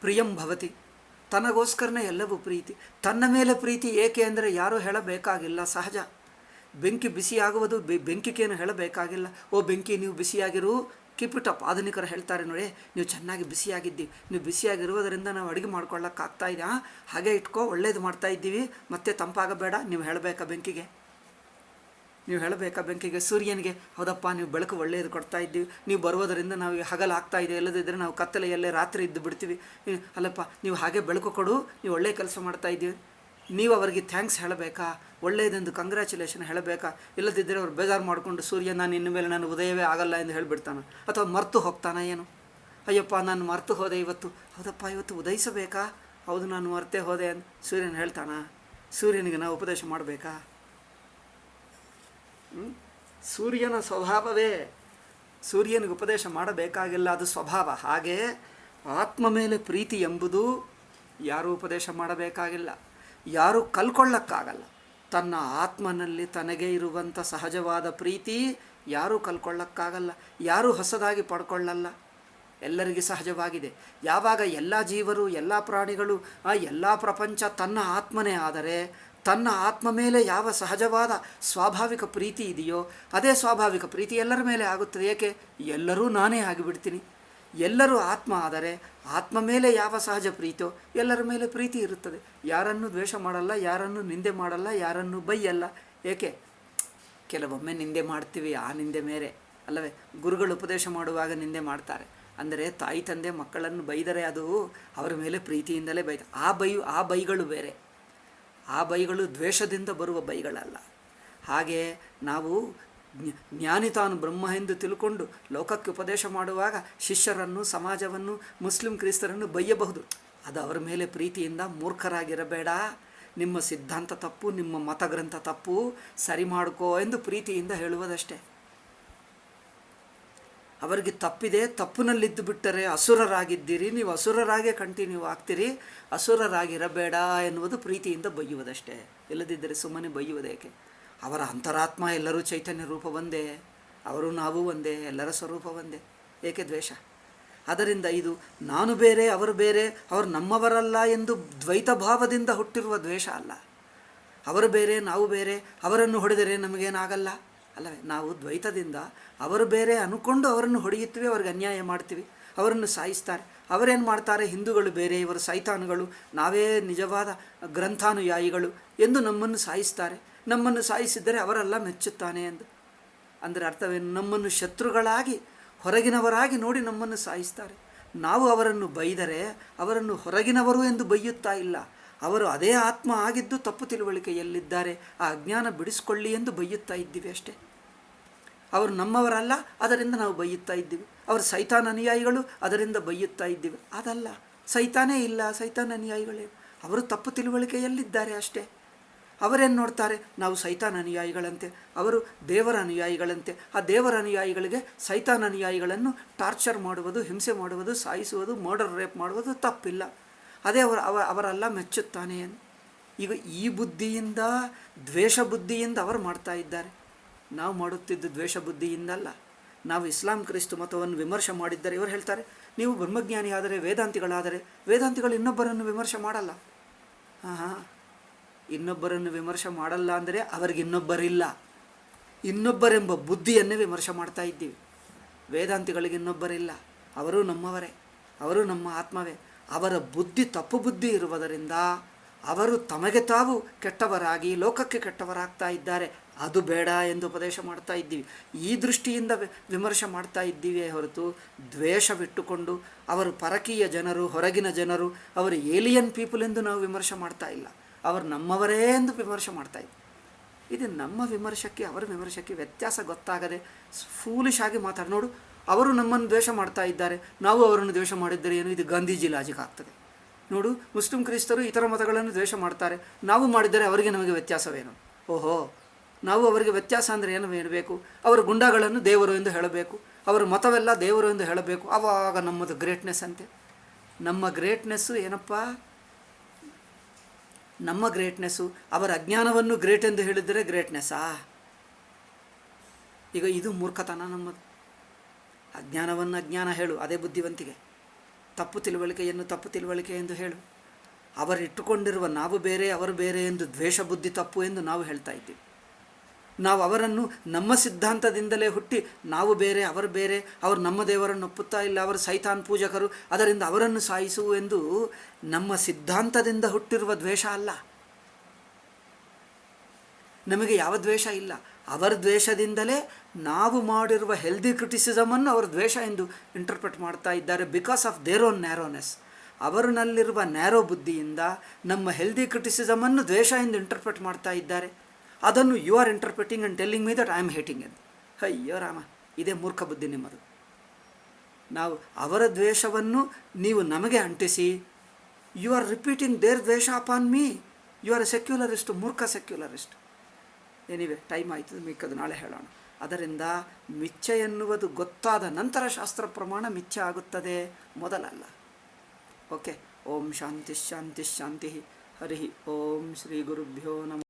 ಪ್ರಿಯಂ ಭವತಿ. ತನಗೋಸ್ಕರನೇ ಎಲ್ಲವೂ ಪ್ರೀತಿ. ತನ್ನ ಮೇಲೆ ಪ್ರೀತಿ ಏಕೆ ಅಂದರೆ ಯಾರೂ ಹೇಳಬೇಕಾಗಿಲ್ಲ, ಸಹಜ. ಬೆಂಕಿ ಬಿಸಿಯಾಗುವುದು ಬೆಂಕಿಗೇನು ಹೇಳಬೇಕಾಗಿಲ್ಲ. ಓ ಬೆಂಕಿ, ನೀವು ಬಿಸಿಯಾಗಿರು, ಕೀಪ್ ಇಟ್ ಅಪ್. ಆಧುನಿಕರು ಹೇಳ್ತಾರೆ ನೋಡಿ, ನೀವು ಚೆನ್ನಾಗಿ ಬಿಸಿಯಾಗಿದ್ದೀವಿ, ನೀವು ಬಿಸಿಯಾಗಿರುವುದರಿಂದ ನಾವು ಅಡುಗೆ ಮಾಡ್ಕೊಳ್ಳೋಕ್ಕಾಗ್ತಾ ಇದೆ, ಹಾಗೆ ಇಟ್ಕೋ, ಒಳ್ಳೇದು ಮಾಡ್ತಾಯಿದ್ದೀವಿ, ಮತ್ತೆ ತಂಪಾಗಬೇಡ. ನೀವು ಹೇಳಬೇಕಾ ಬೆಂಕಿಗೆ? ನೀವು ಹೇಳಬೇಕಾ ಬೆಂಕಿಗೆ? ಸೂರ್ಯನಿಗೆ, ಹೌದಪ್ಪ ನೀವು ಬೆಳಕು ಒಳ್ಳೆಯದು ಕೊಡ್ತಾ ಇದ್ದೀವಿ, ನೀವು ಬರುವುದರಿಂದ ನಾವು ಹಗಲಾಗ್ತಾ ಇದೆ, ಇಲ್ಲದಿದ್ದರೆ ನಾವು ಕತ್ತಲೆಯಲ್ಲೇ ರಾತ್ರಿ ಇದ್ದು ಬಿಡ್ತೀವಿ. ಅಲ್ಲಪ್ಪ ನೀವು ಹಾಗೆ ಬೆಳಕು ಕೊಡು, ನೀವು ಒಳ್ಳೆಯ ಕೆಲಸ ಮಾಡ್ತಾ ಇದ್ದೀವಿ. ನೀವು ಅವರಿಗೆ ಥ್ಯಾಂಕ್ಸ್ ಹೇಳಬೇಕಾ? ಒಳ್ಳೆಯದೆಂದು ಕಂಗ್ರ್ಯಾಚುಲೇಷನ್ ಹೇಳಬೇಕಾ? ಇಲ್ಲದಿದ್ದರೆ ಅವ್ರು ಬೇಜಾರು ಮಾಡಿಕೊಂಡು ಸೂರ್ಯ ನಾನು ಇನ್ನು ಮೇಲೆ ನಾನು ಉದಯವೇ ಆಗಲ್ಲ ಎಂದು ಹೇಳಿಬಿಡ್ತಾನೆ, ಅಥವಾ ಮರೆತು ಹೋಗ್ತಾನೆ. ಏನು, ಅಯ್ಯಪ್ಪ ನಾನು ಮರೆತು ಹೋದೆ ಇವತ್ತು. ಹೌದಪ್ಪ ಇವತ್ತು ಉದಯಿಸಬೇಕಾ? ಹೌದು ನಾನು ಮರೆತೇ ಹೋದೆ ಅಂತ ಸೂರ್ಯನ ಹೇಳ್ತಾನ? ಸೂರ್ಯನಿಗೆ ನಾವು ಉಪದೇಶ ಮಾಡಬೇಕಾ? ಸೂರ್ಯನ ಸ್ವಭಾವವೇ, ಸೂರ್ಯನಿಗೆ ಉಪದೇಶ ಮಾಡಬೇಕಾಗಿಲ್ಲ, ಅದು ಸ್ವಭಾವ. ಹಾಗೆ ಆತ್ಮ ಮೇಲೆ ಪ್ರೀತಿ ಎಂಬುದು ಯಾರೂ ಉಪದೇಶ ಮಾಡಬೇಕಾಗಿಲ್ಲ, ಯಾರೂ ಕಲ್ಕೊಳ್ಳಕ್ಕಾಗಲ್ಲ. ತನ್ನ ಆತ್ಮನಲ್ಲಿ ತನಗೆ ಇರುವಂಥ ಸಹಜವಾದ ಪ್ರೀತಿ ಯಾರೂ ಕಲ್ಕೊಳ್ಳಕ್ಕಾಗಲ್ಲ, ಯಾರೂ ಹೊಸದಾಗಿ ಪಡ್ಕೊಳ್ಳಲ್ಲ. ಎಲ್ಲರಿಗೆ ಸಹಜವಾಗಿದೆ. ಯಾವಾಗ ಎಲ್ಲ ಜೀವರು, ಎಲ್ಲ ಪ್ರಾಣಿಗಳು, ಎಲ್ಲ ಪ್ರಪಂಚ ತನ್ನ ಆತ್ಮನೇ ಆದರೆ, ತನ್ನ ಆತ್ಮ ಮೇಲೆ ಯಾವ ಸಹಜವಾದ ಸ್ವಾಭಾವಿಕ ಪ್ರೀತಿ ಇದೆಯೋ ಅದೇ ಸ್ವಾಭಾವಿಕ ಪ್ರೀತಿ ಎಲ್ಲರ ಮೇಲೆ ಆಗುತ್ತದೆ. ಏಕೆ? ಎಲ್ಲರೂ ನಾನೇ ಆಗಿಬಿಡ್ತೀನಿ. ಎಲ್ಲರೂ ಆತ್ಮ ಆದರೆ ಆತ್ಮ ಮೇಲೆ ಯಾವ ಸಹಜ ಪ್ರೀತಿಯೋ ಎಲ್ಲರ ಮೇಲೆ ಪ್ರೀತಿ ಇರುತ್ತದೆ. ಯಾರನ್ನು ದ್ವೇಷ ಮಾಡಲ್ಲ, ಯಾರನ್ನು ನಿಂದೆ ಮಾಡಲ್ಲ, ಯಾರನ್ನು ಬೈಯಲ್ಲ. ಏಕೆ? ಕೆಲವೊಮ್ಮೆ ನಿಂದೆ ಮಾಡ್ತೀವಿ, ಆ ನಿಂದೆ ಮೇರೆ ಅಲ್ಲವೇ? ಗುರುಗಳು ಉಪದೇಶ ಮಾಡುವಾಗ ನಿಂದೆ ಮಾಡ್ತಾರೆ ಅಂದರೆ ತಾಯಿ ತಂದೆ ಮಕ್ಕಳನ್ನು ಬೈದರೆ ಅದು ಅವರ ಮೇಲೆ ಪ್ರೀತಿಯಿಂದಲೇ ಬೈತಾರೆ. ಆ ಬೈಗಳು ಬೇರೆ. ಆ ಬೈಗಳು ದ್ವೇಷದಿಂದ ಬರುವ ಬೈಗಳಲ್ಲ. ಹಾಗೆ ನಾವು ಜ್ಞಾನಿ ತಾನು ಬ್ರಹ್ಮ ಎಂದು ತಿಳ್ಕೊಂಡು ಲೋಕಕ್ಕೆ ಉಪದೇಶ ಮಾಡುವಾಗ ಶಿಷ್ಯರನ್ನು, ಸಮಾಜವನ್ನು, ಮುಸ್ಲಿಂ ಕ್ರಿಸ್ತರನ್ನು ಬೈಯಬಹುದು. ಅದು ಅವರ ಮೇಲೆ ಪ್ರೀತಿಯಿಂದ ಮೂರ್ಖರಾಗಿರಬೇಡ, ನಿಮ್ಮ ಸಿದ್ಧಾಂತ ತಪ್ಪು, ನಿಮ್ಮ ಮತಗ್ರಂಥ ತಪ್ಪು, ಸರಿ ಮಾಡ್ಕೋ ಎಂದು ಪ್ರೀತಿಯಿಂದ ಹೇಳುವುದಷ್ಟೇ. ಅವರಿಗೆ ತಪ್ಪಿದೆ, ತಪ್ಪಿನಲ್ಲಿದ್ದು ಬಿಟ್ಟರೆ ಅಸುರರಾಗಿದ್ದೀರಿ, ನೀವು ಅಸುರರಾಗೇ ಕಂಟಿನ್ಯೂ ಆಗ್ತೀರಿ, ಅಸುರರಾಗಿರಬೇಡ ಎನ್ನುವುದು ಪ್ರೀತಿಯಿಂದ ಬೈಯುವುದಷ್ಟೇ. ಇಲ್ಲದಿದ್ದರೆ ಸುಮ್ಮನೆ ಬೈಯುವುದೇಕೆ? ಅವರ ಅಂತರಾತ್ಮ ಎಲ್ಲರೂ ಚೈತನ್ಯ ರೂಪ ಒಂದೇ, ಅವರು ನಾವು ಒಂದೇ, ಎಲ್ಲರ ಸ್ವರೂಪ ಒಂದೇ. ಏಕೆ ದ್ವೇಷ? ಅದರಿಂದ ಇದು ನಾನು ಬೇರೆ ಅವರು ಬೇರೆ, ಅವರು ನಮ್ಮವರಲ್ಲ ಎಂದು ದ್ವೈತ ಭಾವದಿಂದ ಹುಟ್ಟಿರುವ ದ್ವೇಷ ಅಲ್ಲ. ಅವರು ಬೇರೆ ನಾವು ಬೇರೆ, ಅವರನ್ನು ಹೊಡೆದರೆ ನಮಗೇನಾಗಲ್ಲ ಅಲ್ಲವೇ? ನಾವು ದ್ವೈತದಿಂದ ಅವರು ಬೇರೆ ಅಂದ್ಕೊಂಡು ಅವರನ್ನು ಹೊಡೆಯುತ್ತೀವಿ, ಅವ್ರಿಗೆ ಅನ್ಯಾಯ ಮಾಡ್ತೀವಿ, ಅವರನ್ನು ಸಾಯಿಸ್ತಾರೆ. ಅವರೇನು ಮಾಡ್ತಾರೆ? ಹಿಂದೂಗಳು ಬೇರೆ, ಇವರು ಸೈತಾನುಗಳು, ನಾವೇ ನಿಜವಾದ ಗ್ರಂಥಾನುಯಾಯಿಗಳು ಎಂದು ನಮ್ಮನ್ನು ಸಾಯಿಸ್ತಾರೆ. ನಮ್ಮನ್ನು ಸಾಯಿಸಿದರೆ ಅವರೆಲ್ಲ ಮೆಚ್ಚುತ್ತಾನೆ ಎಂದು. ಅಂದರೆ ಅರ್ಥವೇನು? ನಮ್ಮನ್ನು ಶತ್ರುಗಳಾಗಿ, ಹೊರಗಿನವರಾಗಿ ನೋಡಿ ನಮ್ಮನ್ನು ಸಾಯಿಸ್ತಾರೆ. ನಾವು ಅವರನ್ನು ಬೈದರೆ ಅವರನ್ನು ಹೊರಗಿನವರು ಎಂದು ಬೈಯುತ್ತಾ ಇಲ್ಲ, ಅವರು ಅದೇ ಆತ್ಮ ಆಗಿದ್ದು ತಪ್ಪು ತಿಳುವಳಿಕೆಯಲ್ಲಿದ್ದಾರೆ, ಆ ಅಜ್ಞಾನ ಬಿಡಿಸ್ಕೊಳ್ಳಿ ಎಂದು ಬೈಯುತ್ತಾ ಇದ್ದೀವಿ ಅಷ್ಟೇ. ಅವರು ನಮ್ಮವರಲ್ಲ, ಅದರಿಂದ ನಾವು ಬೈಯುತ್ತಾ ಇದ್ದೀವಿ. ಅವರು ಸೈತಾನ್ ಅನುಯಾಯಿಗಳು, ಅದರಿಂದ ಬೈಯುತ್ತಾ ಇದ್ದೀವಿ. ಅದಲ್ಲ, ಸೈತಾನೇ ಇಲ್ಲ, ಸೈತಾನ್ ಅನುಯಾಯಿಗಳೇ, ಅವರು ತಪ್ಪು ತಿಳುವಳಿಕೆಯಲ್ಲಿದ್ದಾರೆ ಅಷ್ಟೇ. ಅವರೇನು ನೋಡ್ತಾರೆ? ನಾವು ಸೈತಾನ್ ಅನುಯಾಯಿಗಳಂತೆ, ಅವರು ದೇವರ ಅನುಯಾಯಿಗಳಂತೆ. ಆ ದೇವರ ಅನುಯಾಯಿಗಳಿಗೆ ಸೈತಾನ್ ಅನುಯಾಯಿಗಳನ್ನು ಟಾರ್ಚರ್ ಮಾಡುವುದು, ಹಿಂಸೆ ಮಾಡುವುದು, ಸಾಯಿಸುವುದು, ಮರ್ಡರ್ ರೇಪ್ ಮಾಡುವುದು ತಪ್ಪಿಲ್ಲ, ಅದೇ ಅವರೆಲ್ಲ ಮೆಚ್ಚುತ್ತಾನೆ ಎಂದು. ಈಗ ಈ ಬುದ್ಧಿಯಿಂದ, ದ್ವೇಷ ಬುದ್ಧಿಯಿಂದ ಅವರು ಮಾಡ್ತಾ ಇದ್ದಾರೆ. ನಾವು ಮಾಡುತ್ತಿದ್ದು ದ್ವೇಷ ಬುದ್ಧಿಯಿಂದಲ್ಲ. ನಾವು ಇಸ್ಲಾಂ ಕ್ರಿಸ್ತು ಮತವನ್ನು ವಿಮರ್ಶೆ ಮಾಡಿದ್ದರೆ ಇವರು ಹೇಳ್ತಾರೆ, ನೀವು ಬ್ರಹ್ಮಜ್ಞಾನಿ ಆದರೆ, ವೇದಾಂತಿಗಳಾದರೆ, ವೇದಾಂತಿಗಳು ಇನ್ನೊಬ್ಬರನ್ನು ವಿಮರ್ಶೆ ಮಾಡಲ್ಲ. ಇನ್ನೊಬ್ಬರನ್ನು ವಿಮರ್ಶೆ ಮಾಡಲ್ಲ ಅಂದರೆ ಅವರಿಗೆ ಇನ್ನೊಬ್ಬರಿಲ್ಲ, ಇನ್ನೊಬ್ಬರೆಂಬ ಬುದ್ಧಿಯನ್ನೇ ವಿಮರ್ಶೆ ಮಾಡ್ತಾ ಇದ್ದೀವಿ. ವೇದಾಂತಿಗಳಿಗೆ ಇನ್ನೊಬ್ಬರಿಲ್ಲ, ಅವರು ನಮ್ಮವರೇ, ಅವರು ನಮ್ಮ ಆತ್ಮವೇ. ಅವರ ಬುದ್ಧಿ ತಪ್ಪು ಬುದ್ಧಿ ಇರುವುದರಿಂದ ಅವರು ತಮಗೆ ತಾವು ಕೆಟ್ಟವರಾಗಿ ಲೋಕಕ್ಕೆ ಕೆಟ್ಟವರಾಗ್ತಾ ಇದ್ದಾರೆ. ಅದು ಬೇಡ ಎಂದು ಉಪದೇಶ ಮಾಡ್ತಾ ಇದ್ದೀವಿ. ಈ ದೃಷ್ಟಿಯಿಂದ ವಿಮರ್ಶೆ ಮಾಡ್ತಾ ಇದ್ದೀವಿ ಹೊರತು ದ್ವೇಷವಿಟ್ಟುಕೊಂಡು ಅವರು ಪರಕೀಯ ಜನರು, ಹೊರಗಿನ ಜನರು, ಅವರು ಏಲಿಯನ್ ಪೀಪಲ್ ಎಂದು ನಾವು ವಿಮರ್ಶೆ ಮಾಡ್ತಾ ಇಲ್ಲ. ಅವರು ನಮ್ಮವರೇ ಎಂದು ವಿಮರ್ಶೆ ಮಾಡ್ತಾ ಇದ್ದೀವಿ. ಇದು ನಮ್ಮ ವಿಮರ್ಶಕ್ಕೆ ಅವರ ವಿಮರ್ಶಕ್ಕೆ ವ್ಯತ್ಯಾಸ ಗೊತ್ತಾಗದೆ ಫೂಲಿಶ್ ಆಗಿ ಮಾತಾಡಿ ನೋಡು, ಅವರು ನಮ್ಮನ್ನು ದ್ವೇಷ ಮಾಡ್ತಾ ಇದ್ದಾರೆ, ನಾವು ಅವರನ್ನು ದ್ವೇಷ ಮಾಡಿದ್ದರೆ ಏನು, ಇದು ಗಾಂಧೀಜಿ ಲಾಜಿಕ್ ಆಗ್ತದೆ. ನೋಡು, ಮುಸ್ಲಿಂ ಕ್ರೈಸ್ತರು ಇತರ ಮತಗಳನ್ನು ದ್ವೇಷ ಮಾಡ್ತಾರೆ, ನಾವು ಮಾಡಿದರೆ ಅವರಿಗೆ ನಮಗೆ ವ್ಯತ್ಯಾಸವೇನು? ಓಹೋ, ನಾವು ಅವರಿಗೆ ವ್ಯತ್ಯಾಸ ಅಂದರೆ ಏನು ಬೇಕು? ಅವರ ಗುಂಡಾಗಳನ್ನು ದೇವರು ಎಂದು ಹೇಳಬೇಕು, ಅವರ ಮತವೆಲ್ಲ ದೇವರು ಎಂದು ಹೇಳಬೇಕು, ಆವಾಗ ನಮ್ಮದು ಗ್ರೇಟ್ನೆಸ್ ಅಂತೆ. ನಮ್ಮ ಗ್ರೇಟ್ನೆಸ್ಸು ಏನಪ್ಪ? ನಮ್ಮ ಗ್ರೇಟ್ನೆಸ್ಸು ಅವರ ಅಜ್ಞಾನವನ್ನು ಗ್ರೇಟ್ ಎಂದು ಹೇಳಿದರೆ ಗ್ರೇಟ್ನೆಸ್ಸಾ? ಈಗ ಇದು ಮೂರ್ಖತನ ನಮ್ಮದು. ಅಜ್ಞಾನವನ್ನು ಅಜ್ಞಾನ ಹೇಳು, ಅದೇ ಬುದ್ಧಿವಂತಿಕೆ. ತಪ್ಪು ತಿಳುವಳಿಕೆಯನ್ನು ತಪ್ಪು ತಿಳುವಳಿಕೆ ಎಂದು ಹೇಳು. ಅವರಿಟ್ಟುಕೊಂಡಿರುವ ನಾವು ಬೇರೆ ಅವರು ಬೇರೆ ಎಂದು ದ್ವೇಷ ಬುದ್ಧಿ ತಪ್ಪು ಎಂದು ನಾವು ಹೇಳ್ತಾ ಇದ್ದೀವಿ. ನಾವು ಅವರನ್ನು ನಮ್ಮ ಸಿದ್ಧಾಂತದಿಂದಲೇ ಹುಟ್ಟಿ ನಾವು ಬೇರೆ ಅವರು ಬೇರೆ, ಅವರು ನಮ್ಮ ದೇವರನ್ನು ಒಪ್ಪುತ್ತಾ ಇಲ್ಲ, ಅವರು ಸೈತಾನ್ ಪೂಜಕರು, ಅದರಿಂದ ಅವರನ್ನು ಸಾಯಿಸು ಎಂದು ನಮ್ಮ ಸಿದ್ಧಾಂತದಿಂದ ಹುಟ್ಟಿರುವ ದ್ವೇಷ ಅಲ್ಲ. ನಮಗೆ ಯಾವ ದ್ವೇಷ ಇಲ್ಲ. ಅವರ ದ್ವೇಷದಿಂದಲೇ ನಾವು ಮಾಡಿರುವ ಹೆಲ್ದಿ ಕ್ರಿಟಿಸಿಸಮನ್ನು ಅವರು ದ್ವೇಷ ಎಂದು ಇಂಟರ್ಪ್ರೆಟ್ ಮಾಡ್ತಾ ಇದ್ದಾರೆ. Because of their own narrowness. ಅವರಲ್ಲಿರುವ ನ್ಯಾರೋ ಬುದ್ಧಿಯಿಂದ ನಮ್ಮ ಹೆಲ್ದಿ ಕ್ರಿಟಿಸಿಸಮನ್ನು ದ್ವೇಷ ಎಂದು ಇಂಟರ್ಪ್ರೆಟ್ ಮಾಡ್ತಾ ಇದ್ದಾರೆ. ಅದನ್ನು you are interpreting and telling me that I am hating ಎಂದು. ಅಯ್ಯೋ ರಾಮ, ಇದೇ ಮೂರ್ಖ ಬುದ್ಧಿ ನಿಮ್ಮದು. ನಾವು ಅವರ ದ್ವೇಷವನ್ನು ನೀವು ನಮಗೆ ಅಂಟಿಸಿ you are repeating their dvesha upon me. You are a secularist, ಮೂರ್ಖ ಸೆಕ್ಯುಲರಿಸ್ಟ್. ಎನಿವೆ, ಟೈಮ್ ಆಯಿತು, ಮಿಕ್ಕದು ನಾಳೆ ಹೇಳೋಣ. ಅದರಿಂದ ಮಿಥ್ಯೆ ಎನ್ನುವುದು ಗೊತ್ತಾದ ನಂತರ ಶಾಸ್ತ್ರ ಪ್ರಮಾಣ ಮಿಥ್ಯೆ ಆಗುತ್ತದೆ, ಮೊದಲಲ್ಲ. ಓಕೆ. ಓಂ ಶಾಂತಿ ಶಾಂತಿ ಶಾಂತಿ. ಹರಿ ಓಂ ಶ್ರೀ ಗುರುಭ್ಯೋ ನಮಃ.